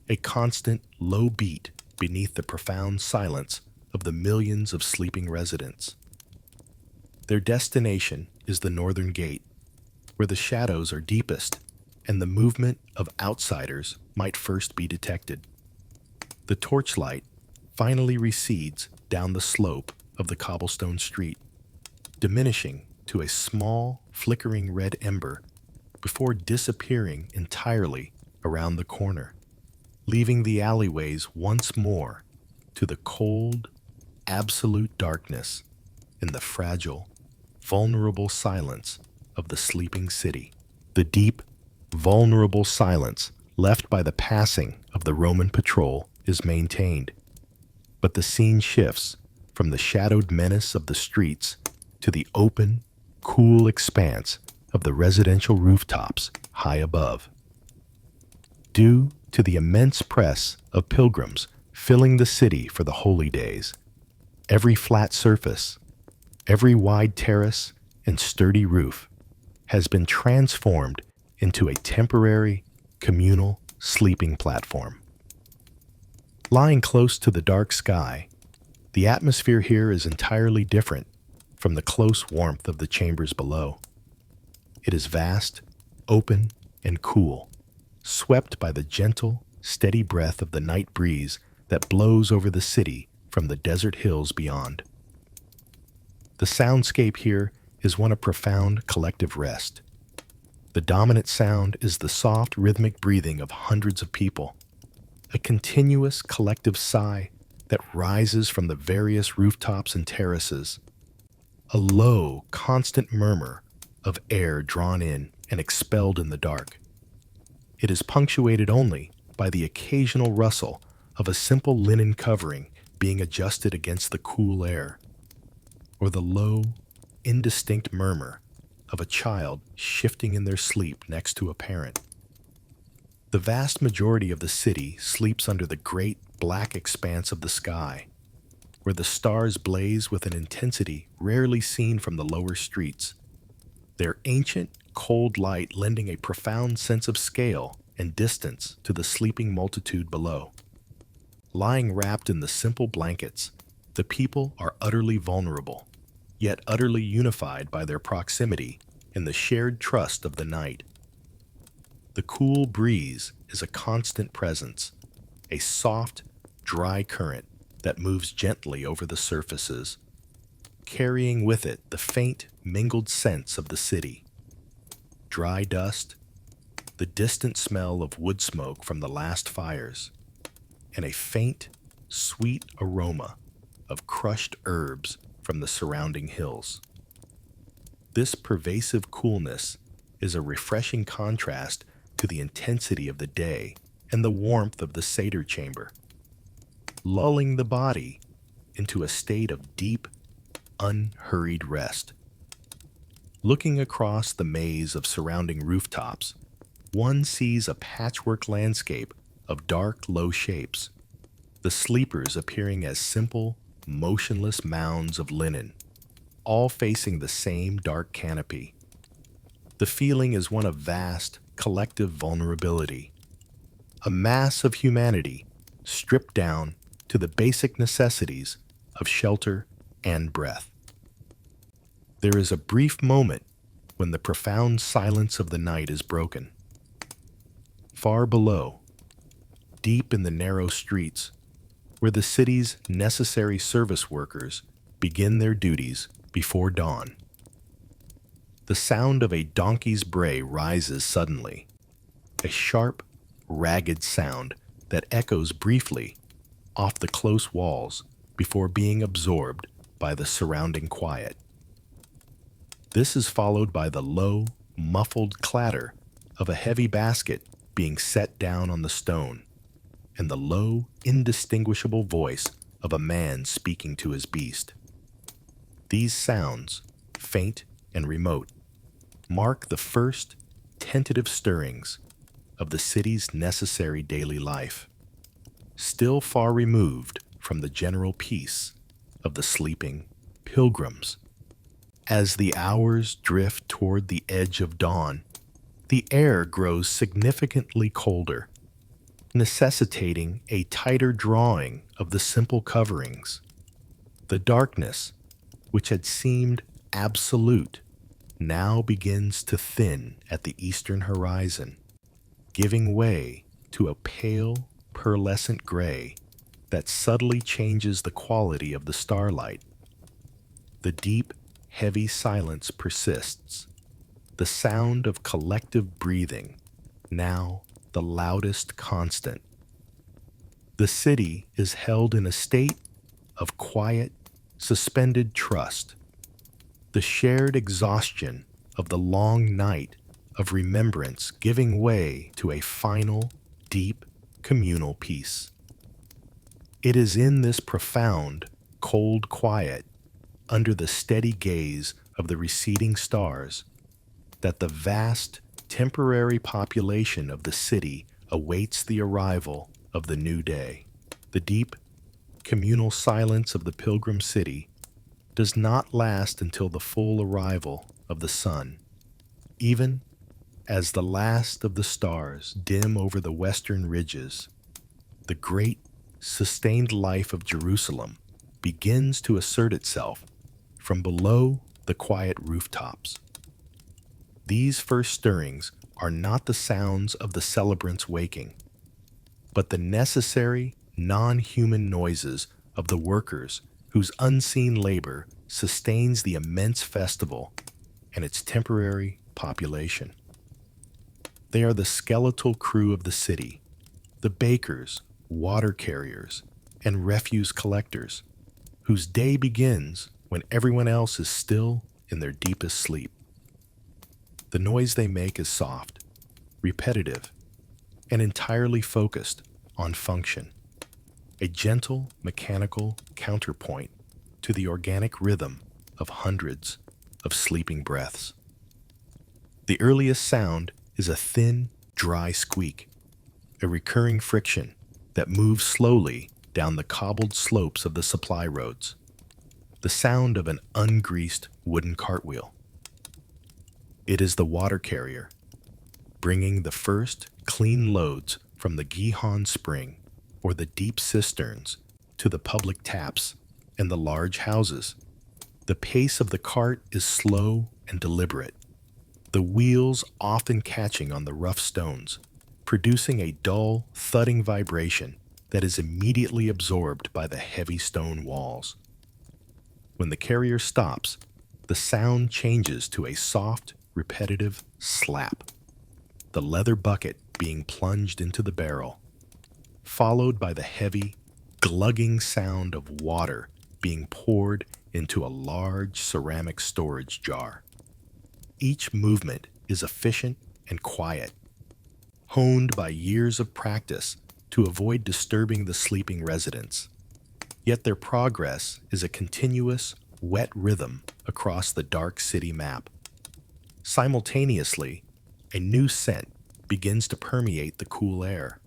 a constant, low beat beneath the profound silence of the millions of sleeping residents. Their destination is the northern gate, where the shadows are deepest and the movement of outsiders might first be detected. The torchlight finally recedes down the slope of the cobblestone street, diminishing to a small, flickering red ember before disappearing entirely around the corner, leaving the alleyways once more to the cold, absolute darkness in the fragile, vulnerable silence of the sleeping city. The deep, vulnerable silence left by the passing of the Roman patrol is maintained, but the scene shifts from the shadowed menace of the streets to the open, cool expanse of the residential rooftops high above. Due to the immense press of pilgrims filling the city for the holy days, every flat surface, every wide terrace and sturdy roof has been transformed into a temporary, communal sleeping platform. Lying close to the dark sky, the atmosphere here is entirely different from the close warmth of the chambers below. It is vast, open, and cool, swept by the gentle, steady breath of the night breeze that blows over the city from the desert hills beyond. The soundscape here is one of profound collective rest. The dominant sound is the soft, rhythmic breathing of hundreds of people, a continuous collective sigh that rises from the various rooftops and terraces, a low, constant murmur of air drawn in and expelled in the dark. It is punctuated only by the occasional rustle of a simple linen covering being adjusted against the cool air, or the low, indistinct murmur of a child shifting in their sleep next to a parent. The vast majority of the city sleeps under the great black expanse of the sky, where the stars blaze with an intensity rarely seen from the lower streets, their ancient, cold light lending a profound sense of scale and distance to the sleeping multitude below. Lying wrapped in the simple blankets, the people are utterly vulnerable, yet utterly unified by their proximity in the shared trust of the night. The cool breeze is a constant presence, a soft, dry current that moves gently over the surfaces, carrying with it the faint, mingled scents of the city. Dry dust, the distant smell of wood smoke from the last fires, and a faint, sweet aroma of crushed herbs from the surrounding hills. This pervasive coolness is a refreshing contrast to the intensity of the day and the warmth of the Seder chamber, lulling the body into a state of deep, unhurried rest. Looking across the maze of surrounding rooftops, one sees a patchwork landscape of dark, low shapes, the sleepers appearing as simple, motionless mounds of linen, all facing the same dark canopy. The feeling is one of vast, collective vulnerability, a mass of humanity stripped down to the basic necessities of shelter and breath. There is a brief moment when the profound silence of the night is broken. Far below, deep in the narrow streets, where the city's necessary service workers begin their duties before dawn, the sound of a donkey's bray rises suddenly, a sharp, ragged sound that echoes briefly off the close walls before being absorbed by the surrounding quiet. This is followed by the low, muffled clatter of a heavy basket being set down on the stone, and the low, indistinguishable voice of a man speaking to his beast. These sounds, faint and remote, mark the first tentative stirrings of the city's necessary daily life, still far removed from the general peace of the sleeping pilgrims. As the hours drift toward the edge of dawn, the air grows significantly colder, necessitating a tighter drawing of the simple coverings. The darkness, which had seemed absolute, now begins to thin at the eastern horizon, giving way to a pale, pearlescent gray that subtly changes the quality of the starlight. The deep, heavy silence persists, the sound of collective breathing, now the loudest constant. The city is held in a state of quiet, suspended trust, the shared exhaustion of the long night of remembrance giving way to a final, deep, communal peace. It is in this profound, cold quiet, under the steady gaze of the receding stars, that the vast, temporary population of the city awaits the arrival of the new day. The deep, communal silence of the pilgrim city does not last until the full arrival of the sun. Even as the last of the stars dim over the western ridges, the great, sustained life of Jerusalem begins to assert itself from below the quiet rooftops. These first stirrings are not the sounds of the celebrants waking, but the necessary, non-human noises of the workers whose unseen labor sustains the immense festival and its temporary population. They are the skeletal crew of the city, the bakers, water carriers, and refuse collectors, whose day begins when everyone else is still in their deepest sleep. The noise they make is soft, repetitive, and entirely focused on function, a gentle, mechanical counterpoint to the organic rhythm of hundreds of sleeping breaths. The earliest sound is a thin, dry squeak, a recurring friction that moves slowly down the cobbled slopes of the supply roads, the sound of an ungreased wooden cartwheel. It is the water carrier, bringing the first clean loads from the Gihon spring or the deep cisterns to the public taps and the large houses. The pace of the cart is slow and deliberate, the wheels often catching on the rough stones, producing a dull, thudding vibration that is immediately absorbed by the heavy stone walls. When the carrier stops, the sound changes to a soft, repetitive slap, the leather bucket being plunged into the barrel, followed by the heavy, glugging sound of water being poured into a large ceramic storage jar. Each movement is efficient and quiet, honed by years of practice to avoid disturbing the sleeping residents. Yet their progress is a continuous, wet rhythm across the dark city map. Simultaneously, a new scent begins to permeate the cool air,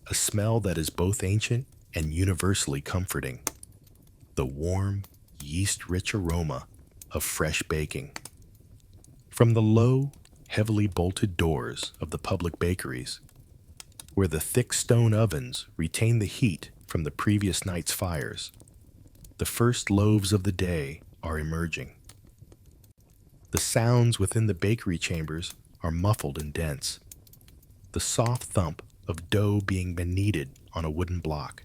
a smell that is both ancient and universally comforting, the warm, yeast-rich aroma of fresh baking. From the low, heavily bolted doors of the public bakeries, where the thick stone ovens retain the heat from the previous night's fires, The first loaves of the day are emerging. The sounds within the bakery chambers are muffled and dense. The soft thump of dough being kneaded on a wooden block.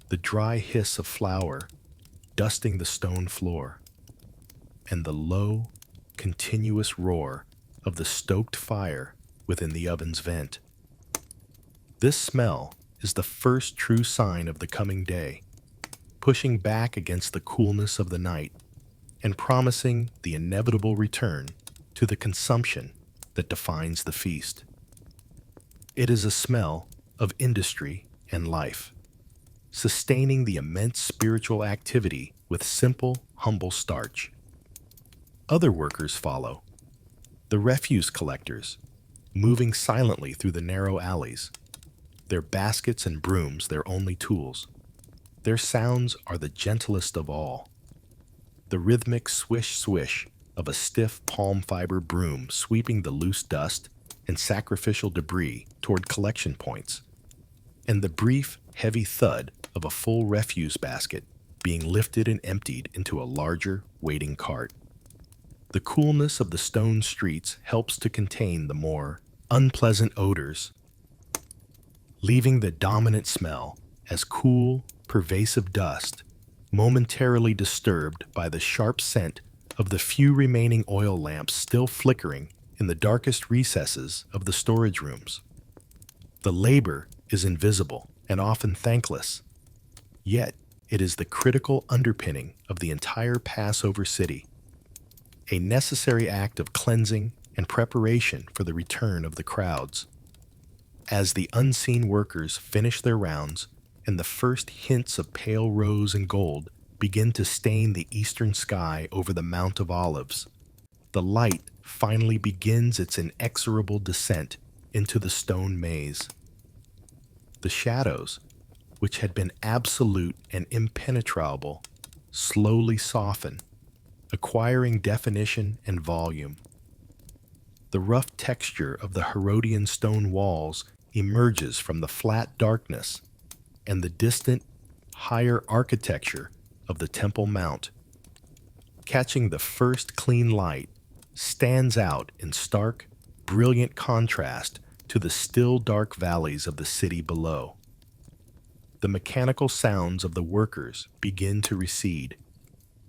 The dry hiss of flour dusting the stone floor. And the low, continuous roar of the stoked fire within the oven's vent. This smell is the first true sign of the coming day, pushing back against the coolness of the night and promising the inevitable return to the consumption that defines the feast. It is a smell of industry and life, sustaining the immense spiritual activity with simple, humble starch. Other workers follow, the refuse collectors, moving silently through the narrow alleys, their baskets and brooms their only tools. Their sounds are the gentlest of all. The rhythmic swish-swish of a stiff palm fiber broom sweeping the loose dust and sacrificial debris toward collection points, and the brief, heavy thud of a full refuse basket being lifted and emptied into a larger, waiting cart. The coolness of the stone streets helps to contain the more unpleasant odors, leaving the dominant smell as cool, pervasive dust, momentarily disturbed by the sharp scent of the few remaining oil lamps still flickering in the darkest recesses of the storage rooms. The labor is invisible and often thankless, yet it is the critical underpinning of the entire Passover city, a necessary act of cleansing and preparation for the return of the crowds. As the unseen workers finish their rounds and the first hints of pale rose and gold begin to stain the eastern sky over the Mount of Olives, the light finally begins its inexorable descent into the stone maze. The shadows, which had been absolute and impenetrable, slowly soften, acquiring definition and volume. The rough texture of the Herodian stone walls emerges from the flat darkness, and the distant, higher architecture of the Temple Mount, catching the first clean light, stands out in stark, brilliant contrast to the still dark valleys of the city below. The mechanical sounds of the workers begin to recede,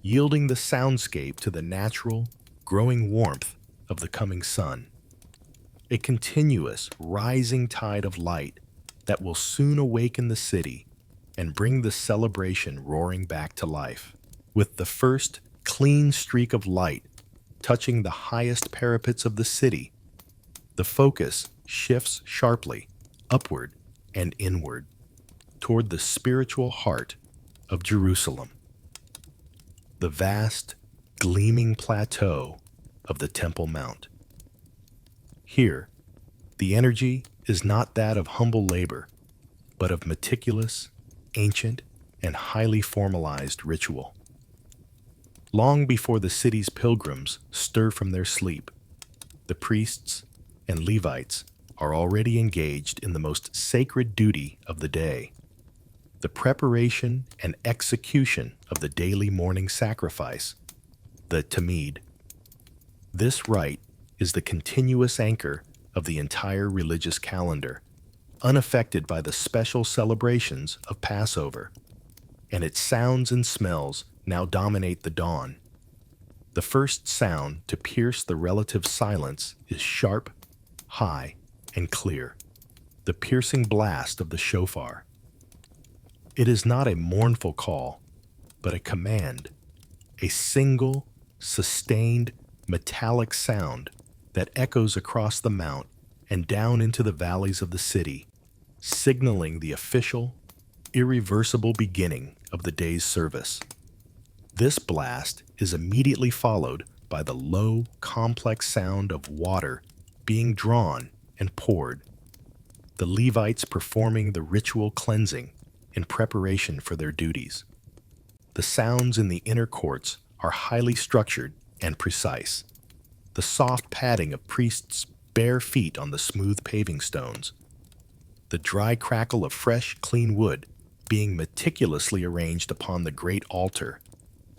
yielding the soundscape to the natural, growing warmth of the coming sun. A continuous, rising tide of light that will soon awaken the city and bring the celebration roaring back to life. With the first clean streak of light touching the highest parapets of the city, the focus shifts sharply upward and inward toward the spiritual heart of Jerusalem, the vast, gleaming plateau of the Temple Mount. Here, the energy is not that of humble labor, but of meticulous, ancient, and highly formalized ritual. Long before the city's pilgrims stir from their sleep, the priests and Levites are already engaged in the most sacred duty of the day, the preparation and execution of the daily morning sacrifice, the Tamid. This rite is the continuous anchor of the entire religious calendar, unaffected by the special celebrations of Passover, and its sounds and smells now dominate the dawn. The first sound to pierce the relative silence is sharp, high, and clear, the piercing blast of the shofar. It is not a mournful call, but a command, a single, sustained, metallic sound that echoes across the mount and down into the valleys of the city, signaling the official, irreversible beginning of the day's service. This blast is immediately followed by the low, complex sound of water being drawn and poured, the Levites performing the ritual cleansing in preparation for their duties. The sounds in the inner courts are highly structured and precise. The soft padding of priests' bare feet on the smooth paving stones, the dry crackle of fresh, clean wood being meticulously arranged upon the great altar,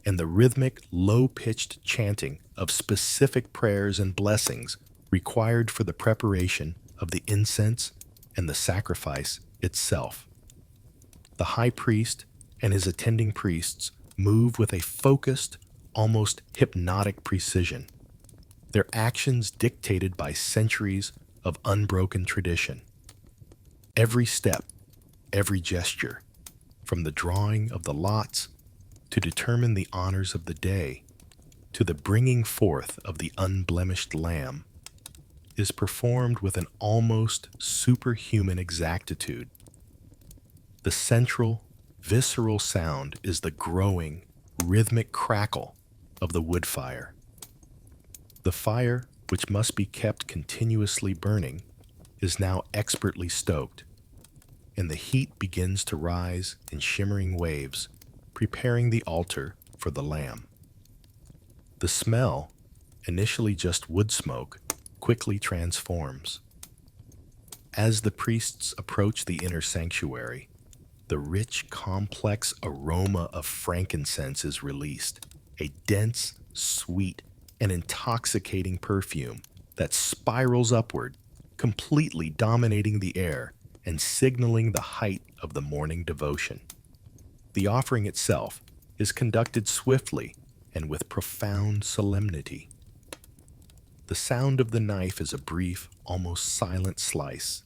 and the rhythmic, low-pitched chanting of specific prayers and blessings required for the preparation of the incense and the sacrifice itself. The high priest and his attending priests move with a focused, almost hypnotic precision, their actions dictated by centuries of unbroken tradition. Every step, every gesture, from the drawing of the lots to determine the honors of the day, to the bringing forth of the unblemished lamb, is performed with an almost superhuman exactitude. The central, visceral sound is the growing, rhythmic crackle of the wood fire. The fire, which must be kept continuously burning, is now expertly stoked, and the heat begins to rise in shimmering waves, preparing the altar for the lamb. The smell, initially just wood smoke, quickly transforms. As the priests approach the inner sanctuary, the rich, complex aroma of frankincense is released, a dense, sweet, and intoxicating perfume that spirals upward, completely dominating the air and signaling the height of the morning devotion. The offering itself is conducted swiftly and with profound solemnity. The sound of the knife is a brief, almost silent slice,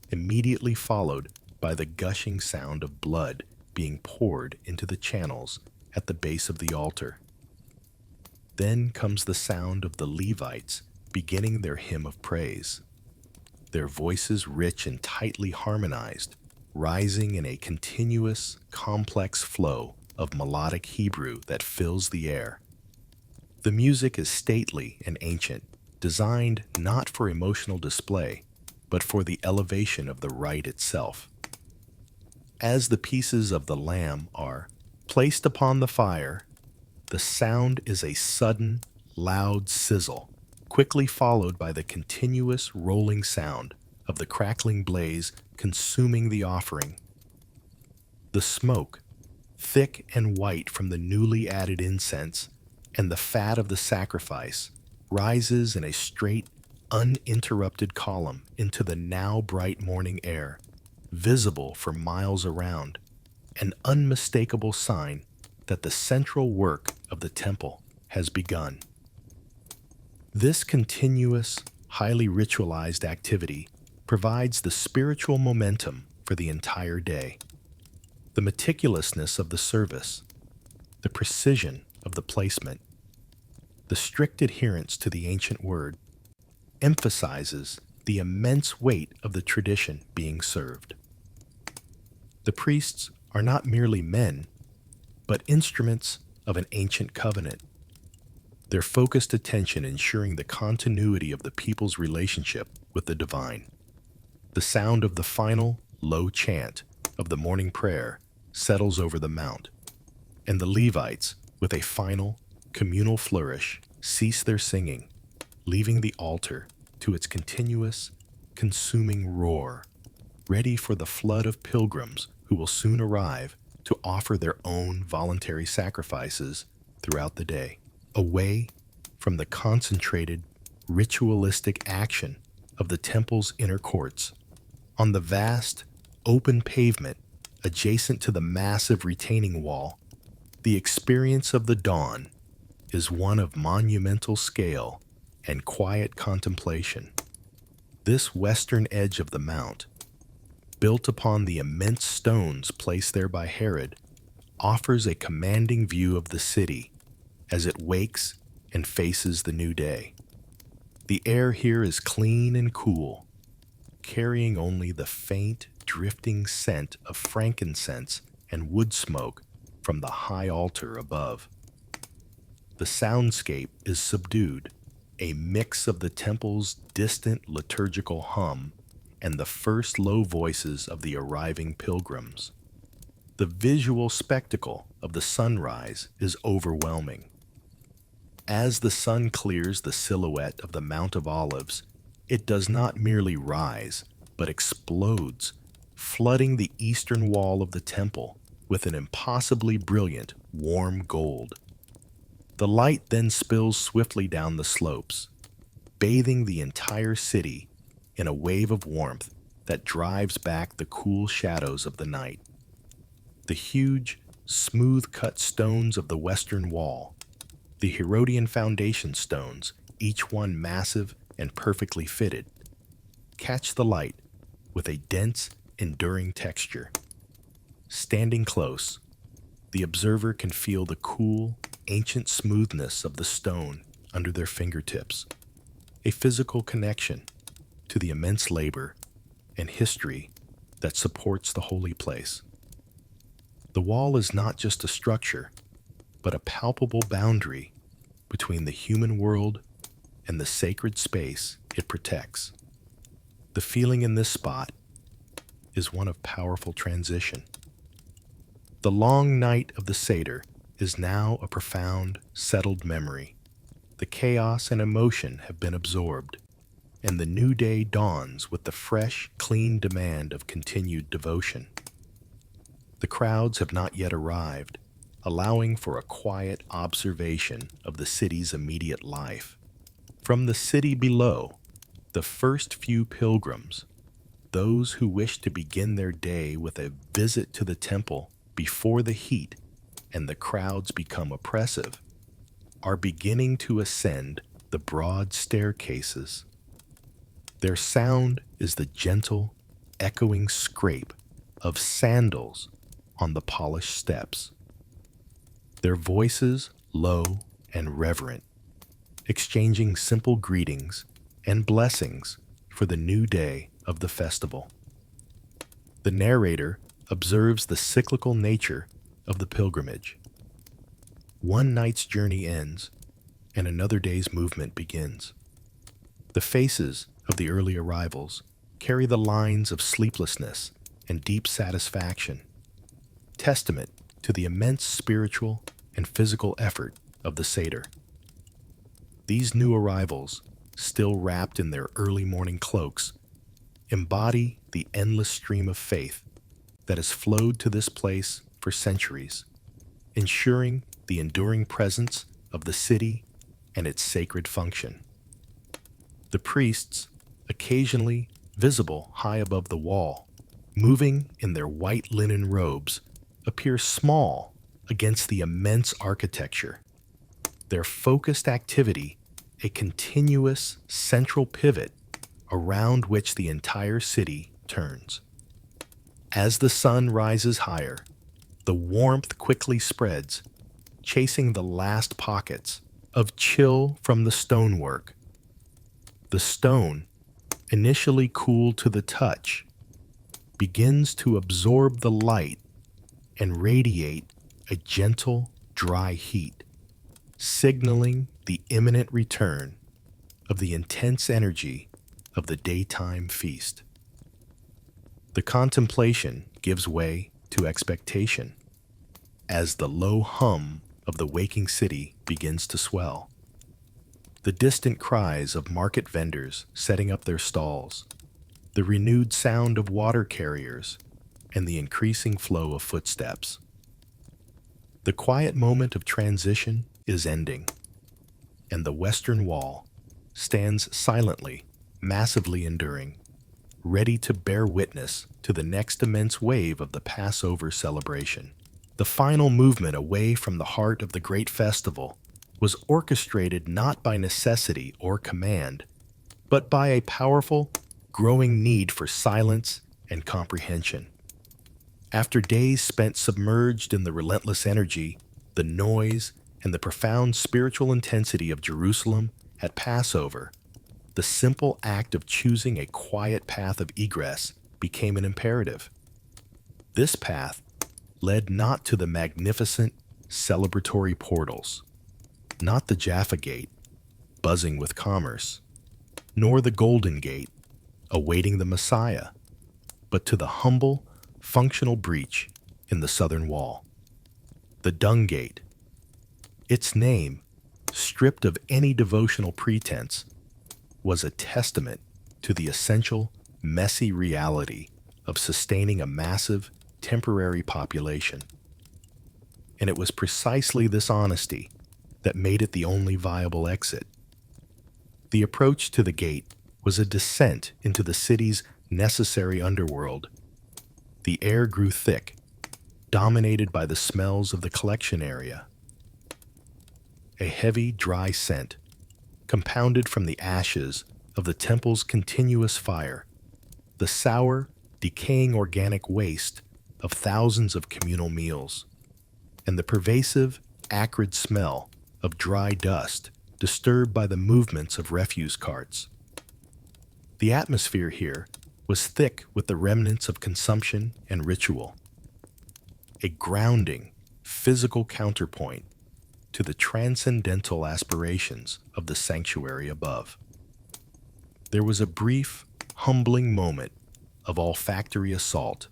immediately followed by the gushing sound of blood being poured into the channels at the base of the altar. Then comes the sound of the Levites beginning their hymn of praise, their voices rich and tightly harmonized, rising in a continuous, complex flow of melodic Hebrew that fills the air. The music is stately and ancient, designed not for emotional display, but for the elevation of the rite itself. As the pieces of the lamb are placed upon the fire, the sound is a sudden, loud sizzle, quickly followed by the continuous rolling sound of the crackling blaze consuming the offering. The smoke, thick and white from the newly added incense and the fat of the sacrifice, rises in a straight, uninterrupted column into the now bright morning air, visible for miles around, an unmistakable sign that the central work of the temple has begun. This continuous, highly ritualized activity provides the spiritual momentum for the entire day. The meticulousness of the service, the precision of the placement, the strict adherence to the ancient word emphasizes the immense weight of the tradition being served. The priests are not merely men, but instruments of an ancient covenant, their focused attention ensuring the continuity of the people's relationship with the divine. The sound of the final, low chant of the morning prayer settles over the mount, and the Levites, with a final, communal flourish, cease their singing, leaving the altar to its continuous, consuming roar, ready for the flood of pilgrims who will soon arrive to offer their own voluntary sacrifices throughout the day, away from the concentrated, ritualistic action of the temple's inner courts. On the vast, open pavement adjacent to the massive retaining wall, the experience of the dawn is one of monumental scale and quiet contemplation. This western edge of the mount, built upon the immense stones placed there by Herod, offers a commanding view of the city as it wakes and faces the new day. The air here is clean and cool, carrying only the faint, drifting scent of frankincense and wood smoke from the high altar above. The soundscape is subdued, a mix of the temple's distant liturgical hum and the first low voices of the arriving pilgrims. The visual spectacle of the sunrise is overwhelming. As the sun clears the silhouette of the Mount of Olives, it does not merely rise, but explodes, flooding the eastern wall of the temple with an impossibly brilliant, warm gold. The light then spills swiftly down the slopes, bathing the entire city in a wave of warmth that drives back the cool shadows of the night. The huge, smooth-cut stones of the western wall, the Herodian foundation stones, each one massive and perfectly fitted, catch the light with a dense, enduring texture. Standing close, the observer can feel the cool, ancient smoothness of the stone under their fingertips, a physical connection to the immense labor and history that supports the holy place. The wall is not just a structure, but a palpable boundary between the human world and the sacred space it protects. The feeling in this spot is one of powerful transition. The long night of the Seder is now a profound, settled memory. The chaos and emotion have been absorbed, and the new day dawns with the fresh, clean demand of continued devotion. The crowds have not yet arrived, allowing for a quiet observation of the city's immediate life. From the city below, the first few pilgrims, those who wish to begin their day with a visit to the temple before the heat and the crowds become oppressive, are beginning to ascend the broad staircases. Their sound is the gentle, echoing scrape of sandals on the polished steps. Their voices low and reverent, exchanging simple greetings and blessings for the new day of the festival. The narrator observes the cyclical nature of the pilgrimage. One night's journey ends, and another day's movement begins. The faces of the early arrivals carry the lines of sleeplessness and deep satisfaction, testament to the immense spiritual and physical effort of the Seder. These new arrivals, still wrapped in their early morning cloaks, embody the endless stream of faith that has flowed to this place for centuries, ensuring the enduring presence of the city and its sacred function. The priests, occasionally visible high above the wall, moving in their white linen robes, appear small against the immense architecture. Their focused activity, a continuous central pivot around which the entire city turns. As the sun rises higher, the warmth quickly spreads, chasing the last pockets of chill from the stonework. The stone, initially cool to the touch, begins to absorb the light and radiate a gentle, dry heat, signaling the imminent return of the intense energy of the daytime feast. The contemplation gives way to expectation as the low hum of the waking city begins to swell. The distant cries of market vendors setting up their stalls, the renewed sound of water carriers, and the increasing flow of footsteps. The quiet moment of transition is ending, and the western wall stands silently, massively enduring, ready to bear witness to the next immense wave of the Passover celebration. The final movement away from the heart of the great festival was orchestrated not by necessity or command, but by a powerful, growing need for silence and comprehension. After days spent submerged in the relentless energy, the noise, and the profound spiritual intensity of Jerusalem at Passover, the simple act of choosing a quiet path of egress became an imperative. This path led not to the magnificent celebratory portals, not the Jaffa Gate, buzzing with commerce, nor the Golden Gate, awaiting the Messiah, but to the humble, functional breach in the southern wall, the Dung Gate. Its name, stripped of any devotional pretense, was a testament to the essential, messy reality of sustaining a massive, temporary population. And it was precisely this honesty that made it the only viable exit. The approach to the gate was a descent into the city's necessary underworld. The air grew thick, dominated by the smells of the collection area. A heavy, dry scent, compounded from the ashes of the temple's continuous fire, the sour, decaying organic waste of thousands of communal meals, and the pervasive, acrid smell of dry dust disturbed by the movements of refuse carts. The atmosphere here was thick with the remnants of consumption and ritual, a grounding, physical counterpoint to the transcendental aspirations of the sanctuary above. There was a brief, humbling moment of olfactory assault,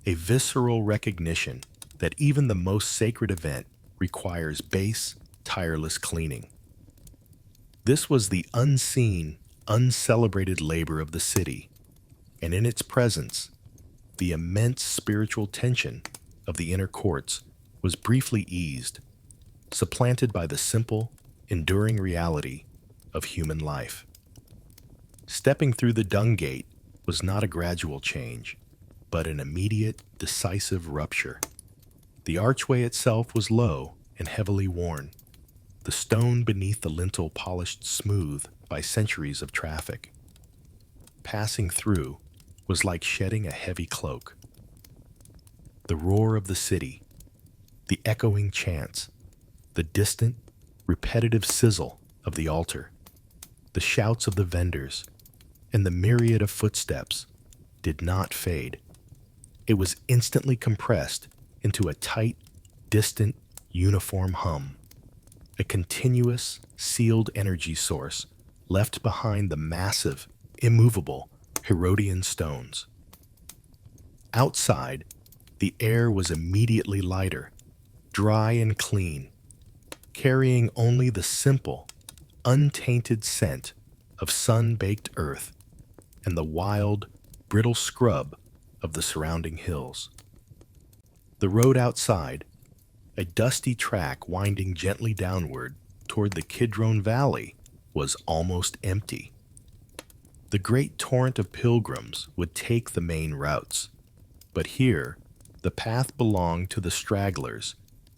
a visceral recognition that even the most sacred event requires base, tireless cleaning. This was the unseen, uncelebrated labor of the city, and in its presence, the immense spiritual tension of the inner courts was briefly eased, supplanted by the simple, enduring reality of human life. Stepping through the dung gate was not a gradual change, but an immediate, decisive rupture. The archway itself was low and heavily worn, the stone beneath the lintel polished smooth by centuries of traffic. Passing through was like shedding a heavy cloak. The roar of the city, the echoing chants, the distant, repetitive sizzle of the altar, the shouts of the vendors, and the myriad of footsteps did not fade. It was instantly compressed into a tight, distant, uniform hum, a continuous, sealed energy source left behind the massive, immovable Herodian stones. Outside, the air was immediately lighter, dry and clean, carrying only the simple, untainted scent of sun-baked earth and the wild, brittle scrub of the surrounding hills. The road outside, a dusty track winding gently downward toward the Kidron Valley, was almost empty. The great torrent of pilgrims would take the main routes, but here the path belonged to the stragglers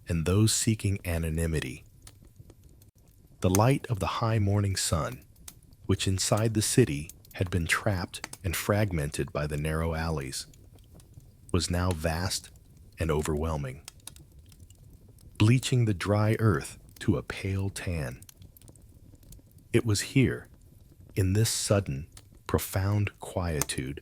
and those seeking anonymity. The light of the high morning sun, which inside the city had been trapped and fragmented by the narrow alleys, was now vast and overwhelming, bleaching the dry earth to a pale tan. It was here, in this sudden, profound quietude,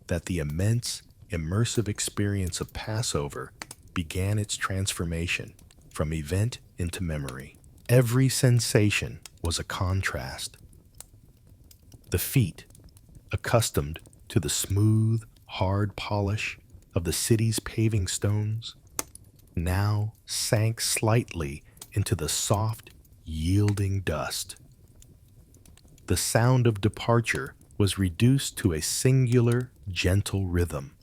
that the immense, immersive experience of Passover began its transformation from event into memory. Every sensation was a contrast. The feet, accustomed to the smooth, hard polish of the city's paving stones, now sank slightly into the soft, yielding dust. The sound of departure was reduced to a singular, gentle rhythm.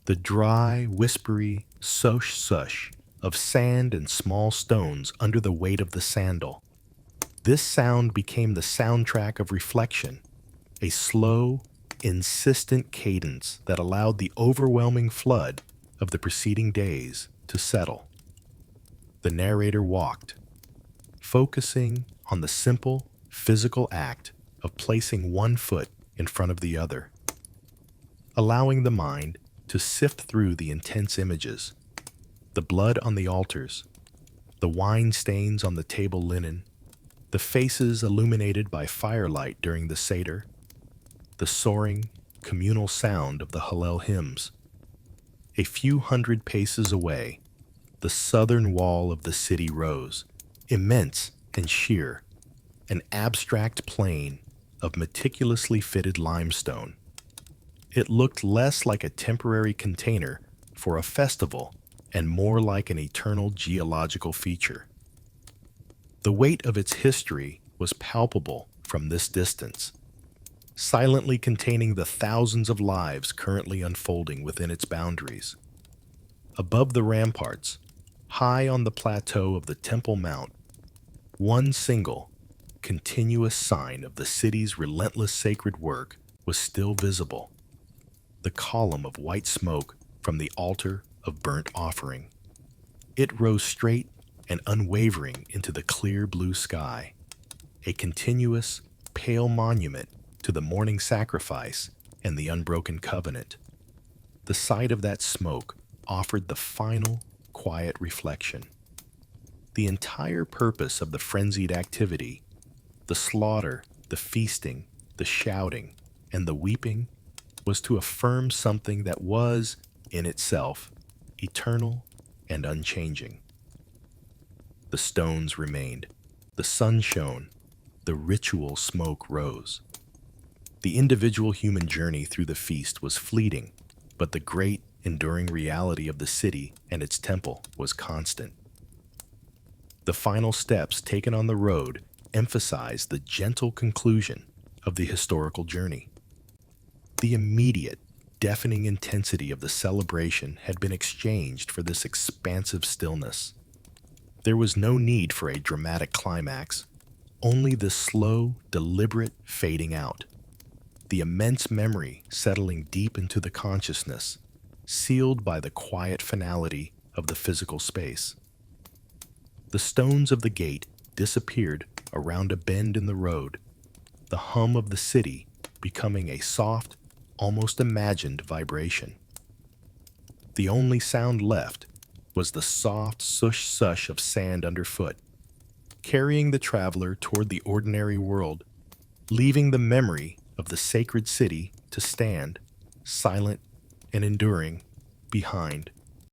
The dry, whispery sosh-sush of sand and small stones under the weight of the sandal. This sound became the soundtrack of reflection, a slow, insistent cadence that allowed the overwhelming flood of the preceding days to settle. The narrator walked, focusing on the simple, physical act of placing one foot in front of the other, allowing the mind to sift through the intense images, the blood on the altars, the wine stains on the table linen, the faces illuminated by firelight during the Seder, the soaring, communal sound of the Hallel hymns. A few hundred paces away, the southern wall of the city rose, immense and sheer, an abstract plain of meticulously fitted limestone. It looked less like a temporary container for a festival and more like an eternal geological feature. The weight of its history was palpable from this distance. silently containing the thousands of lives currently unfolding within its boundaries. Above the ramparts, high on the plateau of the Temple Mount, one single, continuous sign of the city's relentless sacred work was still visible: the column of white smoke from the altar of burnt offering. It rose straight and unwavering into the clear blue sky, a continuous, pale monument to the morning sacrifice and the unbroken covenant. The sight of that smoke offered the final, quiet reflection. The entire purpose of the frenzied activity, the slaughter, the feasting, the shouting, and the weeping, was to affirm something that was, in itself, eternal and unchanging. The stones remained, the sun shone, the ritual smoke rose. The individual human journey through the feast was fleeting, but the great, enduring reality of the city and its temple was constant. The final steps taken on the road emphasized the gentle conclusion of the historical journey. The immediate, deafening intensity of the celebration had been exchanged for this expansive stillness. There was no need for a dramatic climax, only the slow, deliberate fading out. The immense memory settling deep into the consciousness, sealed by the quiet finality of the physical space. The stones of the gate disappeared around a bend in the road, the hum of the city becoming a soft, almost imagined vibration. The only sound left was the soft sush-sush of sand underfoot, carrying the traveler toward the ordinary world, leaving the memory of the sacred city to stand, silent and enduring, behind.